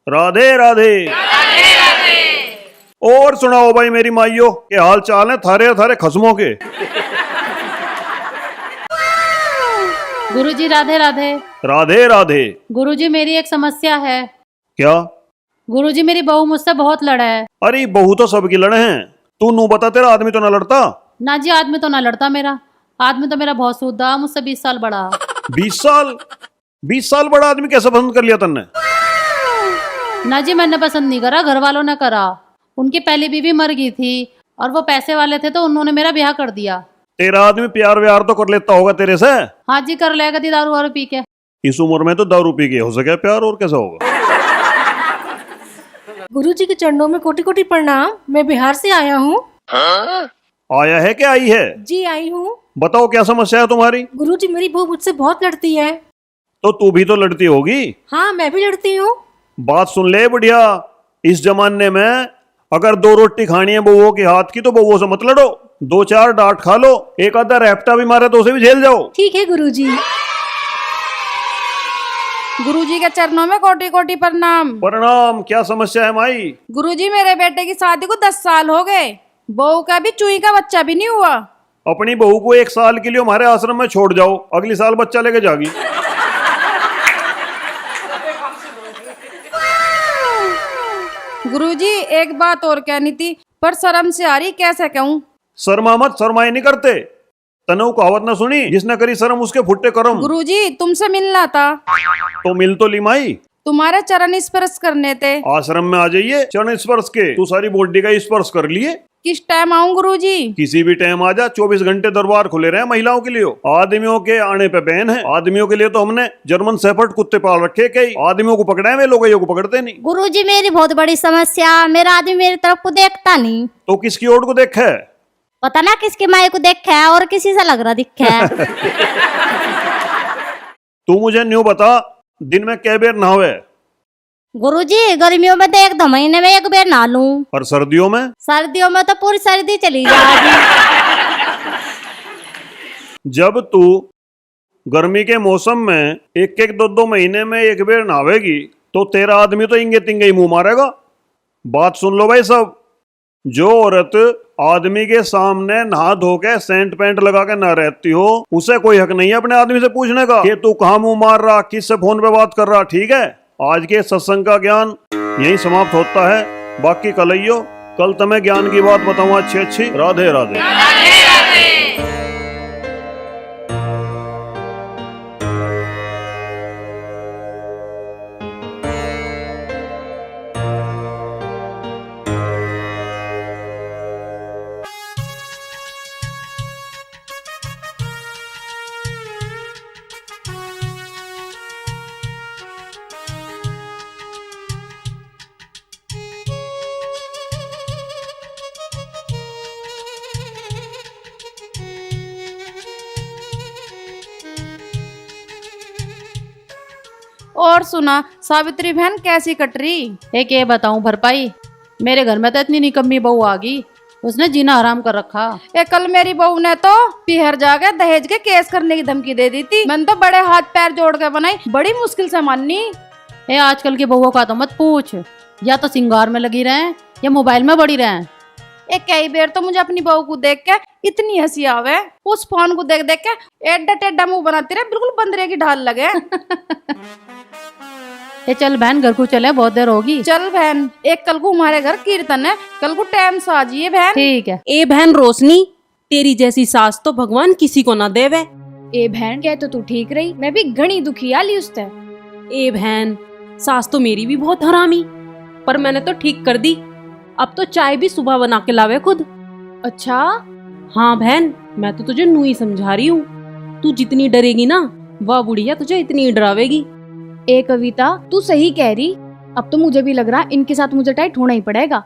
राधे राधे। राधे राधे। और सुनाओ भाई मेरी माइयो के हाल चाल है थारे थारे खसमों के। गुरुजी राधे राधे। राधे राधे। गुरुजी मेरी एक समस्या है। क्या? गुरुजी मेरी बहू मुझसे बहुत लड़ा है। अरे बहू तो सबकी लड़े हैं, तू नू बता तेरा आदमी तो ना लड़ता? ना जी आदमी तो ना लड़ता मेरा। आदमी तो मेरा बहुत सूदा, मुझसे 20 साल बड़ा। 20 साल? 20 साल बड़ा आदमी कैसे पसंद कर लिया तन्ने? ना जी मैंने पसंद नहीं करा, घर वालों ने करा। उनकी पहली बीवी मर गई थी और वो पैसे वाले थे तो उन्होंने मेरा ब्याह कर दिया। तेरा आदमी प्यार व्यार तो कर लेता होगा तेरे से? हाँ जी कर लेगा दी दारू वारू पी के। इस उम्र में तो दारू पी के हो सके प्यार, और कैसा होगा? गुरुजी के चरणों में कोटि कोटि प्रणाम। मैं बिहार से आया हूँ। आया है क्या आई है? जी आई हूँ। बताओ क्या समस्या है तुम्हारी? गुरुजी मेरी बहू मुझसे बहुत लड़ती है। तो तू भी तो लड़ती होगी। हाँ मैं भी लड़ती हूँ। बात सुन ले बढ़िया, इस जमाने में अगर 2 रोटी खानी है बहुओं के हाथ की तो बहुओं से मत लड़ो, 2-4 डांट खा लो, एक आधा रैप्टा भी मारे तो उसे भी झेल जाओ। ठीक है गुरुजी। गुरुजी के चरणों में कोटि कोटि प्रणाम। प्रणाम। क्या समस्या है माई? गुरुजी मेरे बेटे की शादी को 10 साल हो गए, बहू का भी चुई का बच्चा भी नहीं हुआ। अपनी बहू को 1 साल के लिए हमारे आश्रम में छोड़ जाओ, अगली साल बच्चा लेके जागी। गुरुजी एक बात और कहनी थी पर शर्म से आ रही, कैसे कहूँ? शर्मा मत, शर्माए नहीं करते। तने वो कहावत ना सुनी, जिसने करी शर्म उसके फुट्टे करम। गुरुजी तुमसे मिलना था। तो मिल तो ली माई, तुम्हारे चरण स्पर्श करने थे। आश्रम में आ जाइए, चरण स्पर्श के तू सारी बॉडी का स्पर्श कर लिए। किस टाइम आऊं गुरुजी? किसी भी टाइम आ जा, 24 घंटे दरबार खुले रहे महिलाओं के लिए। आदमियों के आने पे बैन है। आदमियों के लिए तो हमने जर्मन शेफर्ड कुत्ते पाल रखे, कई आदमियों को पकड़े हैं, वे लोगों को पकड़ते नहीं। गुरुजी मेरी बहुत बड़ी समस्या, मेरा आदमी मेरी तरफ को देखता नहीं। तो किसकी ओर को देखा है? पता ना किसकी माई को देखा है और किसी से लग रहा दिखा है। तू मुझे न्यू बता, दिन में कै बेर नहावे? गुरुजी गर्मियों में तो 1-2 महीने में 1 बार नहा लूं। और सर्दियों में? सर्दियों में तो पूरी सर्दी चली जाएगी। जब तू गर्मी के मौसम में 1-1, 2-2 महीने में 1 बार नहावेगी तो तेरा आदमी तो इंगे तिंगे ही मुंह मारेगा। बात सुन लो भाई सब, जो औरत आदमी के सामने नहा धो के सेंट पेंट लगा के ना रहती हो, उसे कोई हक नहीं है अपने आदमी से पूछने का कि तू कहाँ मुंह मार रहा, किससे फोन पे बात कर रहा। ठीक है, आज के सत्संग का ज्ञान यही समाप्त होता है, बाकी कल आइयो, कल तुम्हें ज्ञान की बात बताऊंगा अच्छी अच्छी। राधे राधे। राधे राधे। और सुना सावित्री बहन कैसी कट रही? एक ये बताऊं भरपाई, मेरे घर में तो इतनी निकम्मी बहू आ गई, उसने जीना हराम कर रखा। कल मेरी बहू ने तो पिहर जाके दहेज के केस करने की धमकी दे दी थी। मैंने तो बड़े हाथ पैर जोड़ के बनाई, बड़ी मुश्किल से माननी। ए आजकल की बहुओं का तो मत पूछ, या तो सिंगार में लगी रहे या मोबाइल में बड़ी रहे। कई बार तो मुझे अपनी बहू को देख के इतनी हंसी आवे, उस फोन को देख देख के एड्डा टेढ़ा मुंह बनाती रहे, बिल्कुल बंदरे की ढाल लगे। ए चल बहन घर को चले, बहुत देर होगी। चल बहन, कल को हमारे घर कीर्तन है, कल को टाइम से आ जाइए बहन। ठीक है। ए बहन रोशनी, तेरी जैसी सास तो भगवान किसी को ना देवे। ए बहन कह तो तू ठीक रही, मैं भी घनी दुखी आली उसते। ए बहन, सास तो मेरी भी बहुत हरामी, पर मैंने तो ठीक कर दी। अब तो चाय भी सुबह बना के लावे खुद। अच्छा? हाँ बहन, मैं तो तुझे नू ही समझा रही हूँ। तू जितनी डरेगी ना, वह बुढ़िया तुझे इतनी डरावेगी। ए कविता तू सही कह रही, अब तो मुझे भी लग रहा इनके साथ मुझे टाइट होना ही पड़ेगा।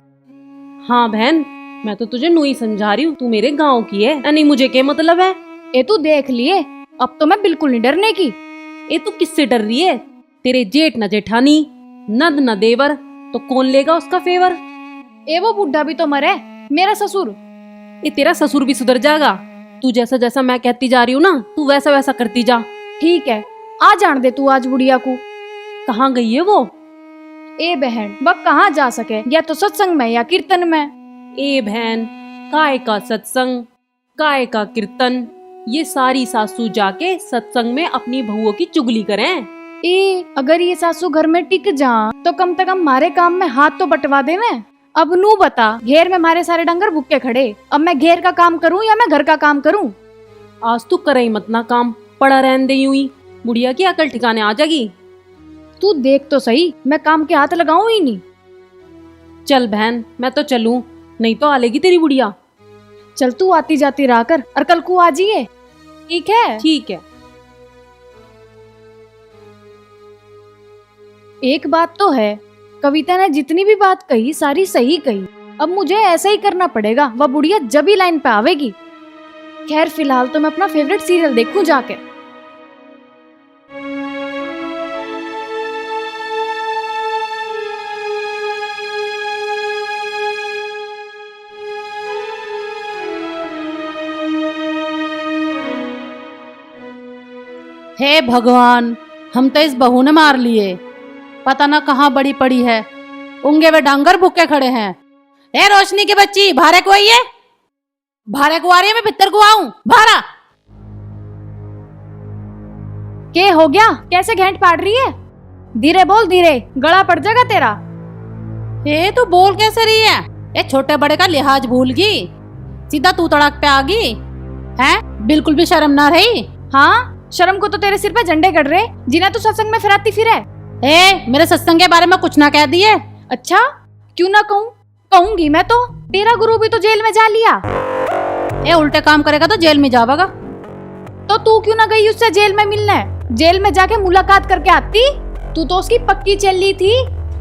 हाँ बहन, मैं तो तुझे नू ही समझा रही हूँ। तू मेरे गाँव की है, यानी मुझे क्या मतलब है? ए तू देख लिए, अब तो मैं बिल्कुल नहीं डरने की। ए तू किससे डर रही है? तेरे जेठ न जेठानी, नंद न देवर, तो कौन लेगा उसका फेवर? ए वो बुढ़ा भी तो मरे, मेरा ससुर। ये तेरा ससुर भी सुधर जाएगा। तू जैसा जैसा मैं कहती जा रही हूँ ना, तू वैसा वैसा करती जा। ठीक है, आ जान दे तू आज बुढ़िया को। कहाँ गई है वो? ए बहन, वह कहाँ जा सके, या तो सत्संग में या कीर्तन में। ए बहन, काय का सत्संग, काय का कीर्तन, ये सारी सासू जाके सत्संग में अपनी बहुओं की चुगली करें। ए अगर ये सासू घर में टिक जा तो कम से कम हमारे काम में हाथ तो बटवा दे मैं। अब नू बता, घेर में मारे सारे डंगर भूखे खड़े, अब मैं घेर का काम करूं या मैं घर का काम करूं? आज तू करे ही मत ना काम, पड़ा रहने दे यूं ही, बुढ़िया की अकल ठिकाने आ जाएगी। तू देख तो सही, मैं काम के हाथ लगाऊं ही नहीं। चल बहन, मैं तो चलूं, नहीं तो आ लेगी तेरी बुढ़िया। चल तू आती जाती रह कर, और कल को आ जाइए, ठीक है? ठीक है। एक बात तो है, कविता ने जितनी भी बात कही सारी सही कही। अब मुझे ऐसा ही करना पड़ेगा, वह बुढ़िया जब ही लाइन पे आवेगी। खैर फिलहाल तो मैं अपना फेवरेट सीरियल देखूं जाके। हे भगवान, हम तो इस बहू ने मार लिए, पता ना कहाँ बड़ी पड़ी है, उंगे वे डांगर भूखे खड़े हैं। ए रोशनी की बच्ची, भारे को आइए, भारे को आ रही है, मैं भीतर को आऊं, भारा। के हो गया, कैसे घेंट पाड़ रही है? धीरे बोल, धीरे, गला पड़ जाएगा तेरा। ए तू बोल कैसे रही है? ए छोटे बड़े का लिहाज भूल गई, सीधा तू तड़क पे आ गई है, बिल्कुल भी शर्म ना रही। हाँ, शर्म को तो तेरे सिर पे झंडे गड़ रहे, जिन्हें तू सत्संग में फिराती फिरे। ए मेरे सत्संग के बारे में कुछ ना कह दिए। अच्छा, क्यों ना कहूँ, कहूंगी मैं तो। तेरा गुरु भी तो जेल में जा लिया। ए उल्टे काम करेगा तो जेल में जाएगा। तो तू क्यों ना गई उससे जेल में मिलने? जेल में जाके मुलाकात करके आती, तू तो उसकी पक्की चेल्ली थी।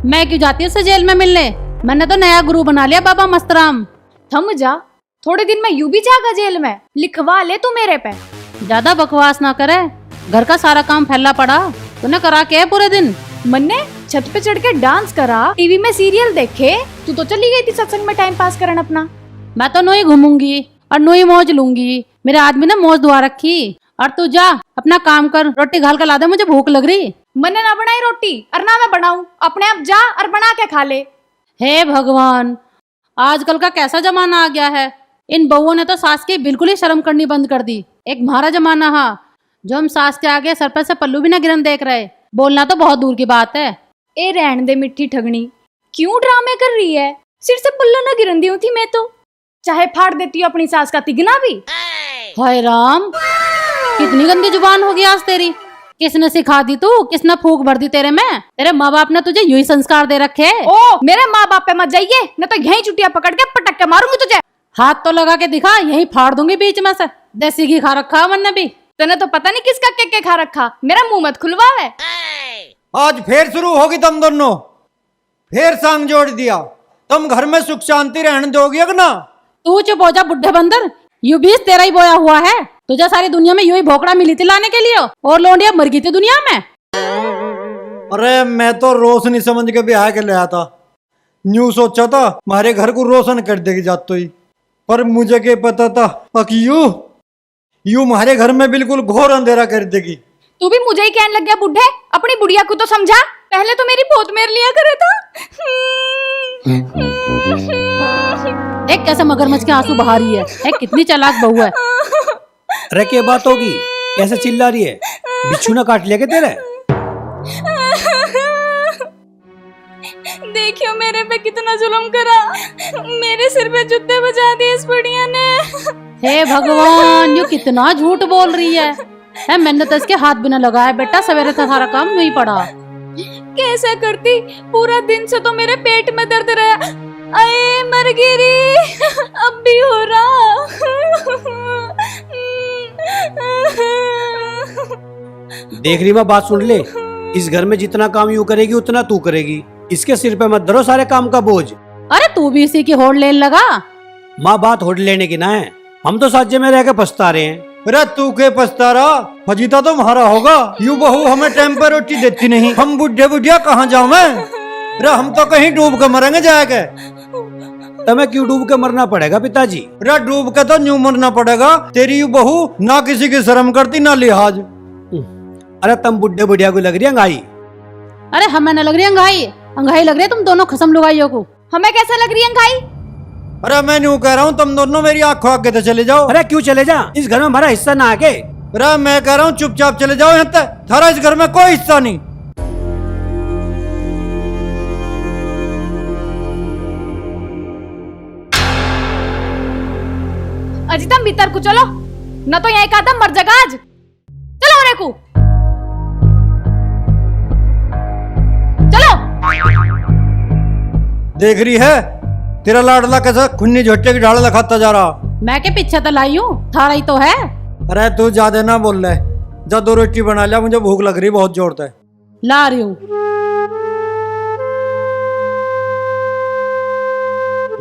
मैं क्यों जाती उससे जेल में मिलने, मैंने तो नया गुरु बना लिया बाबा मस्तराम। थम जा, थोड़े दिन में यूं भी जागा जेल में, लिखवा ले तू मेरे पे। ज्यादा बकवास ना करे, घर का सारा काम फैला पड़ा, तूने करा के है पूरे दिन? मन्ने छत पे चढ़ के डांस करा, टीवी में सीरियल देखे, तू तो चली गई थी सत्संग में टाइम पास करन अपना। मैं तो नोई घूमूंगी और नोई मौज लूंगी, मेरे आदमी ने मौज दुआ रखी। और तू जा अपना काम कर, रोटी घाल कर ला दे, मुझे भूख लग रही। मन्ने ना बनाई रोटी और ना मैं बनाऊं, अपने आप जा और बना के खा ले। हे भगवान, आजकल का कैसा जमाना आ गया है, इन बहुओं ने तो सास की बिल्कुल ही शर्म करनी बंद कर दी। एक हमारा जमाना हा, जो हम सास के आगे सर पर से पल्लू भी ना गिरन देख रहे, बोलना तो बहुत दूर की बात है। ए रहन दे मिट्टी ठगनी, क्यों ड्रामे कर रही है? सिर से पल्लू ना गिरन दी थी मैं तो, चाहे फाड़ देती हूँ अपनी सास का तिगना भी। हाय राम, कितनी गंदी जुबान होगी आज तेरी। किसने सिखा दी तू, किसने फूक भर दी तेरे में? तेरे माँ बाप ने तुझे यूं ही संस्कार दे रखे। ओ मेरे माँ बाप पे मत जाइए, न तो यही चुटिया पकड़ के पटक के मारूंगी तुझे। हाथ तो लगा के दिखा, यही फाड़ दूंगी बीच में से। देसी घी खा रखा मन ने भी। तूने तो पता नहीं किसका के खा रखा, मेरा मुंह मत खुलवावे। आज फिर शुरू होगी तुम दोनों, फिर संग जोड़ दिया। तुम घर में सुख शांति रहने दोगी अब ना? तू चुप हो जा बुढ़े बंदर, यू बीज तेरा ही बोया हुआ है। तुझे सारी दुनिया में यूं ही भोकड़ा मिली थी लाने के लिए, और लोंडिया मर गई थी दुनिया में। अरे मैं तो रोशनी समझ के ब्याह के लाया था, न्यू सोचा था हमारे घर को रोशन कर देगी जात तो ही, पर मुझे क्या पता था कि यू हमारे घर में बिल्कुल घोर अंधेरा कर देगी। तू भी मुझे ही कहने लग गया बुढ़े, अपनी बुढ़िया को तो समझा, पहले तो मेरी बहुत मेर लिया करे था। देख कैसे मगरमच्छ के आंसू बहा रही है, कितनी चालाक बहू है। अरे क्या बात होगी, कैसे चिल्ला रही है? बिच्छू ना काट लिया क्या तेरे? देखियो मेरे पे कितना जुल्म करा, मेरे सिर पे जूते बजा दिए इस बुढ़िया ने। हे भगवान, यू कितना झूठ बोल रही है। मैंने तो इसके हाथ बिना लगाया बेटा, सवेरे से सारा काम नहीं पड़ा। कैसे करती, पूरा दिन से तो मेरे पेट में दर्द रहा। अये मर गिरी, अब भी हो रहा। देख रही माँ, बात सुन ले, इस घर में जितना काम यूं करेगी उतना तू करेगी, इसके सिर पे मत धरो सारे काम का बोझ। अरे तू भी इसी की होड़ लेने लगा। माँ बात होड़ लेने की ना है, हम तो साज्य में रह के पछता रहे हैं। अरे तू के पछता रहा, फजीता तो हमारा होगा। यू बहू हमें टाइम पर रोटी देती नहीं, हम बुढ़े बुढ़िया कहाँ जाऊं मैं? अरे हम तो कहीं डूब के मरेंगे जाके। तुम्हें क्यों डूब के मरना पड़ेगा पिताजी? अरे डूब के तो न्यू मरना पड़ेगा, तेरी यू बहू ना किसी की शर्म करती ना लिहाज। अरे तुम बुढ़े बुढ़िया को लग रही है अंगाई। अरे हमें न लग रही अंगाई, अंगाई लग रही है तुम दोनों खसम लुगाइयों को। हमें कैसा लग रही है अंगाई? अरे मैं न्यू कह रहा हूँ तुम दोनों मेरी आंखों आगे तो चले जाओ। अरे क्यों चले जा, इस घर में हमारा हिस्सा ना आके। अरे मैं कह रहा हूँ चुपचाप चले जाओ यहाँ तक, थारा इस घर में कोई हिस्सा नहीं। अजी तुम भीतर को चलो, न तो यहाँ एक आदम मर जाएगा आज। चलो होने को, चलो। देख रही है तेरा लाडला कैसा खुन्नी झोटे की ढाल खाता जा रहा। मैं के पीछे तो लाई हूँ, थारा ही तो है। अरे तू ज्यादा ना बोल रहे, जा 2 रोटी बना लिया, मुझे भूख लग रही बहुत जोर से। ला रही हूँ।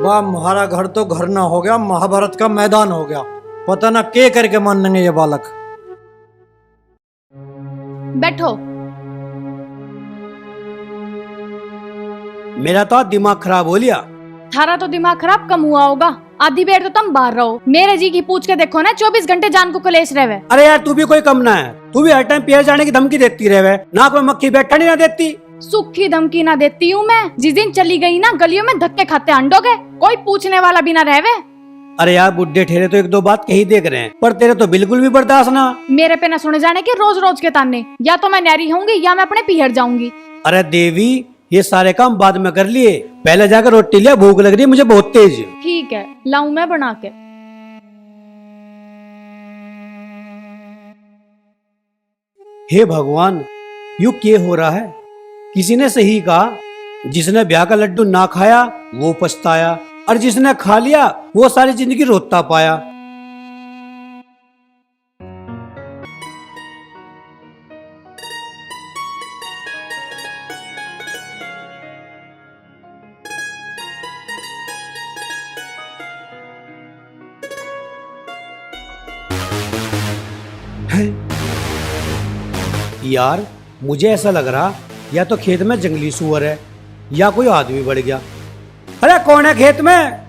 वाह हमारा घर तो घर ना हो गया, महाभारत का मैदान हो गया। पता ना के करके मानेंगे ये बालक। बैठो। मेरा तो दिमाग खराब हो लिया। थारा तो दिमाग खराब कम हुआ होगा, आधी बेर तो तुम बाहर रहो। मेरे जी की पूछ के देखो ना, 24 घंटे जान को कलेश रहे। अरे यार तू भी कोई कम ना है, तू भी हर टाइम पियर जाने की धमकी देती रहे, नाक में मक्खी बैठा नहीं ना देती। सुखी धमकी ना देती हूँ मैं, जिस दिन चली गई ना गलियों में धक्के खाते अंडोगे, कोई पूछने वाला भी ना रहे। अरे यार बुड्ढे ठेरे तो 1-2 बात कही देख रहे हैं, पर तेरे तो बिल्कुल भी बर्दाश्त ना। मेरे पे ना सुने जाने के रोज रोज के ताने, या तो मैं नैरी होंगी या मैं अपने पीहर जाऊंगी। अरे देवी ये सारे काम बाद में कर लिए, पहले जाकर रोटी लिया, भूख लग रही है मुझे बहुत तेज। ठीक है लाऊं मैं बना के। हे भगवान यू क्या हो रहा है। किसी ने सही कहा, जिसने ब्याह का लड्डू ना खाया वो पछताया, और जिसने खा लिया वो सारी जिंदगी रोता पाया। यार मुझे ऐसा लग रहा या तो खेत में जंगली सुअर है या कोई आदमी बढ़ गया। अरे कौन है खेत में?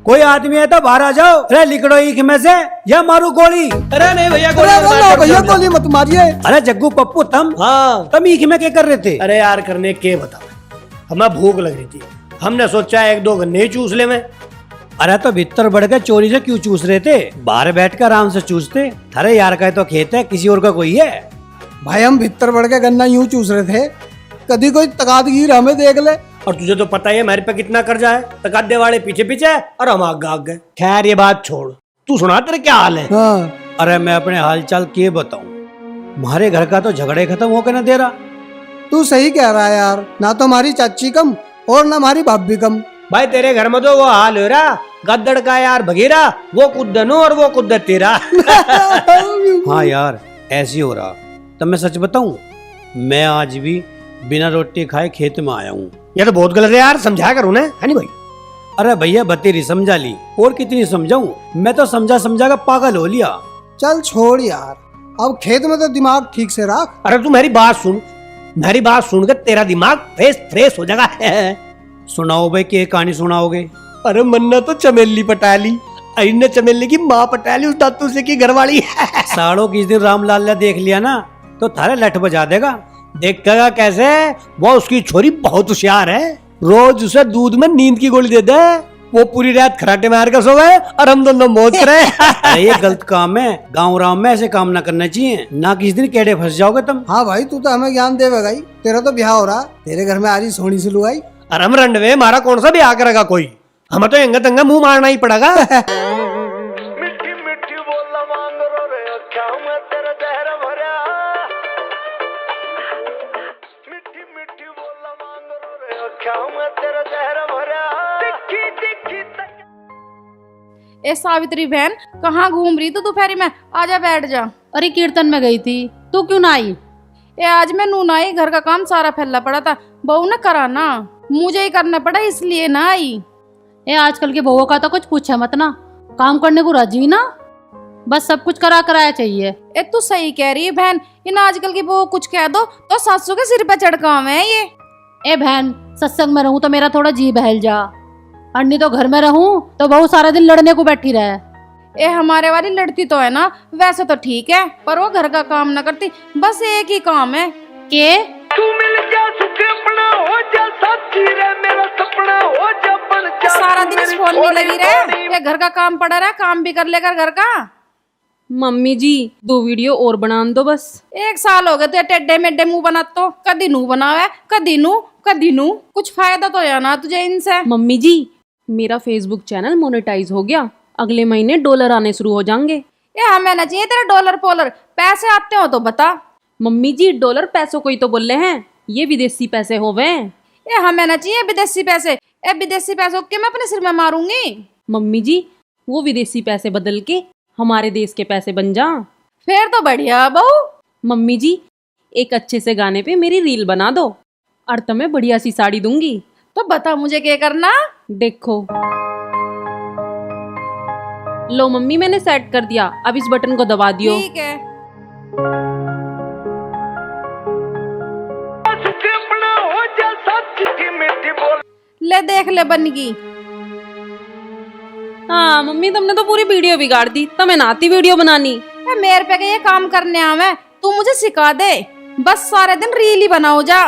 कोई आदमी है तो बाहर आ जाओ। अरे लिकड़ो ईख में से या मारू गोली। अरे नहीं भैया भैया गोली मत मारिए। अरे जग्गू पप्पू हाँ तुम ईख में क्या कर रहे थे? अरे यार करने के बताओ, हमें भूख लग रही थी, हमने सोचा 1-2 गन्ने ही चूस ले में। अरे तो भीतर बढ़ के चोरी से क्यों चूस रहे थे? बाहर बैठ कर आराम से चूसते। अरे यार का तो खेत है, किसी और का कोई है? भाई हम भीतर बढ़ के गन्ना यूं चूस रहे थे, कभी कोई तकादगीर हमें देख ले। और तुझे तो पता ही है हमारे पे कितना कर्जा है, तकादे वाले पीछे पीछे और हम आग आग गए। खैर ये बात छोड़, तू सुना तेरे क्या हाल है? हाँ। अरे मैं अपने हालचाल के बताऊं, हमारे घर का तो झगड़े खत्म होकर न दे रहा। तू सही कह रहा है यार, ना तो हमारी चाची कम और ना हमारी भाभी कम। भाई तेरे घर में तो वो हाल हो रहा, गद्दड़ का यार भगीरा, वो कुद्दनू और वो कुद्दत तेरा। हाँ यार ऐसी हो रहा। तब मैं सच बताऊं, मैं आज भी बिना रोटी खाए खेत में आया हूँ। ये तो बहुत गलत है यार, समझाया करो ना, है नहीं भाई? अरे भैया बतेरी समझा ली, और कितनी समझाऊं? मैं तो समझा समझा कर पागल हो लिया। चल छोड़ यार, अब खेत में तो दिमाग ठीक से रख। अरे तू मेरी बात सुन, मेरी बात सुन के तेरा दिमाग फ्रेश हो जाएगा। सुनाओ भाई, क्या कहानी सुनाओगे? अरे मन्ना तो चमेली पटाली, अरे चमेली की माँ पटाली, उस दातू से की घरवाली। साड़ों किस दिन रामलाल ने देख लिया ना तो थारे लठ बजा देगा। देखेगा कैसे? वो उसकी छोरी बहुत होशियार है, रोज उसे दूध में नींद की गोली दे दे, वो पूरी रात खराटे मार कर सो गए और हम दोनों मौज करे। ये गलत काम है, गाँव राम में ऐसे काम ना करना चाहिए, ना किस दिन केड़े फंस जाओगे तुम। हाँ भाई तू तो हमें ज्ञान देगा ही, तेरा तो ब्याह हो रहा, तेरे घर में आ रही सोनी से लुगाई। और हम रंडवे हमारा कौन सा ब्याह करेगा कोई, हमें तो यंगा तंगा मुंह मारना ही पड़ेगा। ए सावित्री बहन कहाँ घूम रही तू दोपहरी में? आजा बैठ जा। अरे कीर्तन में गई थी, तू क्यों ना आई? ए आज मैं नून आई, घर का काम सारा फैला पड़ा था, बहू ने करा ना, मुझे ही करना पड़ा इसलिए ना आई। ए आजकल के बहुओं का तो कुछ पूछे मत ना, काम करने को राजी ना, बस सब कुछ कराया चाहिए। ए तू सही कह रही है बहन, इन आजकल की बहू कुछ कह दो तो सासू के सिर पे चढ़काव है ये। ए बहन सत्संग में रहूं तो मेरा थोड़ा जी बहल जा, और नहीं तो घर में रहूं तो बहू सारा दिन लड़ने को बैठी रहे। ए हमारे वाली लड़ती तो है ना, वैसे तो ठीक है, पर वो घर का काम ना करती, बस एक ही काम है के सारा दिन इस फोन में लगी रहे, ये घर का काम पड़ा रहा, काम भी कर लेकर घर का। मम्मी जी 2 वीडियो और बना दो बस। 1 साल हो गए तो टेढ़े मेढ़े मुंह बना, तो कदी नू बनावे, कदी नू कुछ फायदा तो या ना तुझे इनसे। मम्मी जी मेरा फेसबुक चैनल मोनेटाइज हो गया, अगले महीने डॉलर आने शुरू हो जाएंगे। ये हमें ना चाहिए तेरा डॉलर पोलर, पैसे आते हो तो बता। मम्मी जी डॉलर पैसों को ही तो बोल रहे हैं, ये विदेशी पैसे हो गए। ये हमें ना चाहिए विदेशी पैसे, ये विदेशी पैसों के मैं अपने सिर में मारूंगी। मम्मी जी वो विदेशी पैसे बदल के हमारे देश के पैसे बन जा। फिर तो बढ़िया बहू। मम्मी जी एक अच्छे से गाने पे मेरी रील बना दो और तुम्हें बढ़िया सी साड़ी दूंगी। तो बता मुझे क्या करना। देखो लो मम्मी मैंने सेट कर दिया, अब इस बटन को दबा दियो। ठीक है। ले देख ले बनेगी। हाँ मम्मी तुमने तो पूरी वीडियो बिगाड़ दी, तुम्हें ना आती वीडियो बनानी। मेरे पे ये काम करने आवे, तू मुझे सिखा दे, बस सारे दिन रील ही बनाओ जा।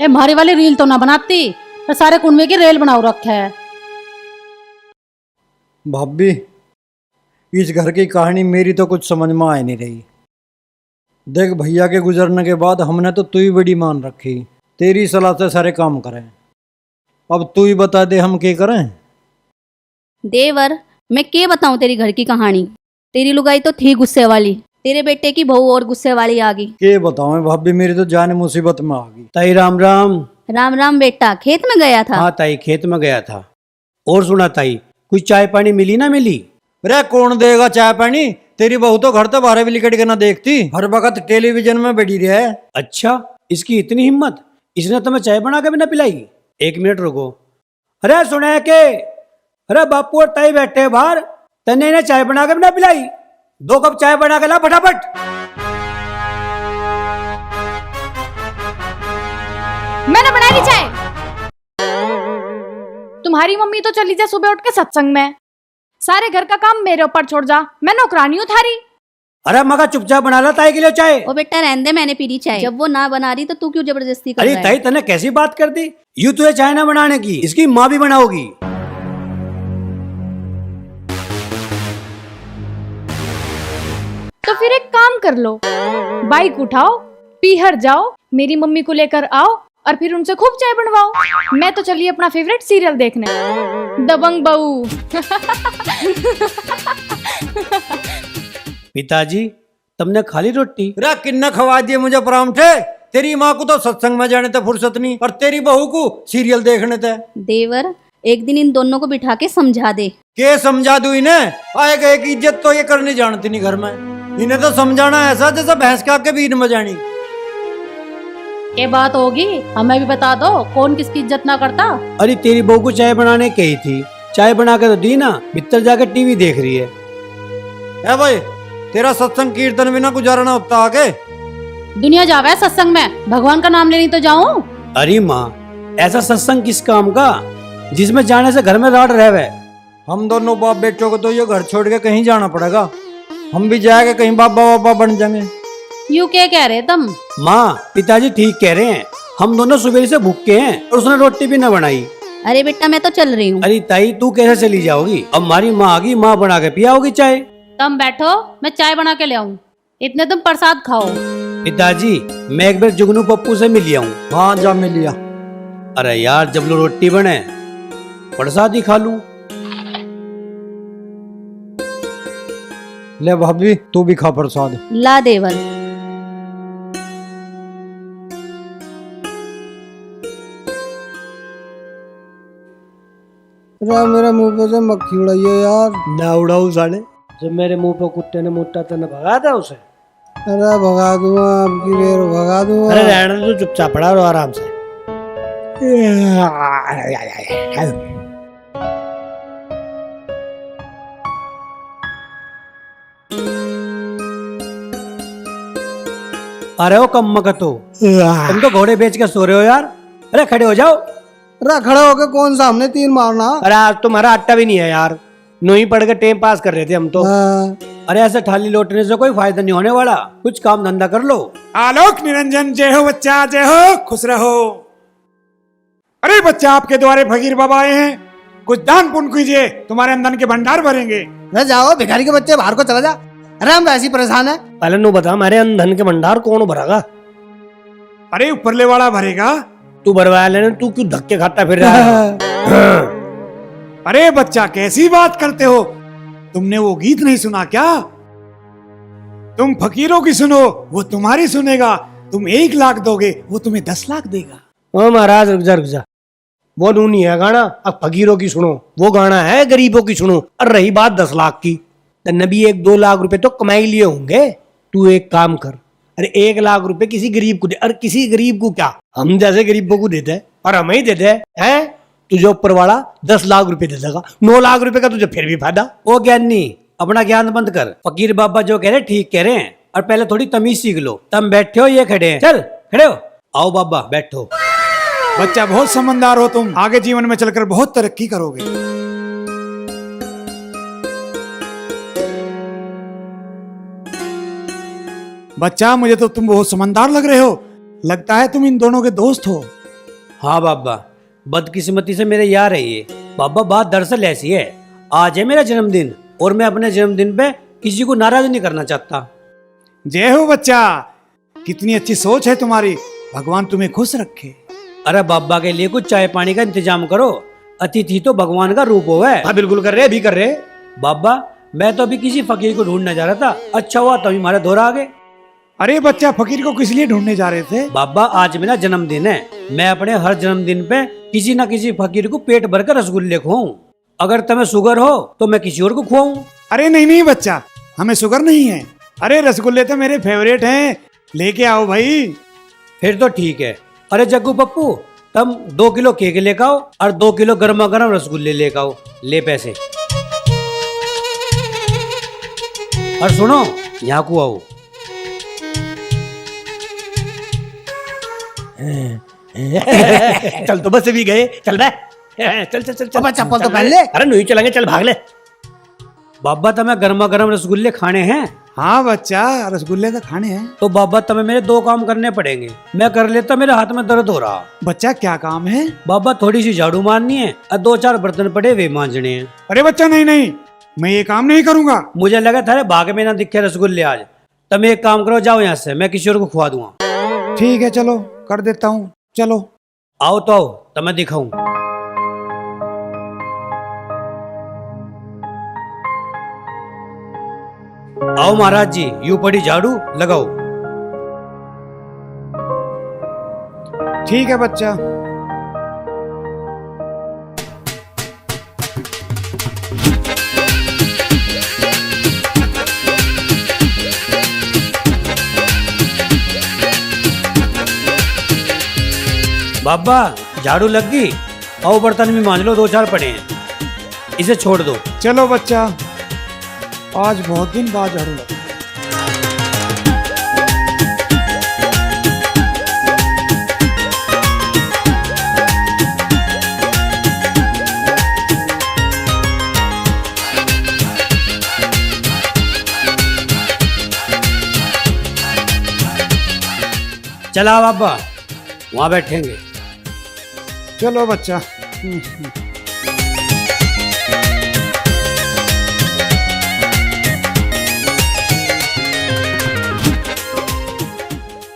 ए मारी वाली रील तो ना बनाती, पर सारे कुंडवे की रेल बनाओ रखा है। भाभी इस घर की कहानी मेरी तो कुछ समझ में आ नहीं रही। देख भैया के गुजरने के बाद हमने तो तू ही बड़ी मान रखी, तेरी सलाह से सारे काम करें। अब तू ही बता दे हम क्या करें। देवर मैं क्या बताऊं तेरी घर की कहानी। तेरी लुगाई तो थी गुस्से वाली, तेरे बेटे की बहू और गुस्से वाली आ गई। क्या बताऊं भाभी, मेरी तो जान मुसीबत में आ गई। ताई राम राम। राम राम बेटा, खेत में गया था? हाँ ताई खेत में गया था। और सुना ताई कुछ चाय पानी मिली ना मिली? अरे कौन देगा चाय पानी, तेरी बहू तो घर तो बाहर भी लिकट के ना देखती, हर वक्त टेलीविजन में बैठी रही है। अच्छा इसकी इतनी हिम्मत, इसने तुम्हें चाय बना के भी ना पिलाई? 1 मिनट रुको। अरे सुने के, अरे बापू और ताई बैठे हैं बाहर, तने इन्हें चाय बना के भी ना पिलाई? 2 कप चाय बना के ला फटाफट। मैंने बनाई ली चाय। तुम्हारी मम्मी तो चली जा सुबह उठ के सत्संग में, सारे घर का काम मेरे ऊपर छोड़ जा, मैं नौकरानी हूँ थारी। अरे मगा चुपचाप बना ला ताई के लिए चाय। ओ बेटा रहने दे, मैंने पी ली चाय। जब वो ना बना रही तो तू क्यों जबरदस्ती कर अरे रहा है? ताई तने कैसी बात कर दी, यूं तुझे चाय ना बनाने की, इसकी माँ भी बनाओगी। तो फिर एक काम कर लो, बाइक उठाओ, पीहर जाओ, मेरी मम्मी को लेकर आओ और फिर उनसे खूब चाय बनवाओ। मैं तो चली अपना फेवरेट सीरियल देखने, दबंग बहू। पिताजी तुमने खाली रोटी? अरे किन्ना खवा दिए मुझे परांठे, तेरी माँ को तो सत्संग में जाने थे फुर्सत नहीं, और तेरी बहू को सीरियल देखने थे। देवर एक दिन इन दोनों को बिठा के समझा दे। के समझा दूं इन्हें, आए गए की इज्जत तो ये करनी जानती नहीं घर में, इन्हें तो समझाना ऐसा जैसे भैंस का के बीन में जानी। ये बात होगी, हमें भी बता दो कौन किसकी इज्जत ना करता। अरे तेरी बहू को चाय बनाने कही थी, चाय बना के तो दी ना, भीतर जाकर टीवी देख रही है। ए भाई तेरा सत्संग कीर्तन बिना गुजारा ना होता आगे। दुनिया जावे सत्संग में, भगवान का नाम लेनी तो जाऊं। अरे माँ ऐसा सत्संग किस काम का जिसमें जाने से घर में राड रहे। हम दोनों बाप बेटों को तो ये घर छोड़ के कहीं जाना पड़ेगा, हम भी जाएंगे कहीं बाबा बाबा बन जाएंगे। यू क्या कह रहे तुम? माँ पिताजी ठीक कह रहे हैं, हम दोनों सुबह से भूखे हैं और उसने रोटी भी न बनाई। अरे बेटा मैं तो चल रही हूँ। अरे ताई तू कैसे चली जाओगी, अब हमारी माँ आ गई, माँ बना के पियाओगी चाय। तुम बैठो, मैं चाय बना के ले आऊं, इतने तुम प्रसाद खाओ। पिताजी मैं एक बार जुगनू पप्पू से मिल आऊं। हाँ जा मिल लिया। अरे यार जब लो रोटी बने प्रसाद ही खा लूं। ले भाभी तू भी खा प्रसाद। ला देवर। अरे मेरे मुंह पे से मक्खी उड़ाई है यार। ना उड़ाऊ साले, जब मेरे मुंह पे कुत्ते ने मुट्टा तो न भगा था उसे। अरे भगा दूंगा, अब की बेर भगा दूंगा। अरे रहने दो, चुपचाप पड़ा रहो आराम से। अरे ओ कम मकतो, तुम तो घोड़े बेच के सो रहे हो यार। अरे खड़े हो जाओ। अरे खड़े होके कौन सामने तीर मारना। अरे आज तुम्हारा अट्टा भी नहीं है यार, नो ही पढ़ के टाइम पास कर रहे थे हम तो। हाँ। अरे ऐसे थाली लौटने से कोई फायदा नहीं होने वाला, कुछ काम धंधा कर लो। आलोक निरंजन जय हो बच्चा, जय हो, खुश रहो। अरे बच्चा, आपके द्वारे फकीर बाबा आए हैं, कुछ दान पुण्य कीजिए, तुम्हारे अंदर के भंडार भरेंगे। अरे जाओ भिखारी के बच्चे, बाहर को चला जा। अरे हम वैसे ही परेशान है। पहले नो बता, हमारे धन के भंडार कौन भरेगा? अरे ऊपरले वाला भरेगा। तू भरवा लेना, तू क्यों धक्के खाता फिर रहा है? अरे बच्चा, कैसी बात करते हो? तुमने वो गीत नहीं सुना क्या? तुम फकीरों की सुनो, वो तुम्हारी सुनेगा। तुम 1 लाख दोगे, वो तुम्हें 10 लाख देगा। ओ महाराज रुक जा, वो नूनी है गाना। अब फकीरों की सुनो, वो गाना है गरीबों की सुनो। और रही बात 10 लाख की, तो नबी 1-2 लाख रुपए तो कमाई लिए होंगे। तू एक काम कर, अरे 1 लाख रुपए किसी गरीब को दे। अरे किसी गरीब को क्या, हम जैसे गरीबों को देते हैं, और हमें ही देते हैं। तुझे ऊपर वाला 10 लाख रुपए दे देगा, 9 लाख रुपए का तुझे फिर भी फायदा। ओ ज्ञानी, अपना ज्ञान बंद कर। फकीर बाबा जो कह रहे ठीक कह रहे हैं, और पहले थोड़ी तमीज सीख लो। तुम बैठे हो, ये खड़े हैं। चल खड़े हो, आओ बाबा बैठो। बच्चा, बहुत समझदार हो तुम, आगे जीवन में चलकर बहुत तरक्की करोगे। बच्चा, मुझे तो तुम बहुत समझदार लग रहे हो। लगता है तुम इन दोनों के दोस्त हो। हाँ बाबा, बदकिस्मती से मेरे यार है ये। बाबा बात दरअसल ऐसी है, आज है मेरा जन्मदिन, और मैं अपने जन्मदिन पे किसी को नाराज नहीं करना चाहता। जय हो बच्चा, कितनी अच्छी सोच है तुम्हारी, भगवान तुम्हें खुश रखे। अरे बाबा के लिए कुछ चाय पानी का इंतजाम करो, अतिथि तो भगवान का रूप होवे। हाँ बिल्कुल कर रहे, अभी कर रहे। बाबा, मैं तो अभी किसी फकीर को ढूंढने जा रहा था, अच्छा हुआ तुम हमारे दोहरा आ गए। अरे बच्चा, फकीर को किस लिए ढूंढने जा रहे थे? बाबा, आज मेरा जन्मदिन है, मैं अपने हर जन्मदिन पे किसी न किसी फकीर को पेट भर कर रसगुल्ले खुआऊं। अगर तुम्हें शुगर हो तो मैं किसी और को खुआऊं। अरे नहीं बच्चा, हमें शुगर नहीं है। अरे रसगुल्ले तो मेरे फेवरेट हैं, लेके आओ भाई। फिर तो ठीक है। अरे जग्गू पप्पू, तुम 2 किलो केक लेकर आओ और 2 किलो गर्मा गर्म रसगुल्ले लेकर आओ। ले पैसे। और सुनो, यहाँ को आओ। चल तो बस भी गए, चल बे। चल चल चल अब चप्पल तो पहन ले। अरे नहीं चलेंगे, चल भाग ले। बाबा, तुम्हें गर्मा गर्म रसगुल्ले खाने हैं? हाँ बच्चा, रसगुल्ले तो खाने हैं। तो बाबा, तुम्हें मेरे 2 काम करने पड़ेंगे। मैं कर लेता, मेरे हाथ में दर्द हो रहा। बच्चा, क्या काम है? बाबा, थोड़ी सी झाड़ू मारनी है और 2-4 बर्तन पड़े वे मांजने हैं। अरे बच्चा, नहीं, मैं ये काम नहीं करूंगा। मुझे लगा था भाग में ना दिखे रसगुल्ले आज। तुम एक काम करो, जाओ यहाँ से, मैं किसी और को खुआ दूंगा। ठीक है, चलो कर देता हूँ, चलो। आओ तो आओ, तो मैं दिखाऊं। आओ महाराज जी, यूं पड़ी झाड़ू लगाओ। ठीक है बच्चा। बाबा, झाड़ू लग गई। आओ बर्तन भी मांज लो, 2-4 पड़े हैं, इसे छोड़ दो। चलो बच्चा, आज बहुत दिन बाद झाड़ू लगा। चला बाबा, वहां बैठेंगे। चलो बच्चा।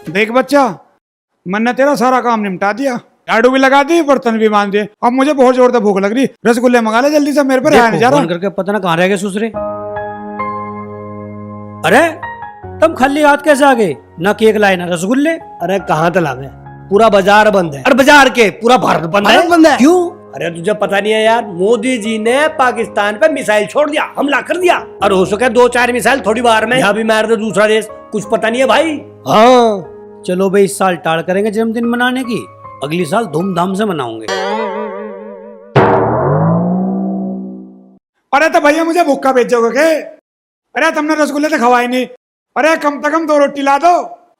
देख बच्चा, मैंने तेरा सारा काम निपटा दिया, झाड़ू भी लगा दी, बर्तन भी मांज दिए। अब मुझे बहुत जोर से भूख लग रही, रसगुल्ले मंगा ले जल्दी से, मेरे पर आया नहीं जा रहा। फोन करके पता ना कहाँ रह गए सुसरे। अरे तुम खाली हाथ कैसे आ गए? ना केक लाए ना रसगुल्ले। अरे कहाँ तक लावे, पूरा बाजार बंद है। अरे बाजार के पूरा भारत बंद है। भारत बंद है। क्यों? अरे तुझे पता नहीं है यार, मोदी जी ने पाकिस्तान पे मिसाइल छोड़ दिया, हमला कर दिया। और हो सके 2-4 मिसाइल थोड़ी बार में यहाँ भी मार दो दूसरा देश, कुछ पता नहीं है भाई। हाँ चलो भाई, इस साल टाल करेंगे जन्मदिन मनाने की, अगली साल धूमधाम से मनाओगे। अरे तो भैया मुझे भूखा भेजोगे के? अरे तुमने रसगुल्ले तो खवाए नहीं। अरे कम से कम 2 रोटी ला दो,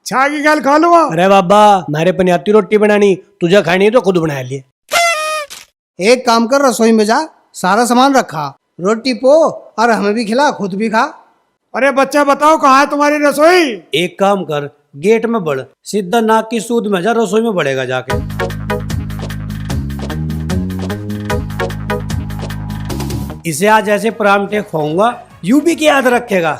छा की गाल खा लो। अरे बाबा, मेरे पे नहीं आती रोटी बनानी, तुझे खानी है तो खुद बना लिए। एक काम कर, रसोई में जा, सारा सामान रखा, रोटी पो और हमें भी खिला, खुद भी खा। अरे बच्चा बताओ कहाँ है तुम्हारी रसोई? एक काम कर, गेट में बढ़, सीधा नाक की सूद में जा, रसोई में बढ़ेगा जाके। इसे आज ऐसे परांठे खाऊंगा, यूं भी क्या याद रखेगा।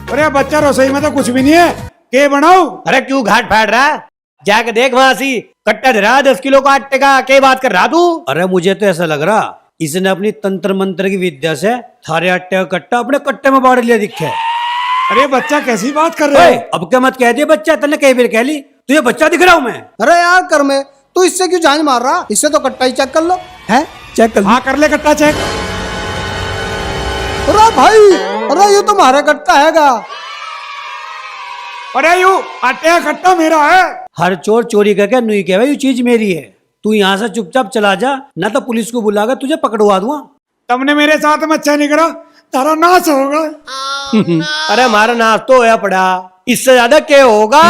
अरे बच्चा रसोई में तो कुछ भी नहीं है, के बनाओ? अरे क्यों घाट फाड़ रहा है? जाके देख वहां सी कट्टा धरा 10 किलो का आटे का, क्या बात कर रहा तू? अरे मुझे तो ऐसा लग रहा इसने अपनी तंत्र मंत्र की विद्या से थारे आटे का कट्टा अपने कट्टे में बांट लिया दिखे। अरे बच्चा कैसी बात कर रहे ओए, हो? अब क्या मत कह दिया बच्चा, तने कई बार कह ली, तुझे बच्चा दिख रहा हूं मैं। अरे यार कर में तू इससे क्यों जान मार रहा? इससे तो कट्टा ही चेक कर लो। है चेक कर लो। हाँ कर ले कट्टा चेक। अरे भाई, अरे ये तो हमारा कट्टा हैगा। अरे यू आटे का कट्टा मेरा है। हर चोर चोरी करके नहीं कहे ये चीज मेरी है। तू यहाँ से चुपचाप चला जा, ना तो पुलिस को बुलाकर तुझे पकड़वा दूंगा। तुमने मेरे साथ में अच्छा नहीं करा, तारा नाश होगा। अरे हमारा नाश तो होया पड़ा, इससे ज्यादा क्या होगा?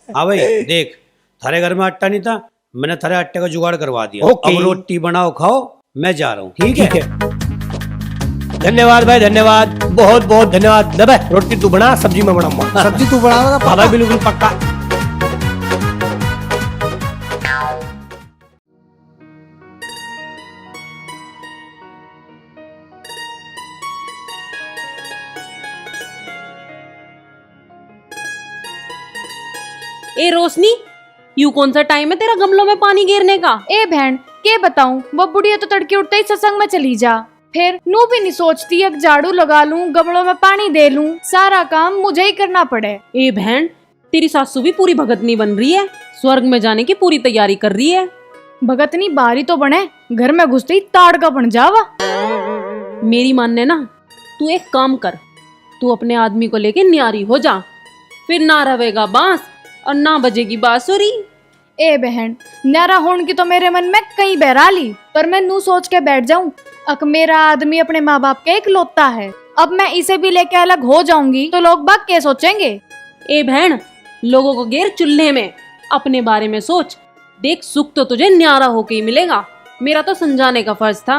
हाँ भाई देख, थारे घर में आटा नहीं था, मैंने थारे आटे का जुगाड़ करवा दिया। ओके। अब रोटी बनाओ खाओ, मैं जा रहा हूँ। ठीक है? धन्यवाद भाई, धन्यवाद, बहुत बहुत धन्यवाद। दबे रोटी तू बना, सब्जी में बनाऊंगा। सब्जी तू बनाएगा? हाँ भाई बिल्कुल पक्का। ए रोशनी, यू कौन सा टाइम है तेरा गमलों में पानी गिरने का? ए बहन के बताऊं, वो बुढ़िया तो तड़के उठते ही सत्संग में चली जा, फिर नू भी नहीं सोचती एक झाड़ू लगा लूं, गमलों में पानी दे लूं, सारा काम मुझे ही करना पड़े। ए बहन, तेरी सासू भी पूरी भगतनी बन रही है, स्वर्ग में जाने की पूरी तैयारी कर रही है। भगतनी बारी तो बने, घर में घुसते ही ताड़ का बन जावा। मेरी मानने ना, तू एक काम कर, तू अपने आदमी को लेके न्यारी हो जा, फिर ना रवेगा बांस और ना बजेगी बांसुरी। ए बहन, न्यारा होने की तो मेरे मन में कई बहराली, पर मैं नू सोच के बैठ जाऊं, अक मेरा आदमी अपने माँ बाप का इकलौता है, अब मैं इसे भी लेके अलग हो जाऊंगी तो लोग बाग क्या सोचेंगे? ए बहन, लोगों को घेर चूल्हे में, अपने बारे में सोच। देख सुख तो तुझे न्यारा होके ही मिलेगा, मेरा तो समझाने का फर्ज था,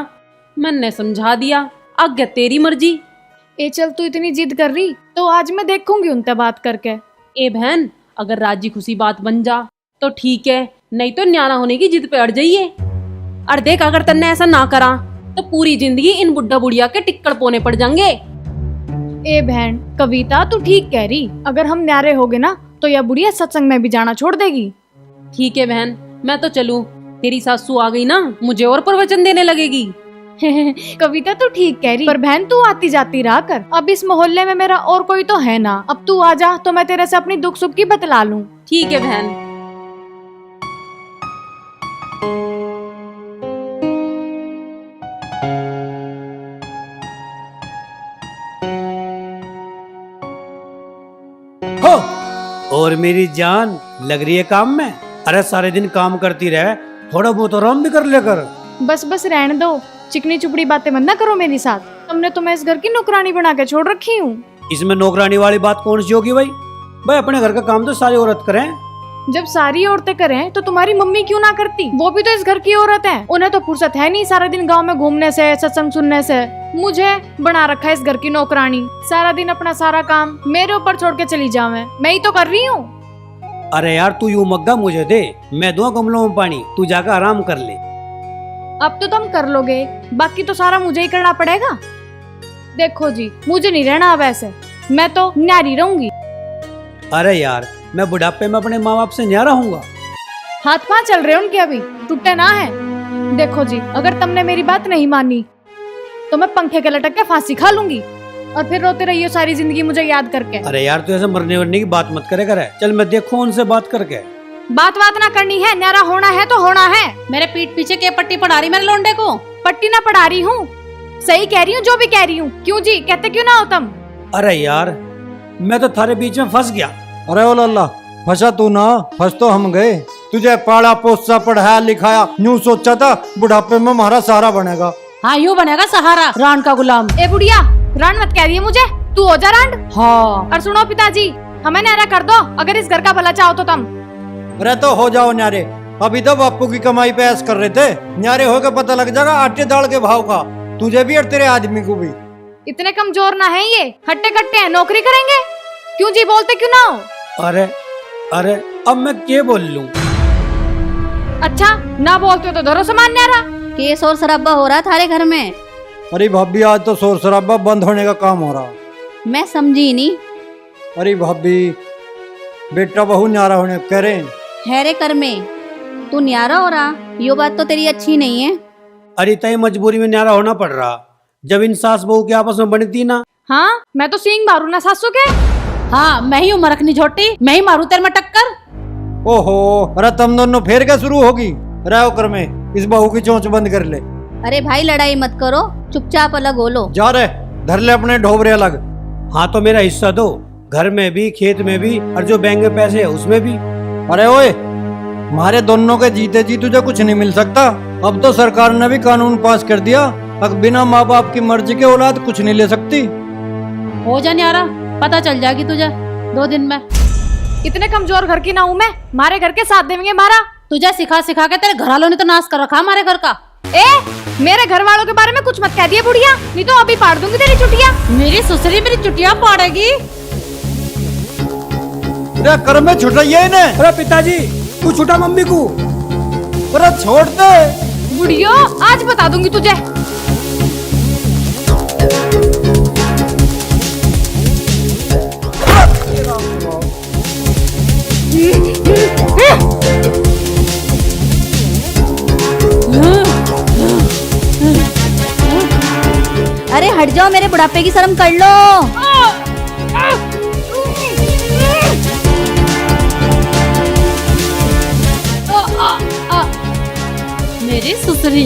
मैंने समझा दिया, आगे तेरी मर्जी। ए चल, तू इतनी जिद कर रही तो आज मैं देखूंगी उनसे बात करके। ए बहन, अगर राजी खुशी बात बन जा तो ठीक है, नहीं तो न्यारा होने की जिद पे अड़ जाइए। और देख, अगर तन्ने ऐसा ना करा तो पूरी जिंदगी इन बुढ़ा बुढ़िया के टिक्कड़ पोने पड़ जाएंगे। ए बहन कविता, तू ठीक कह रही, अगर हम न्यारे हो गए ना तो यह बुढ़िया सत्संग में भी जाना छोड़ देगी। ठीक है बहन, मैं तो चलूं, तेरी सासू आ गई ना मुझे और प्रवचन देने लगेगी। कविता तू ठीक कह रही, पर बहन तू आती जाती रहा कर, अब इस मोहल्ले में मेरा और कोई तो है ना, अब तू आ जा तो मैं तेरे से अपनी दुख सुख की बतला लूं। ठीक है बहन। हो और मेरी जान लग रही है काम में। अरे सारे दिन काम करती रहे, थोड़ा बहुत आराम भी कर लेकर। बस बस रहने दो, चिकनी चुपड़ी बातें मत ना करो मेरे साथ, तुमने तो मैं इस घर की नौकरानी बना के छोड़ रखी हूँ। इसमें नौकरानी वाली बात कौन सी होगी भाई? भाई अपने घर का काम तो सारी औरत करें। जब सारी औरतें करें तो तुम्हारी मम्मी क्यों ना करती? वो भी तो इस घर की औरत है, उन्हें तो फुर्सत है नहीं सारा दिन गांव में घूमने से, सत्संग सुनने से। मुझे बना रखा है इस घर की नौकरानी, सारा दिन अपना सारा काम मेरे ऊपर छोड़ के चली जावे, मैं ही तो कर रही हूँ। अरे यार तू यूं मग्गा मुझे दे, मैं दूंगा गमलों में पानी, तू जाकर आराम कर ले। अब तो तुम कर लोगे, बाकी तो सारा मुझे ही करना पड़ेगा। देखो जी, मुझे नहीं रहना अब ऐसे, मैं तो न्यारी रहूंगी। अरे यार मैं बुढ़ापे में अपने माँ बाप से न्यारा रहूंगा। हाथ पांव चल रहे उनके, अभी टूटे ना है। देखो जी, अगर तुमने मेरी बात नहीं मानी तो मैं पंखे के लटक के फांसी खा लूंगी, और फिर रोते रहियो सारी जिंदगी मुझे याद करके। अरे यार तू ऐसे मरने वरने की बात मत करे करे, चल मैं देखूं उनसे बात करके। बात ना करनी है, न्यारा होना है तो होना है। मेरे पीठ पीछे के पट्टी पड़ा रही मेरे लोंडे को? पट्टी ना पढ़ा रही हूँ, सही कह रही हूँ जो भी कह रही हूँ। क्यों जी, कहते क्यों ना हो तुम? अरे यार मैं तो थारे बीच में फंस गया। अरे ओ लल्ला, फंसा तू ना, फंस तो हम गए। तुझे पाला पोसा पढ़ाया लिखाया, यूं सोचा था बुढ़ापे में हमारा सहारा बनेगा। हाँ यूं बनेगा सहारा, रान का गुलाम। ए बुढ़िया, रान मत कह रही है मुझे, तू हो जा रांड। हाँ। और सुनो पिताजी, हमें न्यारा कर दो, अगर इस घर का भला चाहो तो तुम। अरे तो हो जाओ न्यारे, अभी तो बापू की कमाई पे ऐश कर रहे थे, न्यारे होकर पता लग जाएगा आटे दाल के भाव का, तुझे भी और तेरे आदमी को भी। इतने कमजोर ना है ये, हट्टे कट्टे हैं, नौकरी करेंगे। क्यों जी बोलते क्यों ना हो? अरे अरे अब मैं क्या बोल लूं? अच्छा ना बोलते हो तो धरो सामान न्यारा। केस और शराबा हो रहा थारे घर में। अरे भाभी आज तो शोर शराबा बंद होने का काम हो रहा। मैं समझी नहीं। अरे भाभी बेटा बहू न्यारा होने कह रहे हैं। है रे कर में तू न्यारा हो रहा, यो बात तो तेरी अच्छी नहीं है। अरे तय मजबूरी में न्यारा होना पड़ रहा, जब इन सास बहू की आपस में बनी थी ना। हाँ मैं तो सींग मारू ना सासू के। हाँ मैं ही हूँ मरखनी झोटी, मैं ही मारू तेरे में टक्कर। ओहो अरे तुम दोनों फेर क्या शुरू होगी? रहो कर में इस बहू की चोंच बंद कर ले। अरे भाई लड़ाई मत करो, चुपचाप अलग हो लो। जा रे धर ले अपने ढोबरे अलग। हाँ तो मेरा हिस्सा दो, घर में भी खेत में भी और जो बैंक में पैसे है उसमें भी। अरे ओए हमारे दोनों के जीते जी तुझे कुछ नहीं मिल सकता। अब तो सरकार ने भी कानून पास कर दिया, अब बिना माँ बाप की मर्जी के औलाद कुछ नहीं ले सकती। हो जा न्यारा, पता चल जाएगी तुझे 2 दिन में। इतने कमजोर घर की ना हूँ मैं, मारे घर के साथ देंगे मारा। तुझे सिखा सिखा के तेरे घर वालों ने तो नाश कर रखा हमारे घर का। ए मेरे घर वालों के बारे में कुछ मत कह दिए बुढ़िया, नहीं तो अभी पाड़ दूंगी तेरी चुटिया। मेरी ससुरी मेरी चुटिया पाड़ेगी। अरे कर में छुटाइए इन्हें। अरे पिताजी तू छुटा मम्मी को। अरे छोड़ दे बुढ़ियो, आज बता दूंगी तुझे। अरे हट जाओ, मेरे बुढ़ापे की शर्म कर लो। मेरी ससुरी।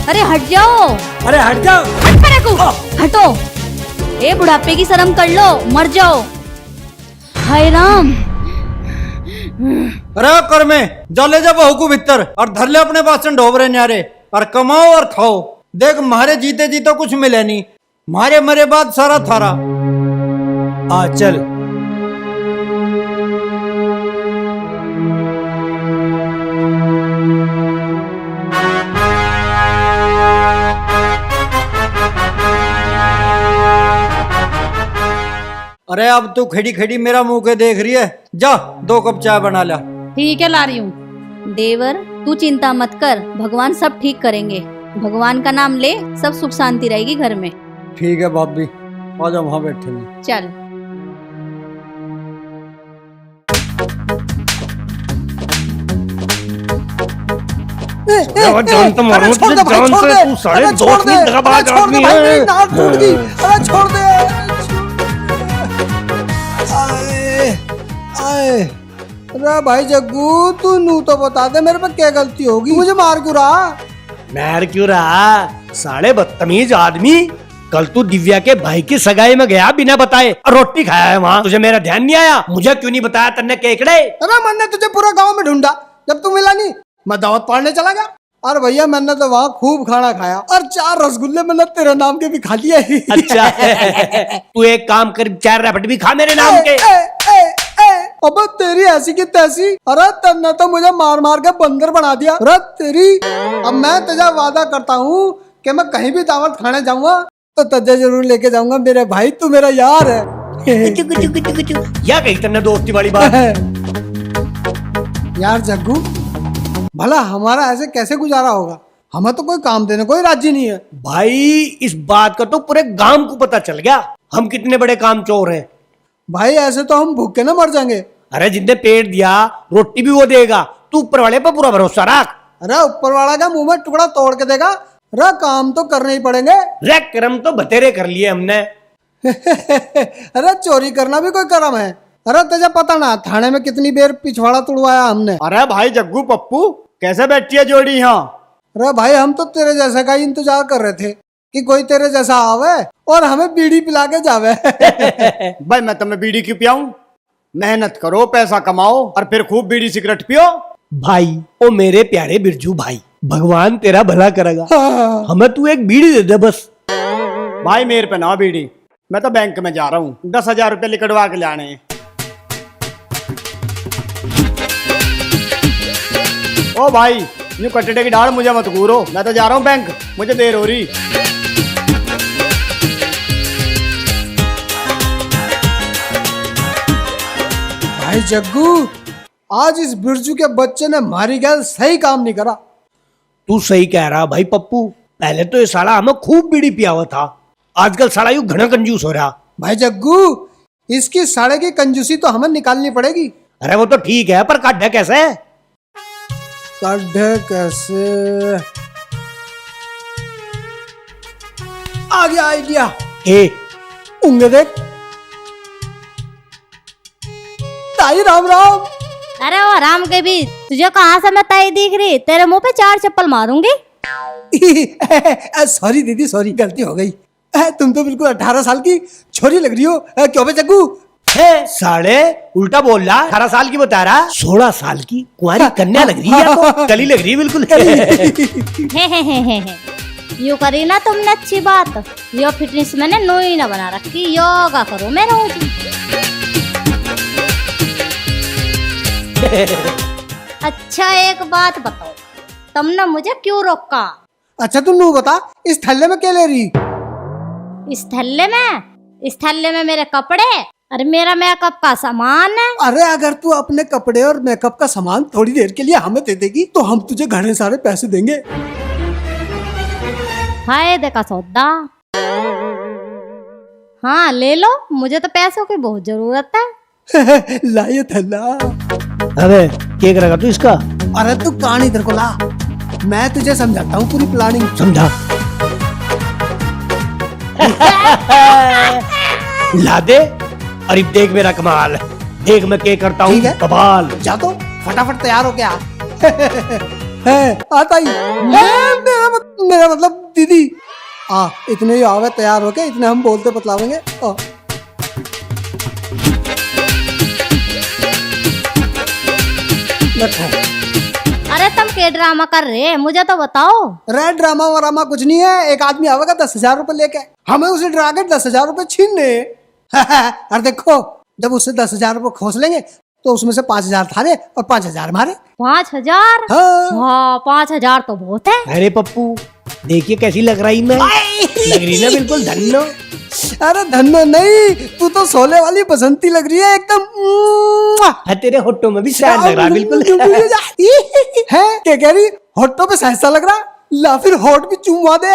अरे हट जाओ। अरे हट जाओ। हटो। ए बुढ़ापे की शर्म कर लो, मर जाओ। हाय राम। अरे कर में जा ले जा बहू को भीतर और धर ले अपने बासन ढोबरे न्यारे और कमाओ और खाओ। देख मारे जीते जी तो कुछ मिले नहीं, मारे मरे बाद सारा थारा। आ चल। अरे अब तू खड़ी खड़ी मेरा मुंह के देख रही है, जा 2 कप चाय बना ला। ठीक है ला रही हूँ। देवर तू चिंता मत कर, भगवान सब ठीक करेंगे। भगवान का नाम ले, सब सुख शांति रहेगी घर में। ठीक है भाभी, आ जाओ वहां बैठे हैं। चल। जान तो मारूं तुझे जान से, तू 2.5 मिनट का बाद आदमी है। अरे छोड़ दे। आए अरे भाई जग्गू, तू नू तो बता दे मेरे पे क्या गलती होगी, मुझे मार क्यों रहा? मार क्यों रहा? साले बदतमीज आदमी, कल तू दिव्या के भाई की सगाई में गया बिना बताए और रोटी खाया है वहाँ, तुझे मेरा ध्यान नहीं आया? मुझे क्यों नहीं बताया तन्ने केकड़े? अरे मैंने तुझे पूरा गांव में ढूंढा, जब तू मिला नहीं मैं दावत पाड़ने चला गया। और भैया मैंने तो वहाँ खूब खाना खाया और 4 रसगुल्ले मैंने तेरे नाम के भी खा लिए। अच्छा तू एक काम कर, 4 रैपट भी खा मेरे नाम के। अब तेरी ऐसी की तैसी, अरे तन्ने तो मुझे मार मार के बंदर बना दिया। अरे तेरी, अब मैं तुझे वादा करता हूँ कि मैं कहीं भी दावत खाने जाऊंगा तो तुझे जरूर लेके जाऊंगा मेरे भाई, तू मेरा यार है। या कही तन्ने दोस्ती वाली बात। यार जग्गू, भला हमारा ऐसे कैसे गुजारा होगा? हमें तो कोई काम देने कोई राजी नहीं है। भाई इस बात का तो पूरे गांव को पता चल गया, हम कितने बड़े काम चोर हैं। भाई ऐसे तो हम भूखे ना मर जाएंगे। अरे जिसने पेट दिया रोटी भी वो देगा, तू ऊपर वाले पे पूरा भरोसा रख। अरे ऊपर वाला का मुंह में टुकड़ा तोड़ के देगा। अरे काम तो करने ही पड़ेंगे। रे कर्म तो बतेरे कर लिए हमने। अरे चोरी करना भी कोई कर्म है? अरे तुझे पता ना थाने में कितनी देर पिछवाड़ा तुड़वाया हमने। अरे भाई जग्गू पप्पू कैसे बैठी है जोड़ी यहाँ? अरे भाई हम तो तेरे जैसे का ही इंतजार कर रहे थे कि कोई तेरे जैसा आवे और हमें बीड़ी पिला के जावे। भाई मैं तुम्हें बीड़ी क्यों पियाऊं? मेहनत करो, पैसा कमाओ और फिर खूब बीड़ी सिगरेट पियो। भाई ओ मेरे प्यारे बिरजू भाई, भगवान तेरा भला करेगा। हाँ। हमें तू एक बीड़ी दे दे बस। भाई मेरे पे ना बीड़ी, मैं तो बैंक में जा रहा हूँ, 10,000 रुपये लिकड़वा के लाने हैं। ओ भाई, यूं कटड़े की डाल मुझे मत घूरो, मैं तो जा रहा हूँ बैंक, मुझे देर हो रही। भाई जग्गू, आज इस बिरजू के बच्चे ने हमारी गैल सही काम नहीं करा। तू सही कह रहा भाई पप्पू, पहले तो ये साला हमें खूब बीड़ी पिया हुआ था, आजकल साला यूं घना कंजूस हो रहा। भाई जग्गू, इसकी साड़े की कंजूसी तो हमें निकालनी पड़ेगी। अरे वो तो ठीक है, पर काढ़े कैसे? काढ़े कैसे? आ गया आइडिया। ए उंगे देख। ताई राम राम। अरे वो राम के भी, तुझे कहाँ से मैं ताई दिख रही? तेरे मुंह पे 4 चप्पल मारूंगी। सॉरी दीदी, सॉरी, गलती हो गई। तुम तो बिल्कुल 18 साल की छोरी लग रही हो। क्यों बे जग्गू? साले उल्टा बोल रहा, 18 साल की बता रहा, 16 साल की कुंवारी कन्या लग रही है, तो कली लग रही है बिल्कुल। यू करी ना तुमने अच्छी बात। यो फिटनेस मैंने नोई ना बना रखी, योगा करो मैं रोज। अच्छा एक बात बताओ, तुमने मुझे क्यों रोका? अच्छा तुम नू बता, इस थैले में क्या ले रही? इस थैले में मेरे कपड़े, अरे मेरा मेकअप का सामान है। अरे अगर तू अपने कपड़े और मेकअप का सामान थोड़ी देर के लिए हमें दे देगी तो हम तुझे घने सारे पैसे देंगे। फायदे का सौदा। हाँ ले लो, मुझे तो पैसों की बहुत जरूरत है। ला ये थैला। अबे क्या करेगा तू इसका? अरे तू कहानी इधर को ला, मैं तुझे समझाता हूँ पूरी प्लानिंग। समझा। ला दे। अरे देख मेरा कमाल, देख मैं क्या करता हूँ, कमाल। जा तो फटाफट तैयार हो क्या। आता ही मेरा मतलब दीदी। इतने ही आवे तैयार हो के, इतने हम बोलते बतलावेंगे। अरे तुम क्या ड्रामा कर रहे, मुझे तो बताओ। अरे ड्रामा वरामा कुछ नहीं है। एक आदमी आवेगा 10,000 रुपए लेके, हमें उसे डरा के 10,000 रुपए छीनने। और देखो, जब उससे 10,000 रुपए खोस लेंगे तो उसमें से 5,000 थारे और 5,000 हमारे। 5,000? हाँ 5,000 तो बहुत है। अरे पप्पू देखिए कैसी लग रही मैं, लग रही ना बिल्कुल धन्नो। अरे धन्नो नहीं, तू तो सोले वाली बसंती लग रही है एकदम। तेरे होठों में भी शायद लग रहा बिल्कुल। है क्या कह रही? होठों पे सहसा लग रहा, ला फिर होठ भी चूमा दे।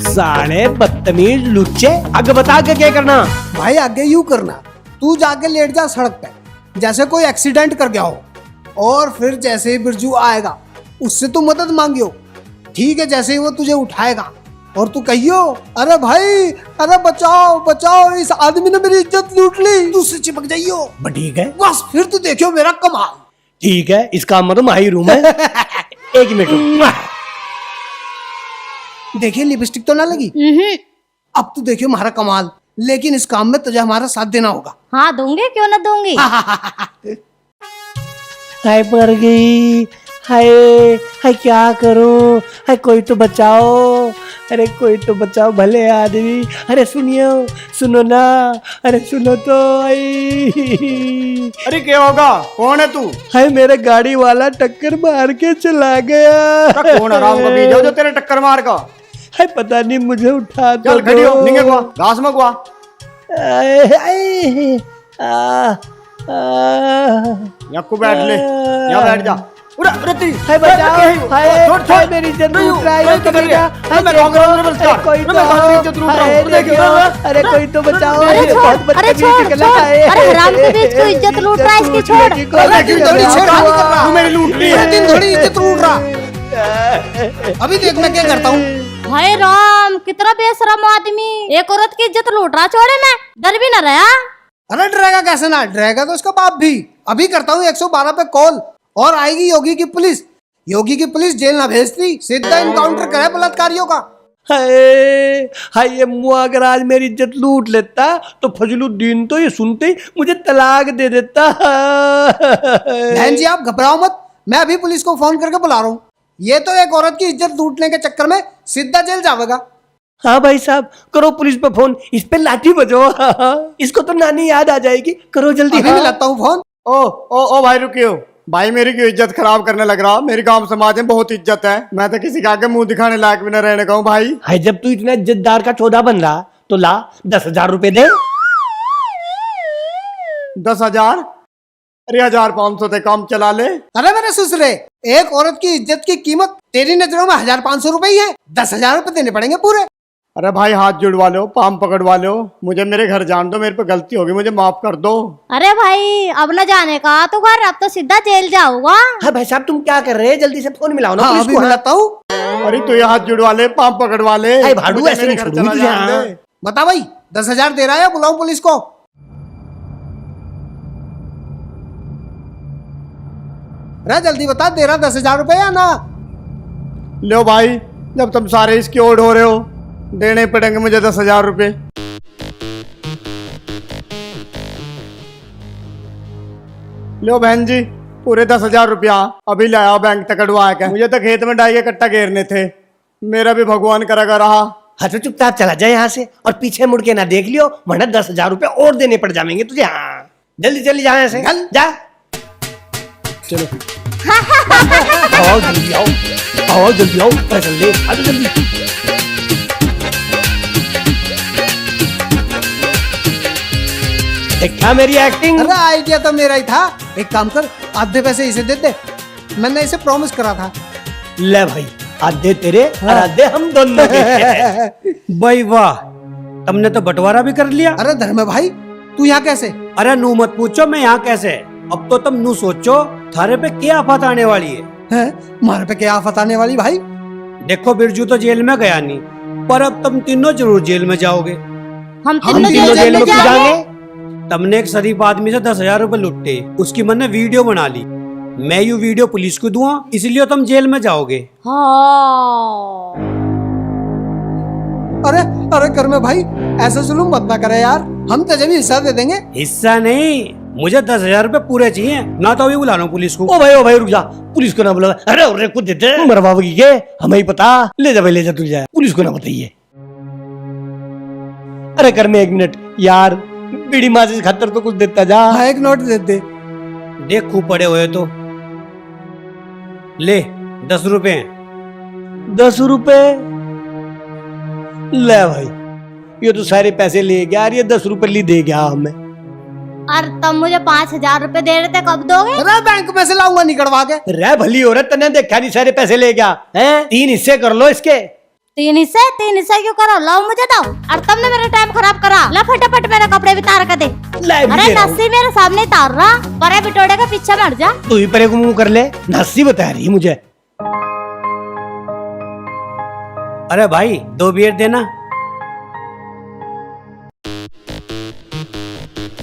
साले बदतमीज लुच्चे, आगे बता के क्या करना? भाई आगे यूं करना, तू जाके लेट जा सड़क पे जैसे कोई एक्सीडेंट कर गया हो, और फिर जैसे ही बिरजू आएगा उससे तू मदद मांगियो, ठीक है? जैसे ही वो तुझे उठाएगा और तू कहियो, अरे भाई, अरे बचाओ बचाओ, इस आदमी ने मेरी इज्जत लूट ली, तू उससे चिपक जाइयो। ठीक है, बस फिर तू देखियो मेरा कमाल। ठीक है, इसका मतलब हाई रूम है। एक मिनट, देखिए लिपस्टिक तो ना लगी। अब तू देखियो हमारा कमाल, लेकिन इस काम में तुझे हमारा साथ देना होगा। हाँ दूंगी, क्यों ना दूंगी। हाय मर गई, हाय हाय क्या करूं, हाय कोई तो बचाओ, अरे कोई तो बचाओ भले आदमी, अरे सुनियो, सुनो ना, अरे सुनो तो। अरे क्या होगा, कौन है तू? हाय मेरे गाड़ी वाला टक्कर मार के चला गया। कौन आराम का बीज जो तेरे टक्कर मार का? हाय पता नहीं, मुझे उठा चल खड़ी हो, निंगे गुआ, घास में गुआ। यहाँ को बैठ ले, यहाँ बैठ जा। हाय बचाओ, हाय छोड़ मेरी इज्जत लूट रहा है, अरे कोई तो बचाओ। अरे हराम के बीच को इज्जत लूट रहा है, इसकी छोड़। तू मेरी लूट ली है, दिन थोड़ी इज्जत लूट रहा। अभी देख मैं क्या करता हूँ। हाय राम, कितना बेशरम आदमी, एक औरत की इज्जत लूट रहा। छोड़े मैं, डर भी न रहा। अरे डरेगा कैसे ना, डरेगा तो उसका बाप भी। अभी करता हूँ 112 पे कॉल, और आएगी योगी की पुलिस। योगी की पुलिस जेल ना भेजती, सीधा इनकाउंटर करे बलात्कारियों का। हाय हाय, ये मुआ अगर आज मेरी इज्जत लूट लेता तो फजलुद्दीन तो ये सुनते ही मुझे तलाक दे देता। बहन जी आप घबराओ मत, मैं अभी पुलिस को फोन करके बुला रहा हूँ। ये तो एक औरत की इज्जत लूटने के चक्कर में सीधा जेल जाएगा। हाँ भाई साहब, करो पुलिस पे फोन, इस पे लाठी बजो। इसको तो नानी याद आ जाएगी, करो जल्दी। अभी मिलाता हूँ फोन। ओ ओ ओ भाई रुकियो भाई, मेरी क्यों इज्जत खराब करने लग रहा? मेरी गांव समाज में बहुत इज्जत है, मैं तो किसी के आगे मुंह दिखाने लायक भी न रहने का हूँ भाई। है जब तू इतना इज्जतदार का चौधा बन रहा तो ला 10,000 रुपए दे। 10,000? अरे 1,500 से काम चला ले। अरे मेरे ससुरे, एक औरत की इज्जत की कीमत तेरी नजरों में 1,500 रुपए ही है। 10,000 रुपए देने पड़ेंगे पूरे। अरे भाई हाथ जुड़वा लो, पाम पकड़वा लो, मुझे मेरे घर जान दो, मेरे पे गलती होगी, मुझे माफ कर दो। अरे भाई अब न जाने का तो घर, अब तो सीधा जेल जाऊंगा। हाँ भाई साहब तुम क्या कर रहे हैं, जल्दी से फोन मिलाओ ना हाँ पुलिस अभी को। मिलाता हूँ। अरे तू ये हाथ जुड़वा ले, पाम पकड़वा ले। अरे भाड़ू मुझे ऐसे मेरे नहीं घर छोड़ूंगी चला तुझे, जाने हाँ। दे। बता भाई 10,000 दे रहा है या बुलाऊं पुलिस को? अरे जल्दी बता, दे रहा 10,000 रुपए या ना? लो भाई, जब तुम सारे इसकी ओर हो रहे हो, देने पड़ेंगे मुझे 10,000 रुपए। लो बहन जी, पूरे 10,000 रुपया अभी लाया बैंक तक कटवा के। मुझे तो खेत में डाई के कट्टा घेरने थे, मेरा भी भगवान करेगा रहा। हाँ तो चुपचाप चला जाए यहाँ से और पीछे मुड़ के ना देख लियो, वरना 10,000 रुपए और देने पड़ जाएंगे तुझे। हाँ जल्दी जल्दी जा यहाँ से, जा। चलो आओ जल्दी आओ, आओ जल्दी आओ, जल्दी आ जल्दी। देखा मेरी एक्टिंग? अरे आइडिया तो मेरा ही था। एक काम कर, आधे पैसे इसे दे दे, मैंने इसे प्रॉमिस करा था। ले भाई, आधे तेरे और आधे हम दोनों के। भाई वाह, तुमने तो बंटवारा भी कर लिया। अरे धर्म भाई, तू यहाँ कैसे? अरे नू मत पूछो मैं यहाँ कैसे, अब तो तुम नू सोचो थारे पे क्या आफत आने वाली है। मारे पे क्या आफत आने वाली भाई? देखो बिरजू तो जेल में गया नहीं, पर अब तुम तीनों जरूर जेल में जाओगे। हम हम तीनों तीनों जेल में क्यों जाएंगे? जाएंगे? तुमने एक शरीफ आदमी से 10,000 रुपए लुट्टे, उसकी मैंने वीडियो बना ली, मैं यू वीडियो पुलिस को दूंगा, इसलिए तुम जेल में जाओगे। हाँ। अरे अरे कर में भाई, ऐसा जुल्म मत ना करे यार, हम तुझे भी हिस्सा दे देंगे। हिस्सा नहीं, मुझे 10,000 रुपए पूरे चाहिए, ना तो अभी बुला लो पुलिस को। ओ भाई रुक जा, पुलिस को ना बुला। अरे और को देते मरवा के, हमें ही पता। ले जा भाई ले जा, तू जा, पुलिस को ना बताइए। अरे कर में 1 मिनट यार, बीड़ी माचिस खातर तो कुछ देता जा। हाँ 1 नोट दे दे। देख खूब पड़े हुए तो ले 10 रुपए। 10 रुपए ले भाई, ये तो सारे पैसे ले गया यार, ये 10 रुपए ली दे गया हमें। और तब मुझे 5,000 रुपए दे रहे थे, कब दोगे? अरे बैंक में से लाऊंगा निकलवा के। रे भली हो रहा, तने देखा नहीं सारे पैसे ले गया है। 3 हिस्से कर लो इसके। 3 हिस्से क्यों करो? लाओ मुझे दो। और तुमने मेरा टाइम खराब करा। ला फटाफट मेरे कपड़े भी तार कर दे। अरे नस्सी मेरे सामने तार रहा, परे बिटोड़े का पीछे मर जा। तू ही परे को मुंह कर ले, नस्सी बता रही है मुझे। अरे भाई 2 बियर देना।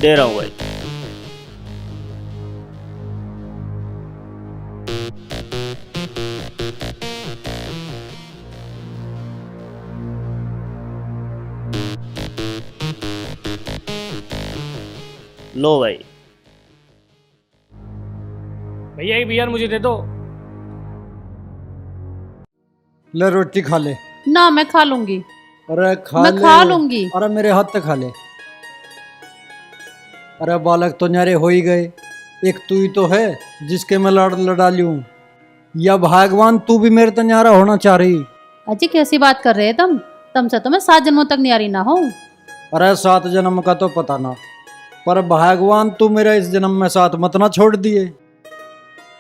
दे रहा हूँ भाई। लो भाई। भैया एक बियर मुझे दे दो। ले रोटी खा ले। ना मैं खा लूंगी, अरे खा मैं ले। खा लूंगी। अरे मेरे हाथ से खा ले। अरे बालक तो न्यारे हो ही गए, एक तू ही तो है जिसके मैं लड़ा लूं, या भगवान तू भी मेरे तो न्यारा होना चाह रही। अजी कैसी बात कर रहे हैं तुमसे तो मैं 7 जन्मों तक न्यारी ना हूँ। अरे 7 जन्म का तो पता ना, पर भगवान तू मेरा इस जन्म में साथ मत ना छोड़ दिए।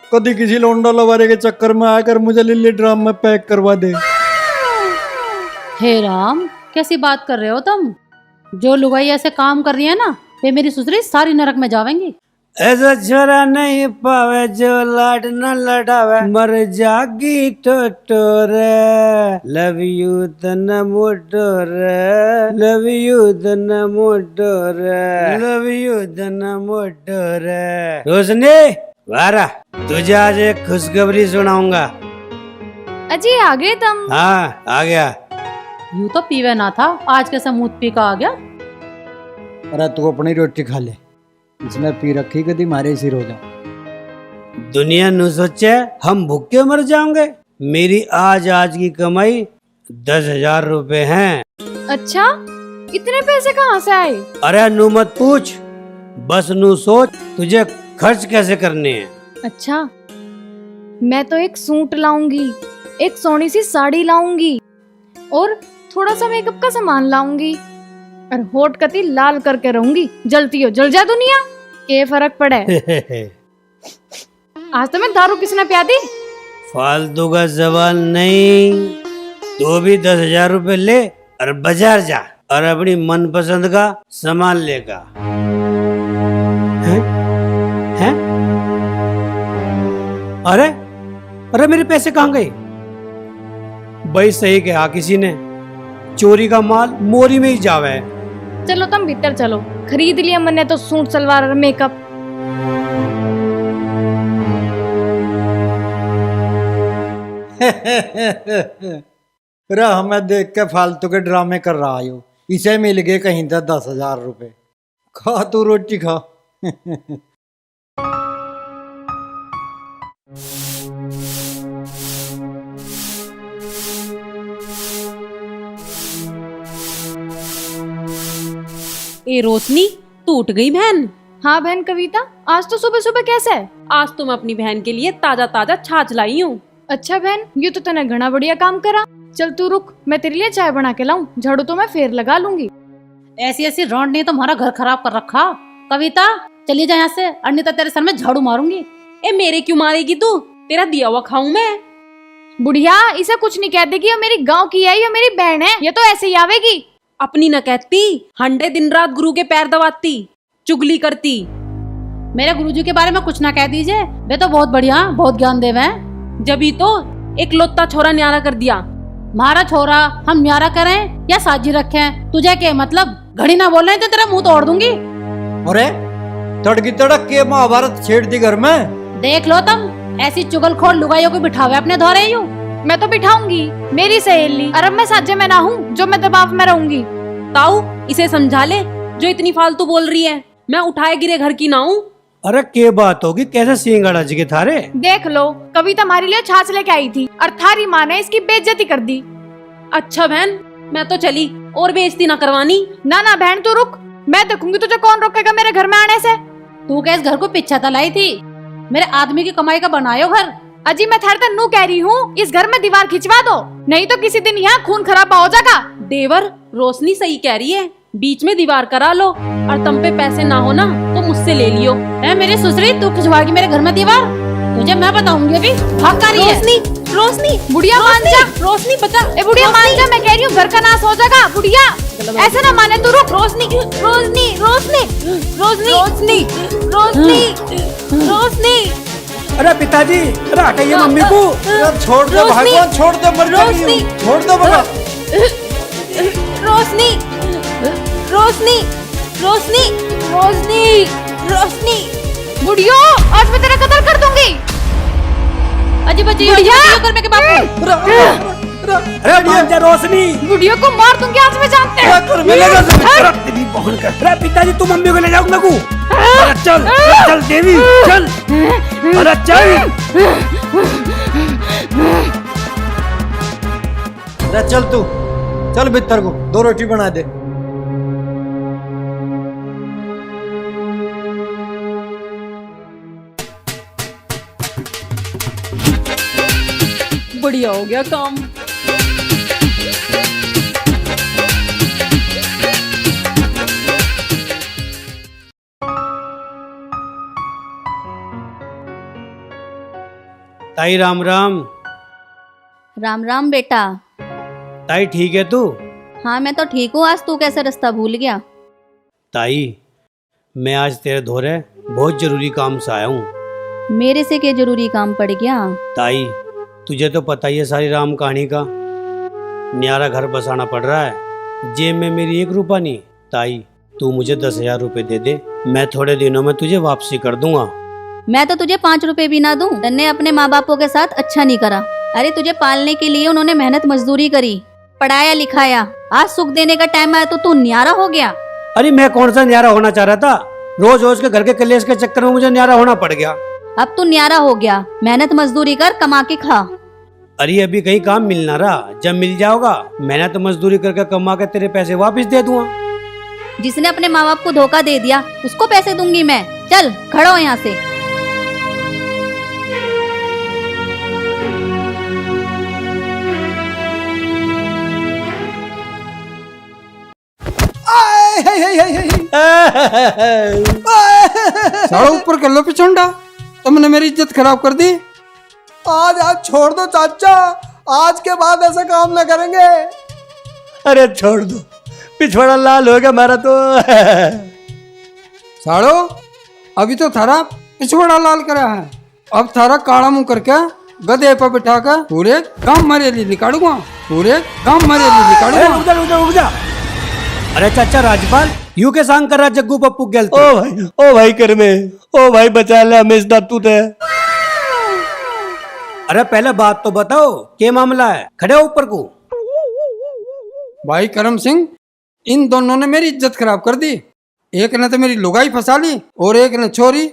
कभी किसी लोंडा लवारे के चक्कर में आकर मुझे लिल्ली ड्राम में पैक करवा दे। हे राम, कैसी बात कर रहे हो तुम? जो लुगाई ऐसे काम कर रही है ना, वे मेरी ससुरी सारी नरक में जावेंगी। ऐसा छोरा नहीं पावे जो लाड न लड़ावे, मर जागी टोटोरे। लव यू तना मोटोरे, लव यू तना मोटोरे, लव यू तना मोटोरे। रोशनी वारा, तुझे आज एक खुशखबरी सुनाऊंगा। अजी आ गए तुम? हाँ आ गया। यूं तो पीवे ना था, आज कैसा मुंह पी का आ गया। अरे तू अपनी रोटी खा ले, इसमें पी रखी कभी मारे सिर हो जा। दुनिया न सोचे हम भूखे मर जाएंगे। मेरी आज की कमाई 10,000 रुपए हैं। अच्छा, इतने पैसे कहाँ से आए? अरे नू मत पूछ, बस नू सोच तुझे खर्च कैसे करने हैं? अच्छा, मैं तो एक सूट लाऊंगी, एक सोनी सी साड़ी लाऊंगी और थोड़ा सा मेकअप का सामान लाऊंगी और होठ कती लाल करके रहूंगी। जलती हो जल जा दुनिया, के फर्क पड़े। आज तो मैं दारू किसने पिया दी? फालतू का सवाल नहीं, तो भी 10,000 रुपए ले और बाजार जा और अपनी मनपसंद का सामान लेगा। हैं? हैं? अरे अरे मेरे पैसे कहाँ गए? भाई सही कहा किसी ने, चोरी का माल मोरी में ही जावे। चलो तुम भीतर चलो, खरीद लिया मैंने तो सूट सलवार और मेकअप। अरे हमें देख के फालतू के ड्रामे कर रहा हो, इसे मिल गए कहीं 10,000 रुपए। खा तू रोटी खा। ए रोशनी, तू उठ गई बहन? हाँ बहन कविता, आज तो सुबह सुबह कैसे? आज तो मैं अपनी बहन के लिए ताजा ताजा छाछ लाई हूँ। अच्छा बहन, ये तो तूने घना बढ़िया काम करा। चल तू रुक, मैं तेरे लिए चाय बना के लाऊं, झाड़ू तो मैं फेर लगा लूंगी। ऐसी ऐसी रौंड ने तो हमारा घर खराब कर रखा। कविता चलिए जा यहाँ से, अन्यथा तेरे सर में झाड़ू मारूंगी। ए मेरे क्यों मारेगी तू? तेरा दिया हुआ खाऊं मैं? बुढ़िया, इसे कुछ नहीं कह देगी, ये मेरी गांव की है, ये मेरी बहन है, ये तो ऐसे ही आवेगी। अपनी न कहती, हंडे दिन रात गुरु के पैर दबाती, चुगली करती। मेरे गुरुजी के बारे में कुछ ना कह दीजिए, वे तो बहुत बढ़िया, बहुत ज्ञान देव हैं। जभी तो एक लोता छोरा न्यारा कर दिया। मारा छोरा हम न्यारा करें या साजी रखें, तुझे क्या मतलब? घड़ी ना बोल रहे तो तेरा मुंह तोड़ दूंगी। अरे तड़की तड़क के महाभारत छेड़ दी घर में। देख लो तुम, ऐसी चुगलखोर लुगाइयों को बिठावे अपने धोरे यूं। मैं तो बिठाऊंगी, मेरी सहेली, और अब मैं साजे में ना हूँ जो मैं दबाव में रहूंगी। ताऊ इसे समझा ले, जो इतनी फालतू बोल रही है। मैं उठाए गिरे घर की ना हूँ। अरे क्या बात होगी, कैसे सींग अड़ा जी के थारे? देख लो, कविता हमारे लिए छाछ लेके आई थी और थारी माँ ने इसकी बेइज्जती कर दी। अच्छा बहन, मैं तो चली, और बेइज्जती ना करवानी। ना ना बहन तू रुक, मैं देखूंगी तुझे कौन रोकेगा मेरे घर में आने से। तू क्या इस घर को पीछा तलाई थी? मेरे आदमी की कमाई का बनायो घर। अजी मैं थारे तक नू कह रही हूँ, इस घर में दीवार खिंचवा दो, नहीं तो किसी दिन यहाँ खून खराबा हो जाएगा। देवर, रोशनी सही कह रही है, बीच में दीवार करा लो, और तुम पे पैसे ना हो ना तो मुझसे ले लियो। मेरी सुसरी, तू खिंचवाएगी मेरे घर में दीवार? तुझे मैं बताऊंगी अभी। भाग कर रही है। रोशनी, रोशनी, बुढ़िया मान जा। रोशनी बचा। ए बुढ़िया मान जा, मैं कह रही हूँ घर का नाश हो जाएगा। बुढ़िया ऐसे ना माने तू, रुक। रोशनी, रोशनी, रोशनी, रोशनी, रोशनी, रोशनी, रोशनी। अरे पिताजी, अरे हटाइए मम्मी को। छोड़ दो भगवान, छोड़ दो, मर जाएगी, छोड़ दो बाबा। रोशनी, रोशनी, रोशनी, रोशनी, रोशनी। बुढ़ियो आज मैं तेरा कत्ल कर दूंगी। अजी बच्ची करने के बापू। अरे मान जा रोशनी। बुढ़ियो को मार दूंगी आज मैं, जानते हैं। तेरी बहन का। अरे पिताजी तू मम्मी को ले जाऊंगा को। अरे चल चल देवी चल। अरे चल। अरे चल तू, चल भीतर को 2 रोटी बना दे। बढ़िया हो गया काम। ताई राम राम। राम राम बेटा। ताई ठीक है तू? हाँ मैं तो ठीक हूँ, आज तू कैसे रास्ता भूल गया? ताई मैं आज तेरे धोरे बहुत जरूरी काम से आया हूँ। मेरे से क्या जरूरी काम पड़ गया? ताई तुझे तो पता ही है सारी राम कहानी का। न्यारा घर बसाना पड़ रहा है, जेब में मेरी 1 रुपया नहीं। ताई तू मुझे 10,000 रुपए दे दे, मैं थोड़े दिनों में तुझे वापसी कर दूंगा। मैं तो तुझे 5 रुपए भी ना दूं। तन्ने अपने माँ बापों के साथ अच्छा नहीं करा। अरे तुझे पालने के लिए उन्होंने मेहनत मजदूरी करी, पढ़ाया लिखाया, आज सुख देने का टाइम आया तो तू न्यारा हो गया। अरे मैं कौन सा न्यारा होना चाह रहा था, रोज रोज के घर के कलेश के चक्कर में मुझे न्यारा होना पड़ गया। अब तू न्यारा हो गया, मेहनत मजदूरी कर, कमा के खा। अरे अभी कहीं काम मिलना रहा, जब मिल जाओगा मेहनत मजदूरी करके कमा के तेरे पैसे वापस दे दूंगा। जिसने अपने माँ बाप को धोखा दे दिया उसको पैसे दूंगी मैं। चल खड़ो यहाँ से। साड़ो ऊपर कर लो पिछुंडा, तुमने मेरी इज्जत खराब कर दी। आज छोड़ दो चाचा, आज के बाद ऐसा काम ना करेंगे। अरे छोड़ दो, पिछवाड़ा लाल हो गया हमारा तो। साड़ो अभी तो थारा पिछवाड़ा लाल करा है, अब थारा काला मुंह करके गधे पर बिठा कर पूरे गांव मरेली निकालूंगा, पूरे गांव मरेली निकालूंगा। रुक जा। अरे चाचा राजपाल यू के सांग कर रहा जग्गू पप्पू गेल ओ भाई कर में, ओ भाई बचा ले हमें इस दातू थे। अरे पहले बात तो बताओ क्या मामला है, खड़े हो ऊपर को। भाई करम सिंह, इन दोनों ने मेरी इज्जत खराब कर दी। एक ने तो मेरी लुगाई फंसा ली और एक ने छोरी।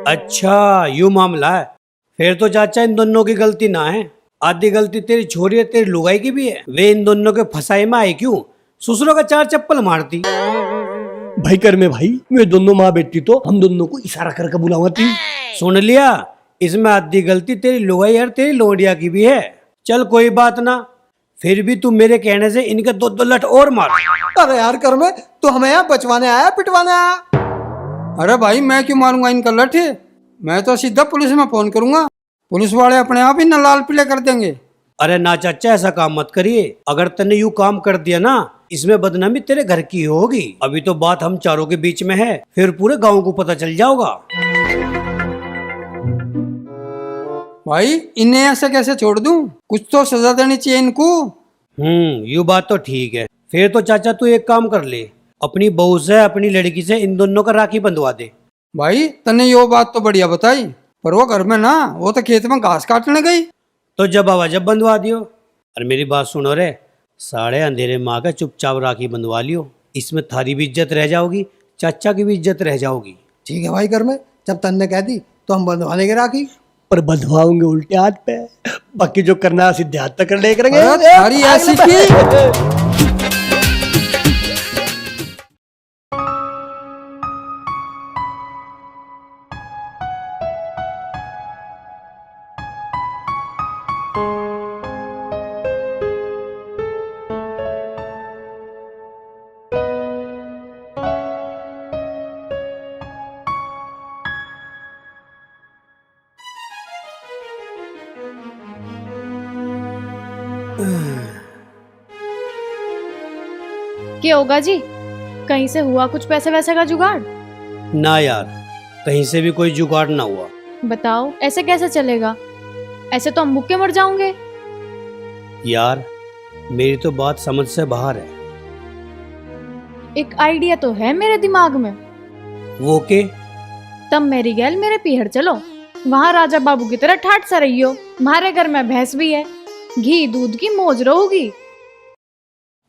अच्छा यू मामला है, फिर तो चाचा इन दोनों की गलती ना है, आधी गलती तेरी छोरी है, तेरी लुगाई की भी है। वे इन दोनों के फंसाई में आए क्यों, ससुरों का 4 चप्पल मारती। भाई कर में भाई, वे दोनों माँ बेटी तो हम दोनों को इशारा करके बुलावती। सुन लिया, इसमें आधी गलती तेरी लुगाई और तेरी लोडिया की भी है। चल कोई बात ना, फिर भी तू मेरे कहने से इनके 2 लठ और मार। अरे यार कर में, तू हमें यहाँ बचवाने आया पिटवाने आया? अरे भाई मैं क्यों मारूंगा इनका लठ, मैं तो सीधा पुलिस में फोन करूंगा, पुलिस वाले अपने आप ही न लाल पीले कर देंगे। अरे ना चाचा ऐसा काम मत करिए, अगर तने यू काम कर दिया ना, इसमें बदनामी तेरे घर की होगी। अभी तो बात हम चारों के बीच में है, फिर पूरे गांव को पता चल जाओगा। भाई इन्हें ऐसे कैसे छोड़ दूं, कुछ तो सजा देनी चाहिए इनको। यू बात तो ठीक है। फिर तो चाचा तू एक काम कर ले, अपनी बहू से अपनी लड़की से इन दोनों का राखी बंधवा दे। भाई तने यो बात तो बढ़िया बताई, पर वो घर में ना, वो तो खेत में घास काटने गई। तो जब आवा जब बंधवा दियो। और मेरी बात सुनो रे, साढ़े अंधेरे माँ का चुपचाप राखी बंधवा लियो, इसमें थारी भी इज्जत रह जाओगी, चाचा की भी इज्जत रह जाओगी। ठीक है भाई घर में, जब तन्ने कह दी तो हम बंधवा लेंगे राखी। पर बंधवाओगे उल्टे हाथ पे, बाकी जो करना है सीधे हाथ तक कर ले करेंगे। थारी ऐसी की क्या होगा जी, कहीं से हुआ कुछ पैसे वैसे का जुगाड़? ना यार, कहीं से भी कोई जुगाड़ ना हुआ। बताओ ऐसे कैसे चलेगा, ऐसे तो हम भूखे मर जाओगे। यार मेरी तो बात समझ से बाहर है। एक आइडिया तो है मेरे दिमाग में। वो के? तब मेरी गैल मेरे पीहर चलो, वहाँ राजा बाबू की तरह ठाट सा रहियो, हमारे घर में भैंस भी है, घी दूध की मौज रहोगी।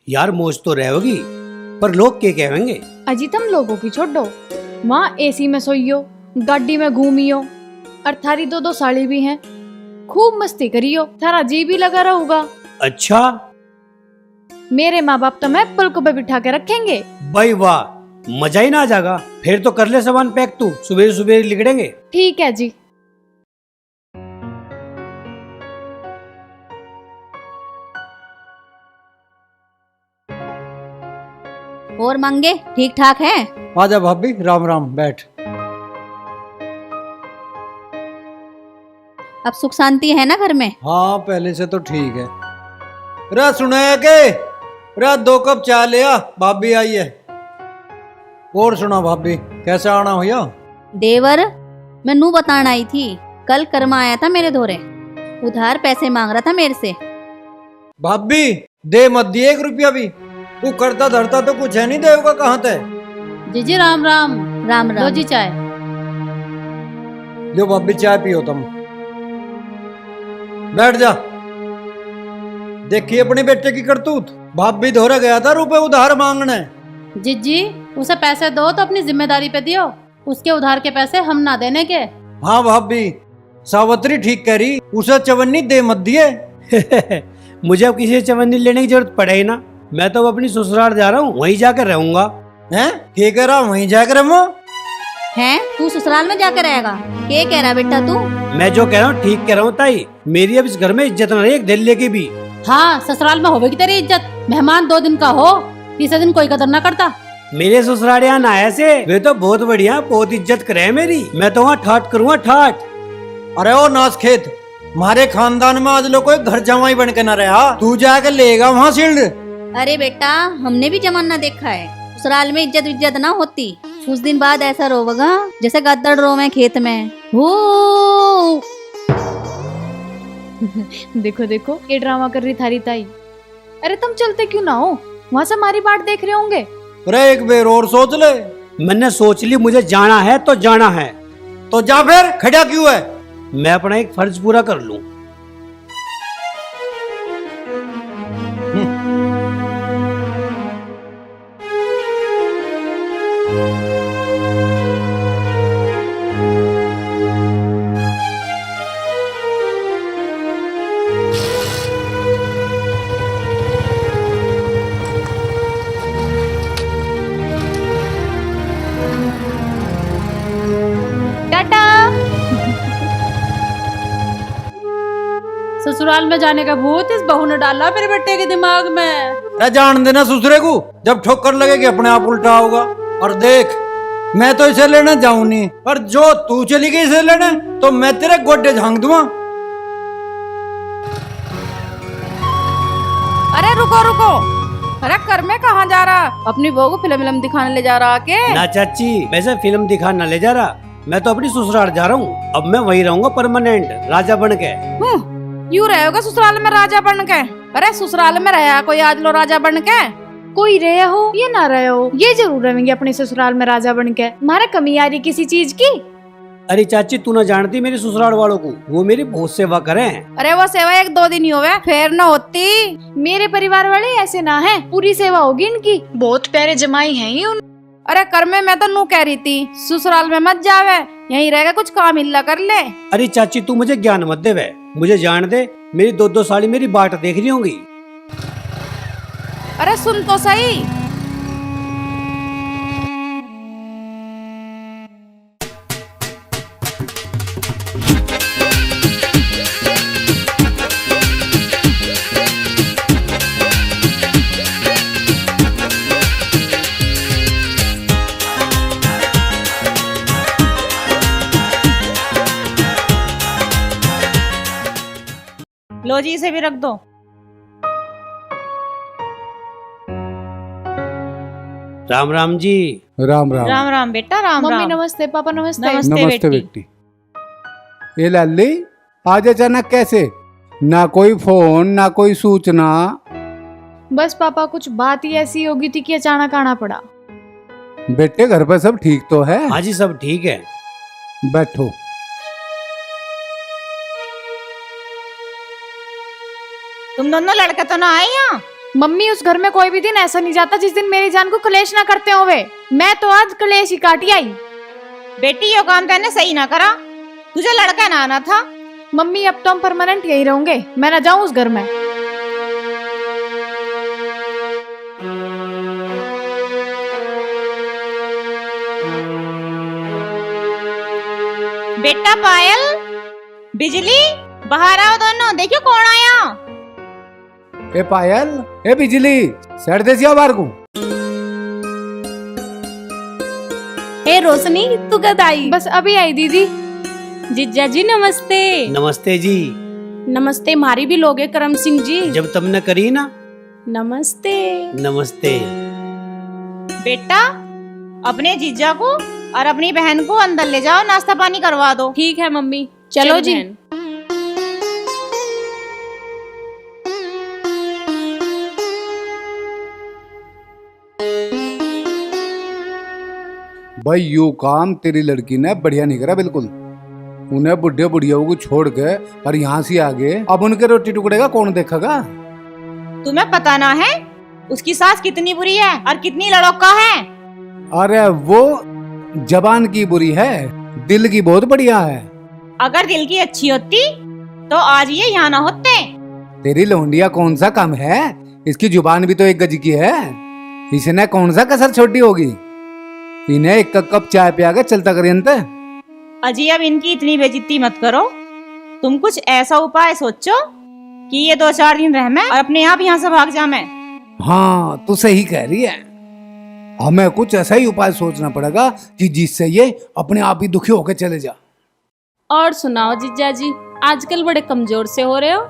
यार मौज तो रहेगी, पर लोग क्या कहेंगे? अजी तुम लोगों की छोड़ो, वहाँ एसी में सोइयो, गाड़ी में घूमियो, और थारी 2 साड़ी भी हैं, खूब मस्ती करियो, थारा जी भी लगा रहोगा। अच्छा, मेरे माँ बाप तो मैं पलकों पे बिठा के रखेंगे। भाई वाह, मजा ही ना आ जाएगा। फिर तो कर ले सामान पैक, तू सुबह सुबह निकलेंगे। ठीक है जी। और मंगे ठीक ठाक है? आजा भाभी, राम राम, बैठ। अब सुख शांति है ना घर में? हाँ पहले से तो ठीक है। रे सुने के रे 2 कप चाय ले आ, भाभी आई है। और सुना भाभी, कैसे आना हुआ? देवर मैं नू बताना आई थी, कल कर्मा आया था मेरे धोरे, उधार पैसे मांग रहा था मेरे से। भाभी दे मत दिए 1 रुपया भी, वो करता धरता तो कुछ है नहीं, देगा कहाँ थे। जीजी राम राम। राम लो राम। जी चाय। लो भाभी चाय पियो तुम, बैठ जा। देखिए अपने बेटे की करतूत, भाभी धोरा गया था रुपए उधार मांगने। जीजी उसे पैसे दो तो अपनी जिम्मेदारी पे दियो, उसके उधार के पैसे हम ना देने के। हाँ भाभी, सावित्री ठीक कह रही, उसे चवन्नी दे मत दिए। मुझे अब किसी से चवन्नी लेने की जरूरत पड़े ही ना, मैं तो अपनी ससुराल जा रहा हूँ, वहीं जाकर रहूंगा। हैं? ठीक है, रहा वहीं जाकर रहो। हैं? तू ससुराल में जाकर रहेगा? क्या कह रहा बेटा तू? मैं जो कह रहा हूँ ठीक कह रहा हूँ ताई, मेरी अब इस घर में इज्जत न रही एक दिल्ली की भी। हाँ ससुराल में होगी तेरी इज्जत, मेहमान 2 दिन का हो, तीसरे दिन कोई कदर ना करता। मेरे ससुराल यहाँ आया से वे तो बहुत बढ़िया, बहुत इज्जत करे मेरी। मैं तो वहाँ ठाट करूँगा ठाट। अरे ओ नास खेत, हमारे खानदान में आज लोग कोई घर जमाई बन के न रहा, तू जाके लेगा वहाँ शील्ड। अरे बेटा, हमने भी जमाना देखा है, ससुराल में इज्जत विज्जत ना होती। कुछ दिन बाद ऐसा रोवेगा जैसे गद्दड़ रोवे खेत में। हो देखो देखो ये ड्रामा कर रही थारी ताई। अरे तुम चलते क्यों ना हो, वहाँ से हमारी बाट देख रहे होंगे। अरे एक बेर और सोच ले। मैंने सोच ली, मुझे जाना है तो जाना है। तो जा फिर, खड़ा क्यों है? मैं अपना एक फर्ज पूरा कर लूं। टाटा। ससुराल में जाने का भूत इस बहू ने डाला मेरे बेटे के दिमाग में। अरे जान देना ससुरे को, जब ठोकर लगेगी अपने आप उल्टा होगा। और देख, मैं तो इसे लेने जाऊं नहीं, पर जो तू चली गई इसे लेने तो मैं तेरे गोड्डे झांक दूंगा। अरे रुको रुको, अरे कर में कहाँ जा रहा? अपनी बहू को फिल्म दिखाने ले जा रहा के? ना चाची, वैसे फिल्म दिखाना ले जा रहा, मैं तो अपनी ससुराल जा रहा हूँ। अब मैं वही रहूंगा परमानेंट, राजा बन के। यूं रहेगा ससुराल में राजा बन के? अरे ससुराल में रहा कोई आज लो राजा बन के? कोई रहे हो ये ना रहे हो, ये जरूर रहेंगे अपने ससुराल में राजा बन के। हमारा कमी आ रही किसी चीज की? अरे चाची, तू ना जानती मेरे ससुराल वालों को, वो मेरी बहुत सेवा करे। अरे वो सेवा एक दो दिन ही होवे, फिर न होती। मेरे परिवार वाले ऐसे ना हैं, पूरी सेवा होगी इनकी। बहुत प्यारे जमाई हैं ये उन। अरे कर में मैं तो नू कह रही थी, ससुराल में मत जावे, यहीं रहेगा, कुछ काम हिल्ला कर ले। अरे चाची, तू मुझे ज्ञान मत दे वे, मुझे जान दे। मेरी दो साली मेरी बाट देख रही होंगी। अरे सुन तो सही। लो जी, इसे भी रख दो। राम राम जी। राम राम। राम राम बेटा, राम मम्मी राम। नमस्ते, पापा नमस्ते। नमस्ते बेटी। ये लाली, आज अचानक कैसे? ना कोई फोन, ना कोई सूचना। बस पापा, कुछ बात ही ऐसी होगी थी कि अचानक आना पड़ा। बेटे, घर पर सब ठीक तो है? हाँ जी, सब ठीक है। बैठो। तुम दोनों लड़के तो ना आए यहाँ? मम्मी, उस घर में कोई भी दिन ऐसा नहीं जाता जिस दिन मेरी जान को कलेश ना करते होवे। मैं तो आज कलेश ही काटी आई। बेटी, यो काम तैने सही ना करा, तुझे लड़का ना आना था। मम्मी, अब तो हम परमानेंट यही रहेंगे, मैं ना जाऊं उस घर में। बेटा पायल, बिजली, बाहर आओ दोनों, देखियो कौन आया। ए पायल, ए बिजली, सड़ देसी बाहर को। हे रोशनी, तू कद आई? बस अभी आई दीदी। जीजा जी नमस्ते। नमस्ते जी। नमस्ते मारी भी लोगे करम सिंह जी। जब तुमने करी ना। नमस्ते। नमस्ते। बेटा, अपने जीजा को और अपनी बहन को अंदर ले जाओ, नाश्ता पानी करवा दो। ठीक है मम्मी, चलो जी। बहन। भाई, यू काम तेरी लड़की ने बढ़िया नहीं करा बिल्कुल। उन्हें बुढ़े बुढ़ियाओं को छोड़ के और यहाँ से आगे अब उनके रोटी टुकड़े का कौन देखेगा? तुम्हें पता ना है उसकी सास कितनी बुरी है और कितनी लड़का है? अरे वो जबान की बुरी है, दिल की बहुत बढ़िया है। अगर दिल की अच्छी होती तो आज ये यहाँ ना होते। तेरी लौंडिया कौन सा कम है? इसकी जुबान भी तो एक गज की है। इसने कौन सा कसर छोटी होगी? इन्हें एक कप चाय पिया के चलता करियंत। अजी, अब इनकी इतनी बेइज्जती मत करो। तुम कुछ ऐसा उपाय सोचो कि ये 2-4 दिन रह मैं और अपने आप यहाँ से भाग जा मैं। हाँ, तू सही कह रही है। हमें कुछ ऐसा ही उपाय सोचना पड़ेगा कि जिससे ये अपने आप ही दुखी होकर चले जा। और सुनाओ जीजा जी, आजकल बड़े कमजोर से हो रहे हो,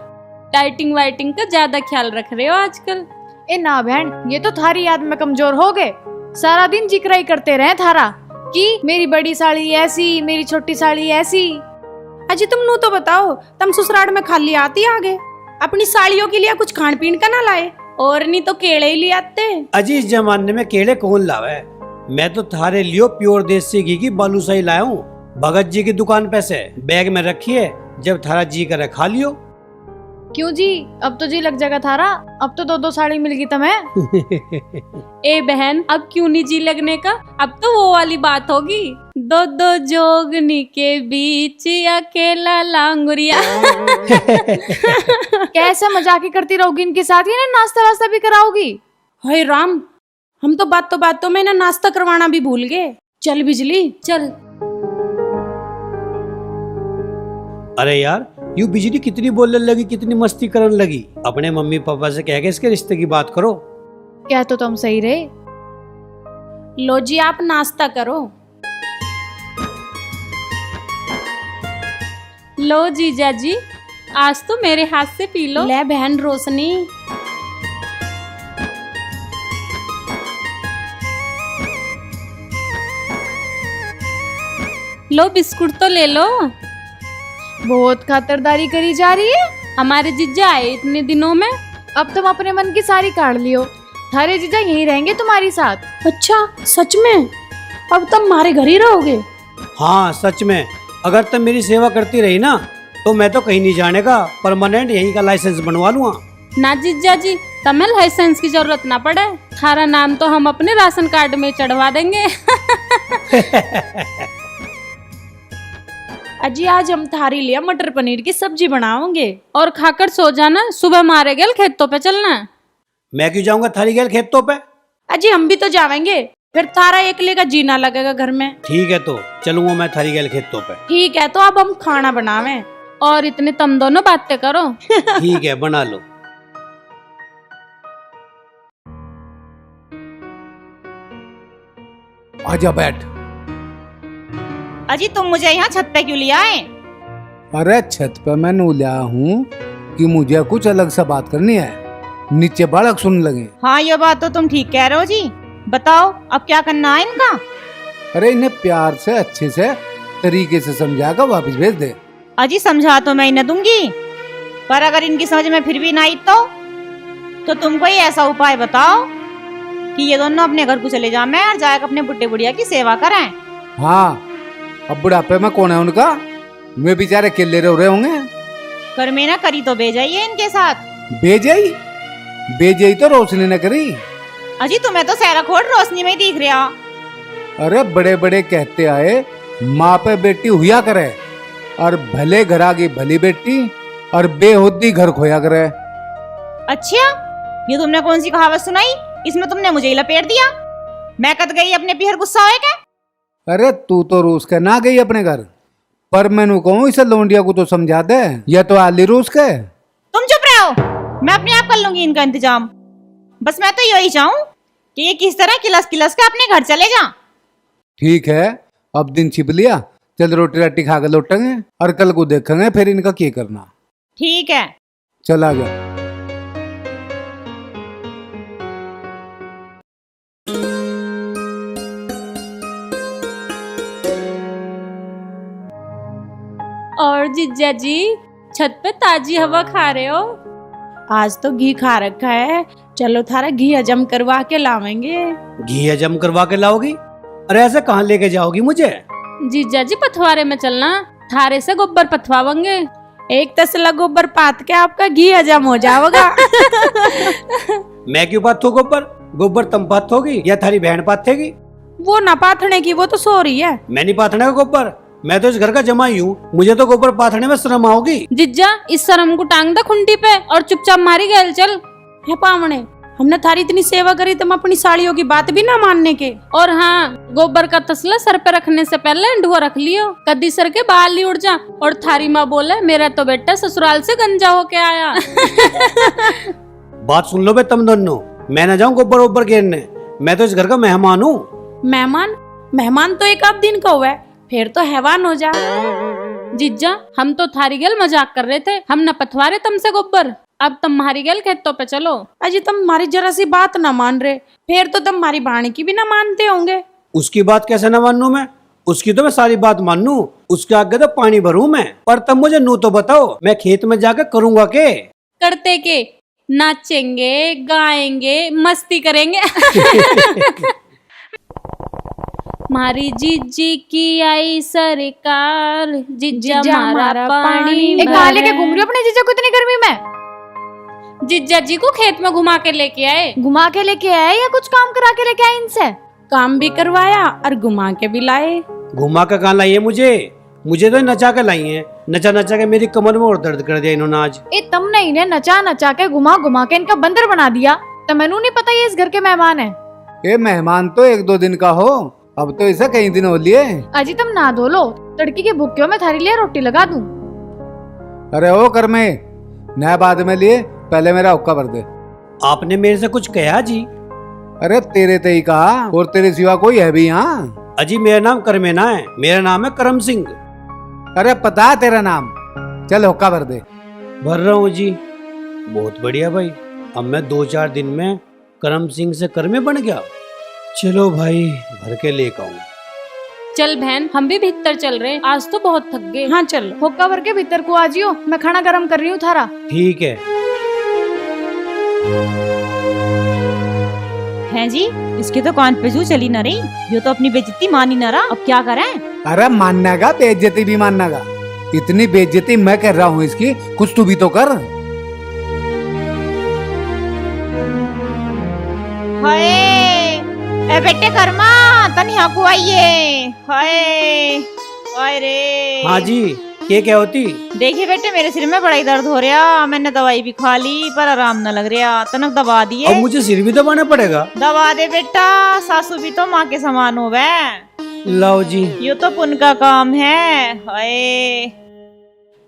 डाइटिंग वाइटिंग का ज्यादा ख्याल रख रहे हो आजकल। ए ना बहन, ये तो थारी याद में कमजोर हो गए। सारा दिन जिक्र ही करते रहे थारा कि मेरी बड़ी साड़ी ऐसी, मेरी छोटी साड़ी ऐसी। अजी तुम नू तो बताओ, तुम ससुराल में खाली आती आगे, अपनी साड़ियों के लिए कुछ खान पीन का ना लाए, और नहीं तो केले ही ले आते। अजी इस जमाने में केले कौन लावे? मैं तो थारे लियो प्योर देसी घी की बालूशाही लाया हूँ, भगत जी की दुकान पे से। बैग में रखिए, जब थारा जी करे खा लियो। क्यों जी, अब तो जी लग जाएगा थारा, अब तो 2-2 साड़ी मिल गई तुम्हें। ए बहन, अब क्यों नहीं जी लगने का? अब तो वो वाली बात होगी, 2-2 जोगनी के बीच अकेला लांगुरिया। कैसा मजाक ही करती रहोगी इनके साथ, ही ना नाश्ता वास्ता भी कराओगी। हाय राम, हम तो बातों में ना नाश्ता करवाना भी भूल गए। चल बिजली चल। अरे यार, यू बिजली कितनी बोलने लगी, कितनी मस्ती करने लगी। अपने मम्मी पापा से कह के इसके रिश्ते की बात करो। क्या तो तुम सही रहे। लो जी आप नाश्ता करो। लो जीजा जी, आज तो मेरे हाथ से पी लो। ले बहन रोशनी। लो बिस्कुट तो ले लो। बहुत खातिरदारी करी जा रही है। हमारे जीजा आए इतने दिनों में। अब तुम अपने मन की सारी काट लियो, थारे जीजा यहीं रहेंगे तुम्हारी साथ। अच्छा सच में? अब तुम हमारे घर ही रहोगे? हाँ सच में, अगर तुम मेरी सेवा करती रही ना तो मैं तो कहीं नहीं जाने का, परमानेंट यहीं का लाइसेंस बनवा लूंगा। ना जीजा जी, तमें लाइसेंस की जरूरत ना पड़े, थारा नाम तो हम अपने राशन कार्ड में चढ़वा देंगे। अजी आज हम थारी लिया मटर पनीर की सब्जी बनाओगे। और खाकर सो जाना, सुबह मारे गेल खेतों पे चलना। मैं क्यों जाऊंगा थारी गेल खेतों पे? अजी हम भी तो जाएंगे, फिर थारा एकले का जीना लगेगा घर में। ठीक है तो चलूंगा मैं थारी गेल खेतों पे। ठीक है तो अब हम खाना बनावे और इतने तुम दोनों बातें करो। ठीक है बना लो। आजा बैठ। अजी तुम मुझे यहाँ छत पे क्यों ले आए? अरे छत पे मैं नू लिया हूँ कि मुझे कुछ अलग सा बात करनी है, नीचे बालक सुन लगे। हाँ ये बात तो तुम ठीक कह रहे हो जी, बताओ अब क्या करना है इनका? अरे इन्हें प्यार से अच्छे से तरीके से समझा कर वापस भेज दे। अजी समझा तो मैं इन्हें दूंगी, पर अगर इनकी समझ में फिर भी ना आई तो तुम कोई ऐसा उपाय बताओ कि ये दोनों अपने घर को चले जाए मैं और जाकर अपने बुढ़े बुढ़िया की सेवा करें। हाँ अब बुढ़ापे में कौन है उनका, वे बेचारे अकेले रह रहे होंगे। पर मैं ना करी तो भेजाइए इनके साथ। बेजई तो रोशनी ने करी। अजी तुम्हें तो सहरा खोड़ रोशनी में ही दिख रहा। अरे बड़े बड़े कहते आए माँ पे बेटी हुआ करे, और भले घरा की भली बेटी और बेहुदी घर खोया करे। अच्छा ये तुमने कौन सी कहावत सुनाई, इसमें तुमने मुझे ही लपेट दिया। मैं कद गई अपने पीहर गुस्सा होए क्या? अरे तू तो रूस के ना गई अपने घर, पर मैनू कहूँ इसे लौंडिया को तो समझा दे, या तो आली रूस के। तुम चुप रहो, मैं अपने आप कर लूंगी इनका इंतजाम। बस मैं तो यही चाहूँ कि ये किस तरह किलस किलस के अपने घर चले जा। ठीक है अब दिन छिप लिया, चल रोटी राटी खा कर लौटेंगे और कल को देखेंगे फिर इनका क्या करना। ठीक है चला गया। और जीजा जी छत पे ताजी हवा खा रहे हो? आज तो घी खा रखा है, चलो थारा घी हजम करवा के लावेंगे। घी हजम करवा के लाओगी? अरे ऐसे कहाँ लेके जाओगी मुझे? जीजा जी पथवारे में चलना, थारे से गोबर पथवावेंगे। एक तसला गोबर पात के आपका घी हजम हो जाएगा। मैं क्यों पाथू गोबर? गोबर तुम पाथोगी या थारी बहन पाथेगी? वो ना पाथने की, वो तो सो रही है। मैं नहीं पाथने का गोबर, मैं तो इस घर का जमाई हूँ, मुझे तो गोबर पाथने में शर्म आओगी। जिज्जा इस शर्म को टांग दे खुंटी पे और चुपचाप मारी गैल चल। है पावने, हमने थारी इतनी सेवा करी, तुम अपनी साड़ियों की बात भी ना मानने के। और हाँ, गोबर का तसला सर पे रखने से पहले अंडुआ रख लियो, कद्दी सर के बाल ही उड़ जा। और थारी माँ बोले मेरा तो बेटा ससुराल से गंजा होके आया। बात सुन लो बे तुम दोनों, मैं ना जाऊँ गोबर वोबर घेरने, मैं तो इस घर का मेहमान हूँ। मेहमान? मेहमान तो एक आध दिन का हुआ है, फिर तो हैवान हो जा। जीजा, हम तो थारी गल मजाक कर रहे थे, हम न पथवारे तुमसे गोबर। अब तुम हमारी गल खेतों पे चलो। अजी तुम हमारी जरा सी बात ना मान रहे, फिर तो तुम हमारी भाणी की भी ना मानते होंगे। उसकी बात कैसे ना मानूं मैं? उसकी तो मैं सारी बात मानूं, उसके आगे तो पानी भरूं मैं। पर तब मुझे नू तो बताओ, मैं खेत में जाकर करूंगा के? करते के? नाचेंगे, गाएंगे, मस्ती करेंगे। मारी जीजी की आई सरकार, जीजा हमारा पानी एक कहाँ लेके घूम रही हो अपने जीजा को इतनी गर्मी में? जीजा जी को खेत में घुमा के लेके आए। घुमा के लेके आए या कुछ काम करा के लेके आए इनसे? काम भी करवाया और घुमा के भी लाए। घुमा कर कहाँ लाई है मुझे तो नचा कर लाई है। नचा नचा के मेरी कमर में और दर्द कर दिया इन्होंने आज। तुमने इन्हें नचा नचा के घुमा घुमा के इनका बंदर बना दिया। तो मैनू नहीं पता ये इस घर के मेहमान है। ये मेहमान तो 1-2 दिन का हो, अब तो ऐसा कई दिन हो लिए। अजी तुम ना धो लो, तड़की के भुक्कियों में थारी लिए रोटी लगा दूं। अरे ओ कर में नया बाद में लिए, पहले मेरा हुक्का भर दे। आपने मेरे से कुछ कहा जी? अरे तेरे ते ही कहा, और तेरे सिवा कोई है भी यहाँ? अजी मेरा नाम करमेना है, मेरा नाम है करम सिंह। अरे पता है तेरा नाम, चल हुक्का भर दे। भर रहा हूँ जी। बहुत बढ़िया भाई, अब मैं 2-4 दिन में करम सिंह से करमे बन गया। चलो भाई भर के लेकर आऊं। चल बहन, हम भी भीतर चल रहे हैं, आज तो बहुत थक गए। हाँ चल। हुक्का भर के भीतर को आ जियो, मैं खाना गरम कर रही हूँ थारा। ठीक है। हैं जी, इसके तो कान पे जू चली ना रही, यो तो अपनी बेइज्जती मान ही ना रहा, अब क्या करें? अरे मानना का, बेइज्जती भी मानना का। इतनी बेइज्जती मैं कर रहा हूँ इसकी, कुछ तू भी तो कर। हाय ए बेटे कर्मा, तनी हाकू आइए। हाय हाय रे। हाँ जी, ये क्या होती? देखिए बेटे, मेरे सिर में बड़ा ही दर्द हो रहा, मैंने दवाई भी खा ली पर आराम न लग रहा, तनक दबा दिए। अब मुझे सिर भी दबाना पड़ेगा? दबा दे बेटा, सासू भी तो माँ के समान हो गए। लाओ जी। ये तो पुण्य का काम है। हाय,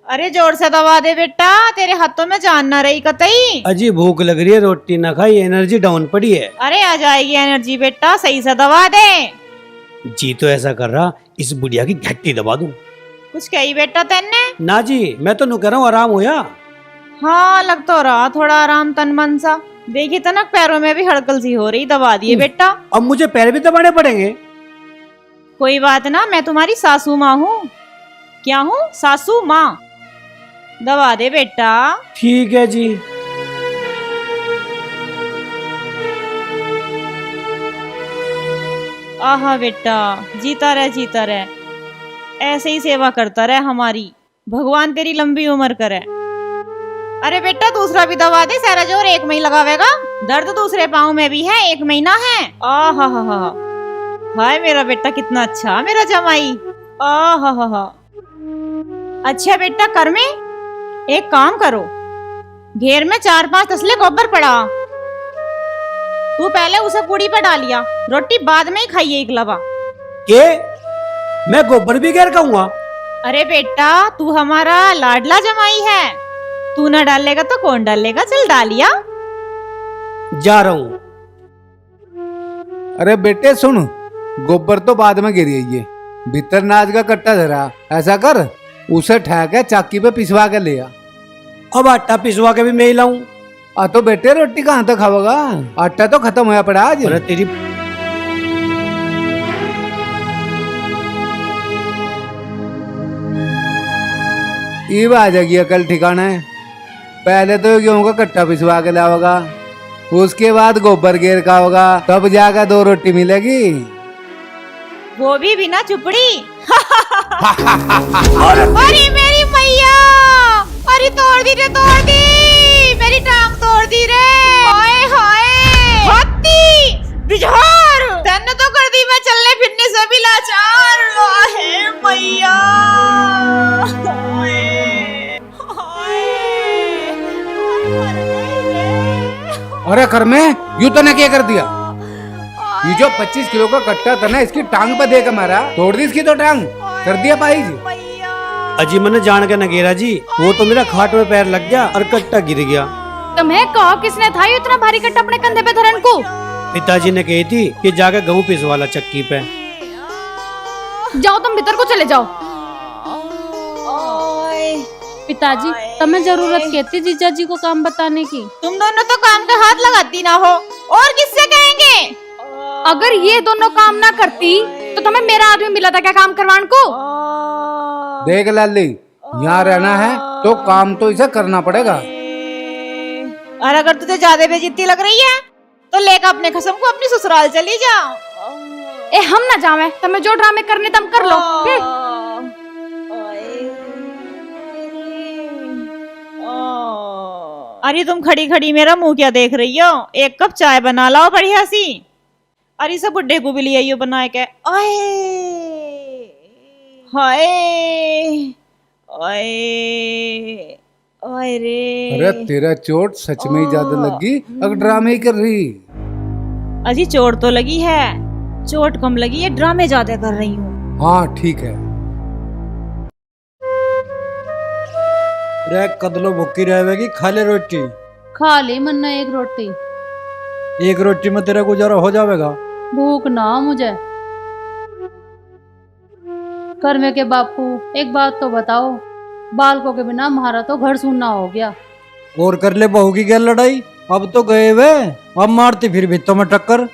अरे जोर से दबा दे बेटा, तेरे हाथों में जान ना रही कतई। अजी भूख लग रही है, रोटी ना खाई, एनर्जी डाउन पड़ी है। अरे आ जाएगी एनर्जी बेटा, सही से दबा दे। जी तो ऐसा कर रहा, इस बुढ़िया की घट्टी दबा दूं। कुछ कही बेटा तेने? ना जी, मैं तो नु कह रहा हूँ आराम होया। हाँ लग तो रहा थोड़ा आराम, तन मन सा। देखी तनक पैरों में भी हड़कल सी हो रही, दबा दिए बेटा। अब मुझे पैर भी दबाने पड़ेंगे? कोई बात ना, मैं तुम्हारी सासू माँ हूँ। क्या हूँ? सासू माँ। दबा दे बेटा। ठीक है जी। आहा बेटा, जीता रहे जीता रहे, ऐसे ही सेवा करता रहे हमारी, भगवान तेरी लंबी उम्र करे। अरे बेटा दूसरा भी दबा दे, सारा जोर एक में ही लगावेगा, दर्द दूसरे पाँव में भी है, 1 महीना है। आहा हा हा, हाय मेरा बेटा कितना अच्छा, मेरा जमाई। आहा हा हा। अच्छा बेटा कर में एक काम करो, घेर में 4-5 तसले गोबर पड़ा, तू पहले उसे पूड़ी पे डालिया, रोटी बाद में ही खाइए एक लबा। के मैं गोबर भी घेर खाऊंगा? अरे बेटा तू हमारा लाडला जमाई है, तू ना डालेगा तो कौन डालेगा, चल डालिया। जा रहा हूँ। अरे बेटे सुन, गोबर तो बाद में गिरिए, भीतर नाज का कट्टा धरा, ऐसा कर उसे ठहक के चाकी पे पिसवा के ले आ। अब आटा पिसवा के भी मैं ही लाऊं? तो बेटे रोटी कहाँ तक खाओगा, आटा तो खत्म होया पड़ा आज। अरे तेरी ईब आ जाएगी अकल ठिकाना है। पहले तो गेहूं का कट्टा पिसवा के लाओगा, उसके बाद गोबर घेर का होगा, तब जाकर 2 रोटी मिलेगी। वो भी बिना चुपड़ी। अरे मेरी मैया, अरे तोड़ दी रे, तोड़ दी, मेरी टांग तोड़ दी रे। हाय हाय, हाथी बिजहार, तन्ने तो कर दी मैं चलने फिरने से भी लाचार। हाय मैया, अरे कर में यूं तने क्या कर दिया, ये जो 25 किलो का कट्टा था ना, इसकी टांग पे देकर मारा, तोड़ दी इसकी तो टांग, कर दिया पाई जी। अजी मैंने जान के नगेरा जी, वो तो मेरा खाट में पैर लग गया और कट्टा गिर गया। तुम्हें कहो किसने था इतना भारी कट्टा अपने कंधे पे धरन को? पिताजी ने कही थी कि जाके गेहूं पिसवाला चक्की पे। जाओ तुम भीतर को चले जाओ। पिताजी तमें जरूरत कहती जीजा जी को काम बताने की। तुम दोनों तो काम का हाथ लगाती ना हो, और किससे कहेंगे? अगर ये दोनों काम ना करती तो तुम्हें मेरा आदमी मिला था क्या काम करवाने को? देख लाली, यहाँ रहना है तो काम तो इसे करना पड़ेगा। और अगर तुझे ज्यादा बेइज्जती लग रही है तो लेकर अपने खसम को अपनी ससुराल चली जा। ए हम ना जावे, तुम्हें जो ड्रामे करने तुम कर लो। अरे तुम खड़ी खड़ी मेरा मुंह क्या देख रही हो? एक कप चाय बना लाओ बढ़िया सी। अरे सब बुड्ढे को भी ले आइयो बना के। आए हाय आए आए रे। अरे तेरा चोट सच में ही ज्यादा लगी, अब ड्रामे ही कर रही। अजी चोट तो लगी है, चोट कम लगी है, ड्रामे ज्यादा कर रही हूँ। हाँ ठीक है। रे कदलो भूखी रहेगी, खा ले रोटी। खा ले मन्ना एक रोटी। एक रोटी में तेरा गुजारा हो जाएगा? भूख ना मुझे। कर्मे के बापू एक बात तो बताओ, बालकों के बिना हमारा तो घर सूना हो गया। और कर ले बहू की क्या लड़ाई, अब तो गए वे, अब मारती फिर भित्तों में टक्कर।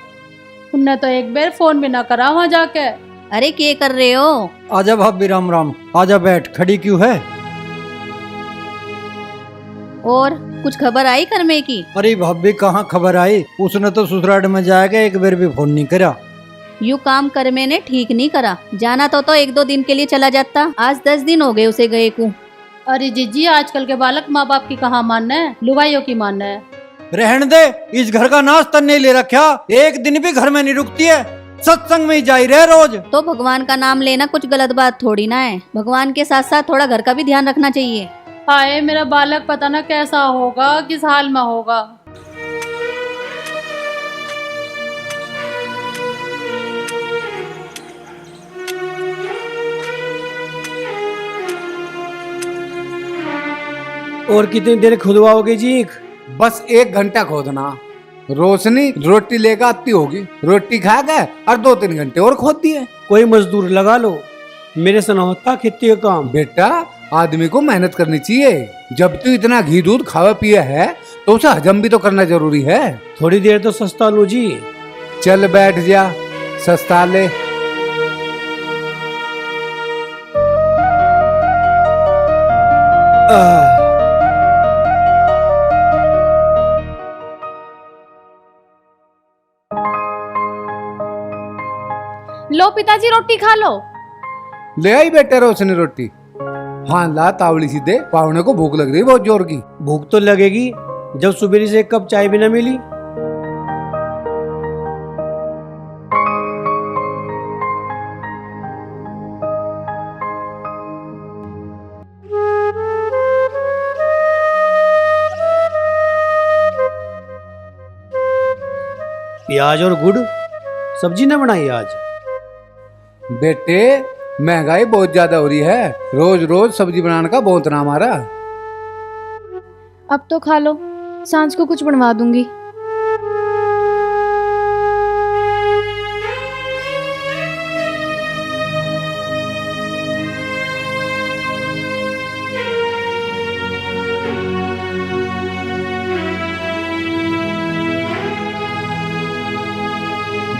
उनने तो एक बार फोन भी ना करा वहाँ जाके। अरे क्या कर रहे हो? आजा भाभी, राम राम। आजा बैठ, खड़ी क्यों है? और कुछ खबर आई कर्मे की? अरे भाभी कहाँ खबर आई, उसने तो ससुराल में जाएगा, एक बार भी फोन नहीं करा। यू काम कर्मे ने ठीक नहीं करा, जाना तो 1-2 दिन के लिए चला जाता, आज 10 दिन हो गए उसे गए को। अरे जीजी आजकल के बालक माँ बाप की कहाँ मानना है, लुगाइयों की मानना है। रहने दे, इस घर का नाश तन्ने ले रखा, एक दिन भी घर में नहीं रुकती है, सत्संग में ही जाई रहे रोज। तो भगवान का नाम लेना कुछ गलत बात थोड़ी ना है, भगवान के साथ साथ थोड़ा घर का भी ध्यान रखना चाहिए। हाय मेरा बालक पता ना कैसा होगा, किस हाल में होगा। और कितनी देर खुदवाओगे जी? बस 1 घंटा खोदना। रोशनी रोटी लेकर आती होगी, रोटी खा गए और 2-3 घंटे और खोद दिए। कोई मजदूर लगा लो, मेरे से ना होता खेती का काम। बेटा आदमी को मेहनत करनी चाहिए, जब तू इतना घी दूध खावा पिया है तो उसे हजम भी तो करना जरूरी है। थोड़ी देर तो सस्ता लो जी। चल बैठ जा, सस्ता ले। लो पिताजी रोटी खा लो। ले आई बेटे रोशनी रोटी। हाँ ला तावड़ी सी दे, पावने को भूख लग रही है बहुत जोर की। भूख तो लगेगी जब सुबह से 1 कप चाय भी ना मिली। प्याज और गुड़ सब्जी ना बनाई आज? बेटे महंगाई बहुत ज्यादा हो रही है, रोज रोज सब्जी बनाने का बहुत नाम आ रहा। अब तो खा लो, सांझ को कुछ बनवा दूंगी।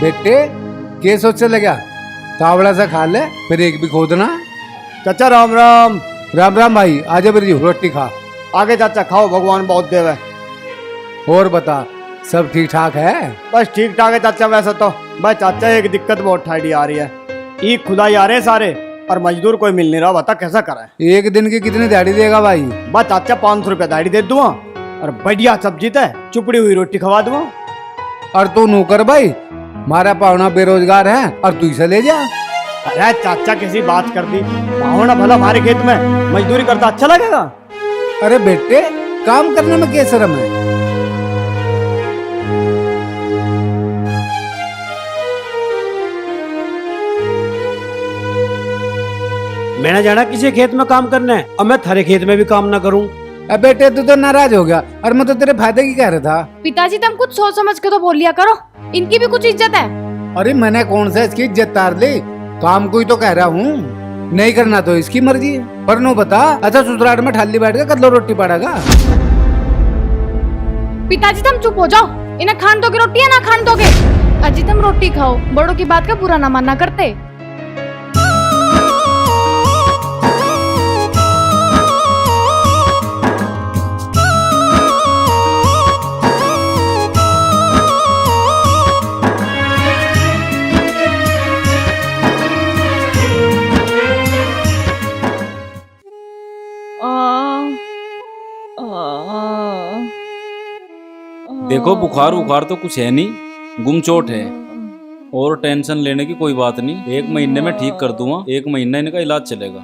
बेटे के सोचने लगा, तावड़ा सा खा ले फिर एक भी खोदना। चाचा राम राम। राम राम भाई, आजा मेरी रोटी खा। आगे चाचा खाओ, भगवान बहुत देव है। और बता सब ठीक ठाक है? बस ठीक ठाक है चाचा, वैसे तो बस चाचा एक दिक्कत बहुत ठाड़ी आ रही है, ईद खुदाई आ रहे सारे और मजदूर कोई मिल नहीं रहा, बता कैसा करें। एक दिन की कितनी दिहाड़ी देगा भाई? बस चाचा 500 रुपया दिहाड़ी दे दूंगा और बढ़िया सब्जी थे चुपड़ी हुई रोटी खवा दूंगा। और तू नौकर भाई, हमारा पावना बेरोजगार है और तू इसे ले जा। अरे चाचा किसी बात कर दी, पावना भला हमारे खेत में मजदूरी करता अच्छा लगेगा? अरे बेटे काम करने में क्या शर्म है? मैंने जाना किसी खेत में काम करना है, अब मैं थारे खेत में भी काम ना करूं। अब बेटे तू तो नाराज हो गया और मैं तो तेरे फायदे की कह रहा था। पिताजी तुम कुछ सोच समझ के तो बोल लिया करो। इनकी भी कुछ इज्जत है। अरे मैंने कौन सा इसकी इज्जत तार ली, काम को ही तो कह रहा हूँ, नहीं करना तो इसकी मर्जी है। पर नो बता, अच्छा ससुराल में ठाली बैठ के कदलो रोटी पड़ेगा। पिताजी तुम चुप हो जाओ, इन्हें खान दोगे रोटी या ना खान दोगे? अजी तुम रोटी खाओ, बड़ों की बात का बुरा ना मानना करते। देखो बुखार उखार तो कुछ है नहीं, गुमचोट है, और टेंशन लेने की कोई बात नहीं, 1 महीने में ठीक कर दूंगा, 1 महीना इनका इलाज चलेगा।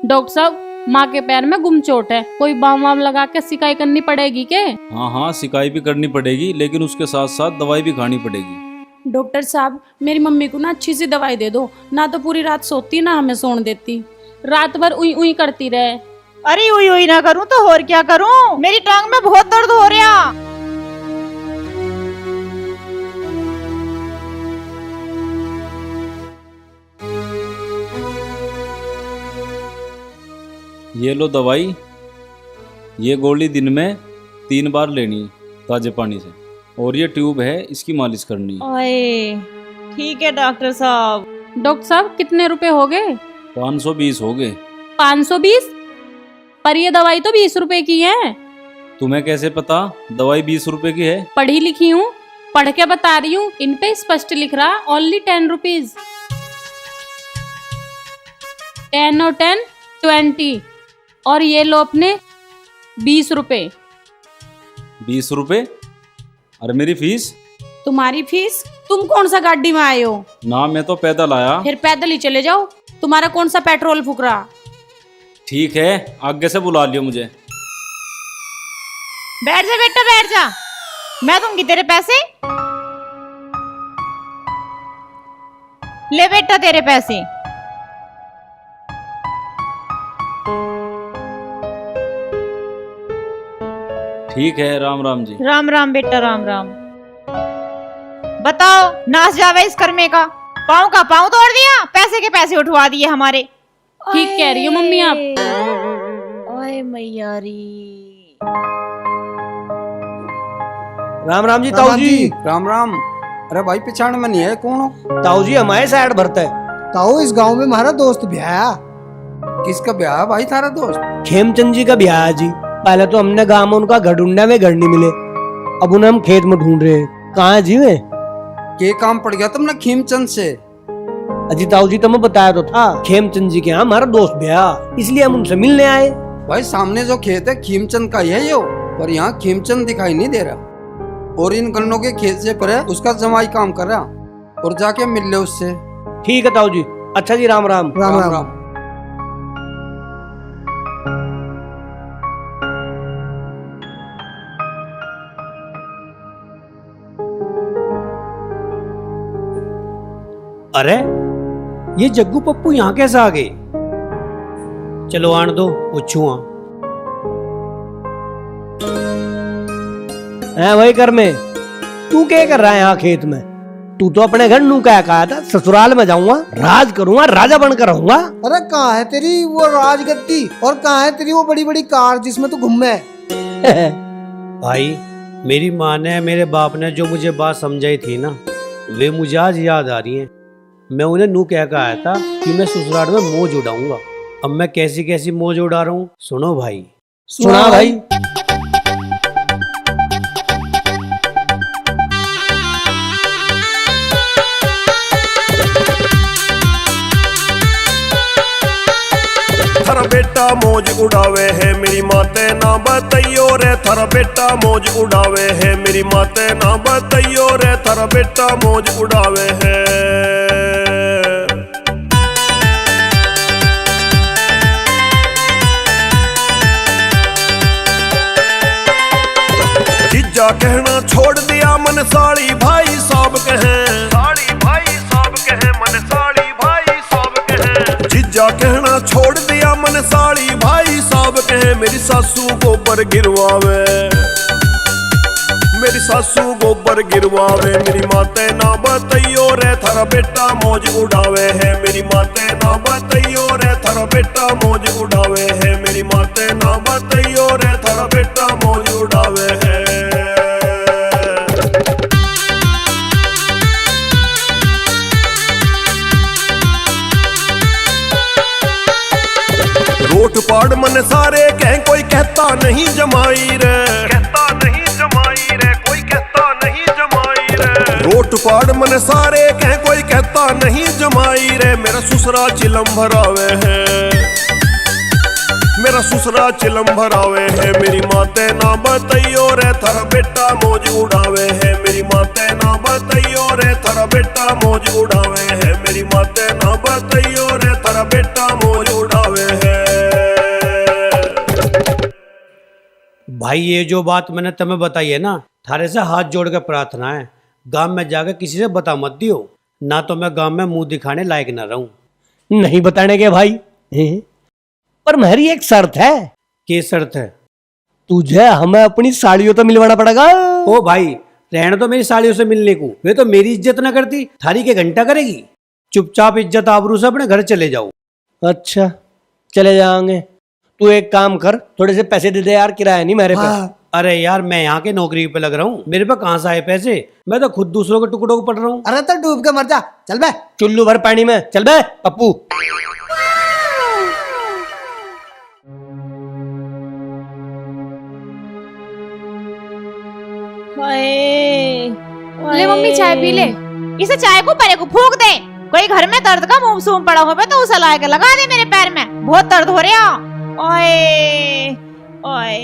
डॉक्टर साहब माँ के पैर में गुमचोट है, कोई बाम वाम लगा के सिकाई करनी पड़ेगी के? हाँ हाँ सिकाई भी करनी पड़ेगी, लेकिन उसके साथ साथ दवाई भी खानी पड़ेगी। डॉक्टर साहब मेरी मम्मी को ना अच्छी सी दवाई दे दो, ना तो पूरी रात सोती ना हमें सोने देती, रात भर उई उई करती रहे। अरे उई उई ना करूं तो और क्या करूं, मेरी टांग में बहुत दर्द हो रहा। ये लो दवाई, ये गोली दिन में 3 बार लेनी है ताजे पानी से, और ये ट्यूब है इसकी मालिश करनी है। ओए ठीक है डॉक्टर साहब। डॉक्टर साहब कितने रुपए हो गए? 520 हो गए। 520? पर ये दवाई तो 20 रुपए की है। तुम्हें कैसे पता दवाई 20 रुपए की है? पढ़ी लिखी हूँ, पढ़ के बता रही हूँ, इन पे स्पष्ट लिख रहा ओनली 10 रुपीज। 10 और 10 20, और ये लो अपने 20 रुपए। 20 रुपए? अरे मेरी फीस? तुम्हारी फीस? तुम कौन सा गाड़ी में आए हो? ना मैं तो पैदल आया। फिर पैदल ही चले जाओ, तुम्हारा कौन सा पेट्रोल फूक रहा। ठीक है आगे से बुला लियो मुझे। बैठ जा बेटा बैठ जा, मैं दूंगी तेरे पैसे। ले बेटा तेरे पैसे। ठीक है राम राम जी। राम राम बेटा राम राम। बताओ नाच जावे इस कर्मे का, पाँव का पाँव तोड़ दिया, पैसे के पैसे उठवा दिए हमारे। ठीक कह रही हो मम्मी आप। ओए मैयारी। राम राम जी ताऊ जी। राम राम। अरे भाई पिछाड़ में नहीं है कौन? ताऊ जी हमारे साइड भरता है। ताऊ इस गांव में हमारा दोस्त ब्याह। किसका ब्याह भाई थारा दोस्त? खेमचंद जी का ब्याह है जी। पहले तो हमने गांव में उनका घर ढूंढा, में घर नहीं मिले, अब उन्हें हम खेत में ढूंढ रहे हैं। कहाँ है जी वे? के काम पड़ गया तुमने खेमचंद से? अजी ताऊ जी तुम्हें बताया तो था, खेमचंद जी के यहाँ हमारा दोस्त ब्याह, इसलिए हम उनसे मिलने आए। भाई सामने जो खेत है खेमचंद का ही है यो, पर यहाँ खेमचंद दिखाई नहीं दे रहा, और इन गन्नों के खेत से पर है उसका जमाई काम कर रहा, और जाके मिल ले उससे। ठीक है ताऊ जी। अच्छा जी राम राम। राम राम, राम। अरे ये जग्गू पप्पू यहाँ कैसे आ गए? चलो आने दो पूछूं। है वही कर में, तू क्या कर रहा है यहाँ खेत में? तू तो अपने घर नू क्या कहा था, ससुराल में जाऊंगा, राज करूंगा, राजा बनकर रहूंगा। अरे कहाँ है तेरी वो राजगद्दी, और कहाँ है तेरी वो बड़ी बड़ी कार जिसमें तू घूमे? भाई मेरी माँ ने, मेरे बाप ने जो मुझे बात समझाई थी ना, वे मुझे आज याद आ रही है। मैं उन्हें नू कह कर आया था कि मैं ससुराल में मौज उड़ाऊंगा। अब मैं कैसी कैसी मौज उड़ा रहा हूँ, सुनो भाई। सुना भाई। थारा बेटा मौज उड़ावे है मेरी माते ना बताइयो रे, थारा बेटा मौज उड़ावे है मेरी माते ना बताइयो रे, थारा बेटा मौज उड़ावे है। जीजा कहना छोड़ दिया मन साड़ी भाई साहब कहें, साड़ी भाई साहब कहें, मन साड़ी भाई साहब कहें। जीजा कहना छोड़ दिया मन साड़ी भाई साहब कहें, मेरी सासू गोबर गिरवावे, मेरी सासू गोबर गिरवावे, मेरी माते ना बताइयो रे थारा बेटा मौज उड़ावे है, मेरी माते ना बताइयो रे थारा बेटा मौज उड़ावे है, मेरी माते ना बताइयो रे थारा बेटा मौज उड़ावे है। रोट पाड़ मन सारे कह कोई कहता नहीं जमाई रे, कहता नहीं जमाई रे, कोई कहता नहीं जमाई रे। रोट पाड़ मन सारे कह कोई कहता नहीं जमाई रे, मेरा ससुरा चिलम भरावे है, मेरा ससुरा चिलम भरावे है, मेरी माते ना बताइयो रे थारा बेटा मौज उड़ावे है, मेरी माते ना बताइयो रे थारा बेटा मौज उड़ावे है, मेरी माते ना बताइयो रे थारा बेटा मौज उड़ावे है। भाई ये जो बात मैंने तुम्हें बताई है ना, थारे से हाथ जोड़ के प्रार्थना है, गांव में जाकर किसी से बता मत दियो, ना तो मैं गांव में मुंह दिखाने लायक न रहूं। नहीं बताने के भाई, पर मेरी एक शर्त है। क्या शर्त है? तुझे हमें अपनी साड़ियों तो मिलवाना पड़ेगा। ओ भाई रहने तो मेरी साड़ियों से मिलने को, वे तो मेरी इज्जत ना करती, थारी के घंटा करेगी। चुपचाप इज्जत आबरू से अपने घर चले जाओ। अच्छा चले जाएंगे। तू एक काम कर, थोड़े से पैसे दे दे यार, किराया नहीं मेरे पे। अरे यार मैं यहाँ के नौकरी पे लग रहा हूँ, मेरे पे कहाँ से आए पैसे, मैं तो खुद दूसरों के टुकड़ों को पढ़ रहा हूँ। अरे तो डूब के मर जा, चल बे। चुल्लू भर पानी में, चल बे पप्पू। ले मम्मी चाय पी ले। इसे चाय को परे को फूक दे। कोई घर में दर्द का मुंह सूम पड़ा हो तो उसे ला के लगा दे मेरे पैर में, बहुत दर्द हो रहा। ओए ओए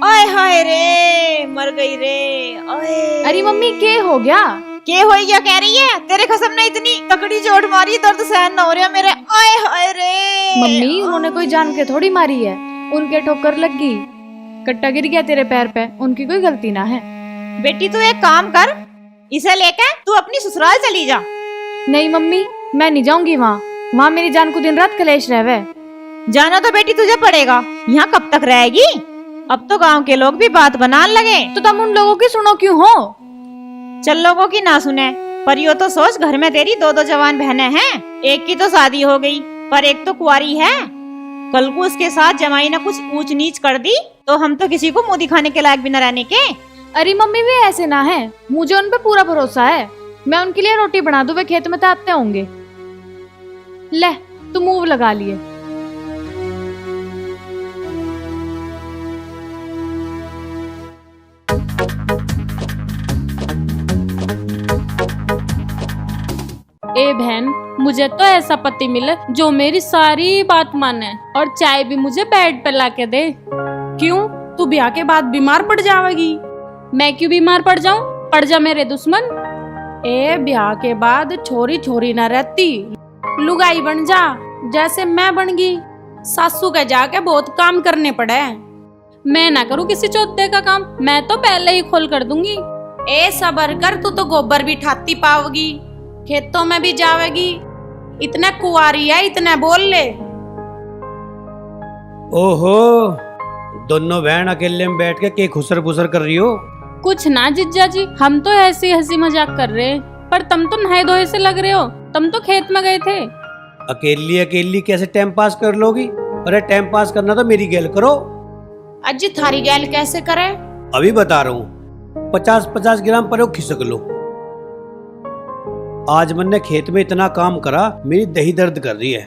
ओए हाय रे, मर गई रे। ओए अरे मम्मी के हो गया? के हो गया कह रही है? तेरे कसम ने इतनी तकड़ी चोट मारी, दर्द सहन न हो रहा मेरे। ओए हाय रे। मम्मी उन्होंने कोई जान के थोड़ी मारी है, उनके ठोकर लग गई, कट्टा गिर गया तेरे पैर पे, उनकी कोई गलती ना है। बेटी तू एक काम कर, इसे लेकर तू अपनी ससुराल चली जा। नहीं मम्मी मैं नहीं जाऊंगी वहाँ, वहाँ मेरी जान को दिन रात कलेश रहवे। जाना तो बेटी तुझे पड़ेगा, यहाँ कब तक रहेगी? अब तो गांव के लोग भी बात बनाने लगे। तो तुम उन लोगों की सुनो क्यों हो? चल लोगों की ना सुने, पर यो तो सोच घर में तेरी दो दो जवान बहनें हैं, एक की तो शादी हो गई पर एक तो कुंवारी है। कल को उसके साथ जमाई ने कुछ ऊंच नीच कर दी तो हम तो किसी को मुंह दिखाने के लायक भी न रहने के। अरे मम्मी वे ऐसे ना है, मुझे उन पे पूरा भरोसा है, मैं उनके लिए रोटी बना दूं, वे खेत में तापते होंगे। ले तू मुंह लगा लिए। ए बहन, मुझे तो ऐसा पति मिले जो मेरी सारी बात माने और चाय भी मुझे बेड पे लाके दे। क्यों, तू ब्याह के बाद बीमार पड़ जाएगी? मैं क्यों बीमार पड़ जाऊं? पड़ जा मेरे दुश्मन। ए ब्याह के बाद छोरी छोरी न रहती, लुगाई बन जा जैसे मैं बन गई। सासू के जाके बहुत काम करने पड़े। मैं ना करूं किसी चौथे का काम, मैं तो पहले ही खोल कर दूंगी। ए सबर कर, तू तो गोबर भी ठाती पाओगी, खेतों में भी जावेगी, इतने कुंवारी है, इतने बोल ले। ओहो, दोनों बहन अकेले में बैठ के खुसर फुसर कर रही हो? कुछ ना जिज्जा जी, हम तो ऐसे हंसी मजाक कर रहे हैं, पर तुम तो नहाए धोए से लग रहे हो, तुम तो खेत में गए थे। अकेली अकेली कैसे टाइम पास कर लोगी? अरे टाइम पास करना तो मेरी गैल करो। अजी थारी गैल कैसे करे? अभी बता रहा हूँ, 50-50 ग्राम पर खिसक लो। आज मैंने खेत में इतना काम करा, मेरी दही दर्द कर रही है।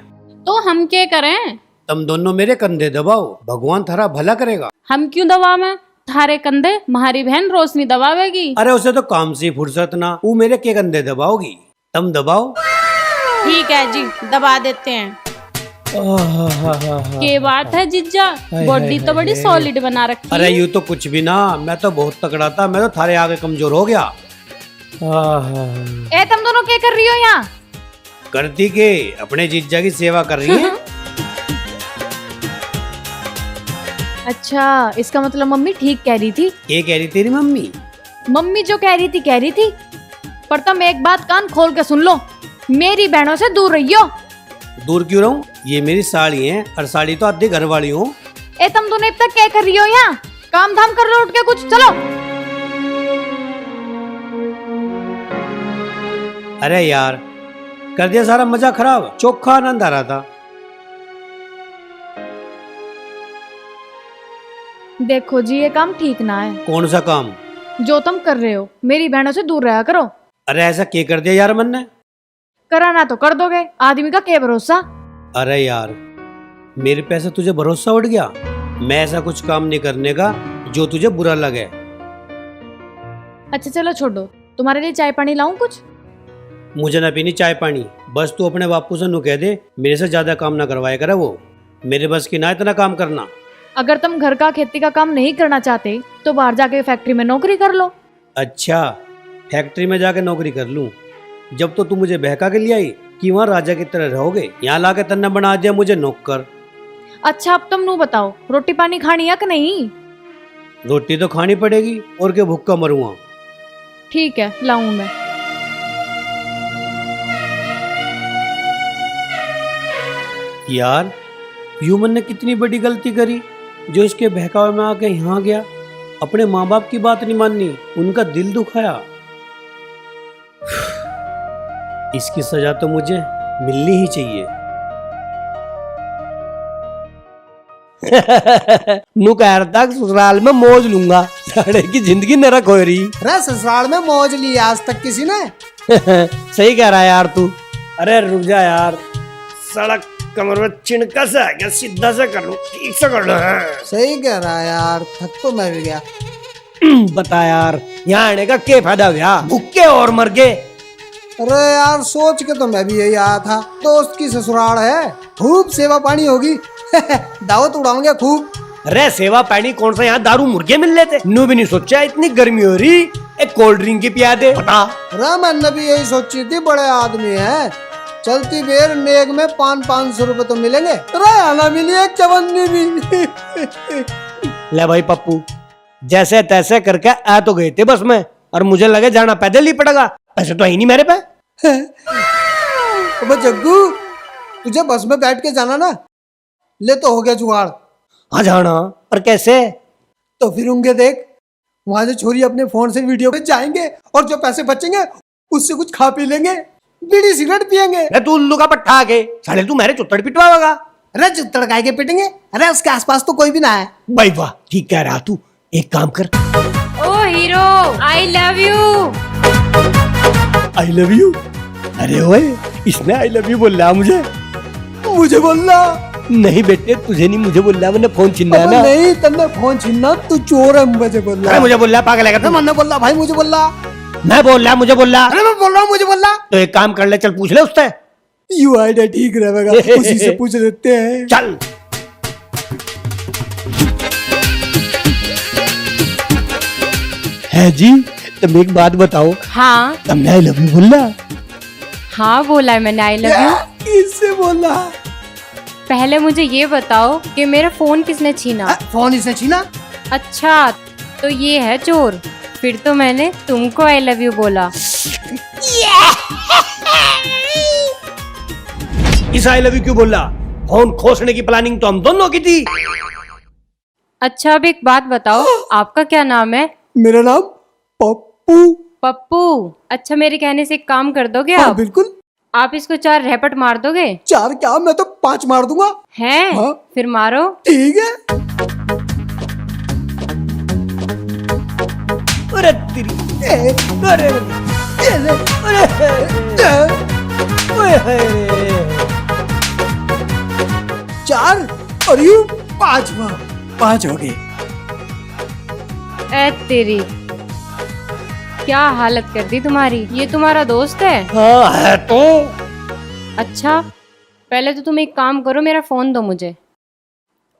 तो हम क्या करें? तुम दोनों मेरे कंधे दबाओ, भगवान थारा भला करेगा। हम क्यों दबावें? थारे कंधे हमारी बहन रोशनी दबावेगी। अरे उसे तो काम से फुर्सत ना, वो मेरे के कंधे दबाओगी? तुम दबाओ। ठीक है जी, दबा देते हैं। के बात है जिज्जा, बॉडी तो बड़ी सॉलिड बना रखी। अरे यूँ तो कुछ भी ना, मैं तो बहुत तगड़ा था, मैं तो थारे आगे कमजोर हो गया। ए तुम दोनों क्या कर रही हो यहाँ? करती के अपने जीजा की सेवा कर रही है। अच्छा, इसका मतलब मम्मी ठीक कह रही थी। ये कह रही तेरी मम्मी? मम्मी जो कह रही थी, पर तुम एक बात कान खोल के सुन लो, मेरी बहनों से दूर रहियो। दूर क्यों रहूं? ये मेरी साड़ी है और साड़ी तो आधी घर वाली हूँ। ए तुम दोनों अब तक क्या कर रही हो यहाँ? काम धाम कर लो, उठ के कुछ चलो। अरे यार, कर दिया सारा मजा खराब। चोखा आनंद आ रहा था। देखो जी, ये काम ठीक ना है। कौन सा काम? जो तुम कर रहे हो, मेरी बहनों से दूर रहा करो। अरे ऐसा क्या कर दिया यार मन ने? कराना तो कर दोगे, आदमी का क्या भरोसा। अरे यार, मेरे पे ऐसा तुझे भरोसा उठ गया? मैं ऐसा कुछ काम नहीं करने का जो तुझे बुरा लगे। अच्छा चलो छोड़ो, तुम्हारे लिए चाय पानी लाऊं कुछ? मुझे ना पीनी चाय पानी। बस तू अपने बापू से नु कह दे मेरे से ज्यादा काम ना करवाया करे वो। मेरे बस की ना इतना काम करना। अगर तुम घर का खेती का काम नहीं करना चाहते तो बाहर जाके फैक्ट्री में नौकरी कर लो। अच्छा, फैक्ट्री में जाके नौकरी कर लूं? जब तो तू मुझे बहका के ले आई कि वहाँ राजा की तरह रहोगे, यहाँ लाके तन्ना बना दिया मुझे नौकर। अच्छा अब तुम नू बताओ, रोटी पानी खानी है कि नहीं? रोटी तो खानी पड़ेगी, और क्या भूखा मरूंगा। ठीक है, लाऊं मैं। यार, ह्यूमन ने कितनी बड़ी गलती करी जो इसके बहकावे में आके यहाँ गया। अपने माँ बाप की बात नहीं माननी, उनका दिल दुखाया। इसकी सजा तो मुझे मिलनी ही चाहिए। नू कह रहा था ससुराल में मौज लूंगा, साढ़े की जिंदगी नरक हो रही। अरे ससुराल में मौज ली आज तक किसी ने? सही कह रहा है यार तू। अरे रुक जा यार, सड़क कमर में चिनका सा है क्या? सीधा से कर लो, ठीक से कर लो। सही कह रहा है यार, थक तो मैं भी गया। बता यार, यहाँ आने का क्या फायदा हुआ? भूखे और मर गए। अरे यार, सोच के तो मैं भी यही आया था। दोस्त की ससुराल है, खूब सेवा पानी होगी। दावत उड़ाऊंगे खूब। अरे सेवा पानी कौन सा, यहाँ दारू मुर्गे मिल लेते। नू भी नहीं सोचा इतनी गर्मी हो रही, एक कोल्ड ड्रिंक की पिया दे। बता। अरे मैंने भी यही सोची थी, बड़े आदमी है, चलती बेर नेग में 500 रुपए तो मिलेंगे। अरे आना मिली एक चवन्नी भी। ले भाई पप्पू, जैसे तैसे करके आ तो गए थे बस में, और मुझे लगे जाना पैदल ही पड़ेगा। ऐसे तो है नहीं मेरे पे। अबे जग्गू, तुझे बस में बैठ के जाना ना, ले तो हो गया जुगाड़। हाँ जाना, और कैसे? तो फिर होंगे देख, वहां से छोरी अपने फोन से वीडियो पे जाएंगे, और जो पैसे बचेंगे उससे कुछ खा पी लेंगे, बीड़ी सिगरेट पियेंगे। अरे तू उल्लू का पट्टा आके साले तू मेरे चुत्तड़ पिटवाएगा। अरे चुत्तड़ काय के पिटेंगे? अरे उसके आसपास तो कोई भी ना है। भाई वाह, ठीक कह रहा तू। एक काम कर। ओ hero, I love you. I love you? अरे ओए, इसने आई लव यू बोल रहा मुझे बोलना नहीं बेटे, तुझे नहीं मुझे बोल रहा, मैंने फोन छीनना है ना। नहीं, तन्ने फोन छीनना, तू चोर है। मुझे बोल रहा, मुझे बोल रहा, पागल है क्या? मैंने बोल रहा भाई, मुझे बोल रहा। मैं बोल रहा, मुझे बोल रहा। अरे मैं बोल रहा हूँ, मुझे बोल रहा। तो एक काम कर ले, चल पूछ ले उससे। यू आइडिया ठीक रहेगा, उसी से पूछ लेते हैं। चल। है जी, तुम एक बात बताओ। हाँ तुमने आई लव यू बोला? हाँ बोला है मैंने आई लव यू। किससे बोला? पहले मुझे ये बताओ कि मेरा फोन किसने छीना? फोन इसने छीना? अच्छा, तो ये है चोर। फिर तो मैंने तुमको आई लव यू बोला। इस आई लव यू क्यों बोला? फोन खोसने की प्लानिंग तो हम दोनों की थी। अच्छा अब एक बात बताओ, आपका क्या नाम है? मेरा नाम पप्पू। पप्पू? अच्छा मेरे कहने से एक काम कर दोगे हाँ, आप? बिल्कुल। आप इसको 4 रैपट मार दोगे? 4 क्या, मैं तो 5 मार दूंगा। हैं? हाँ। फिर मारो। ठीक है। अरे तेरी, अरे अरे 4 और यू 5 हो गए। ए तेरी, क्या हालत कर दी तुम्हारी। ये तुम्हारा दोस्त है? हाँ है तो। अच्छा पहले तो तुम एक काम करो, मेरा फोन दो मुझे,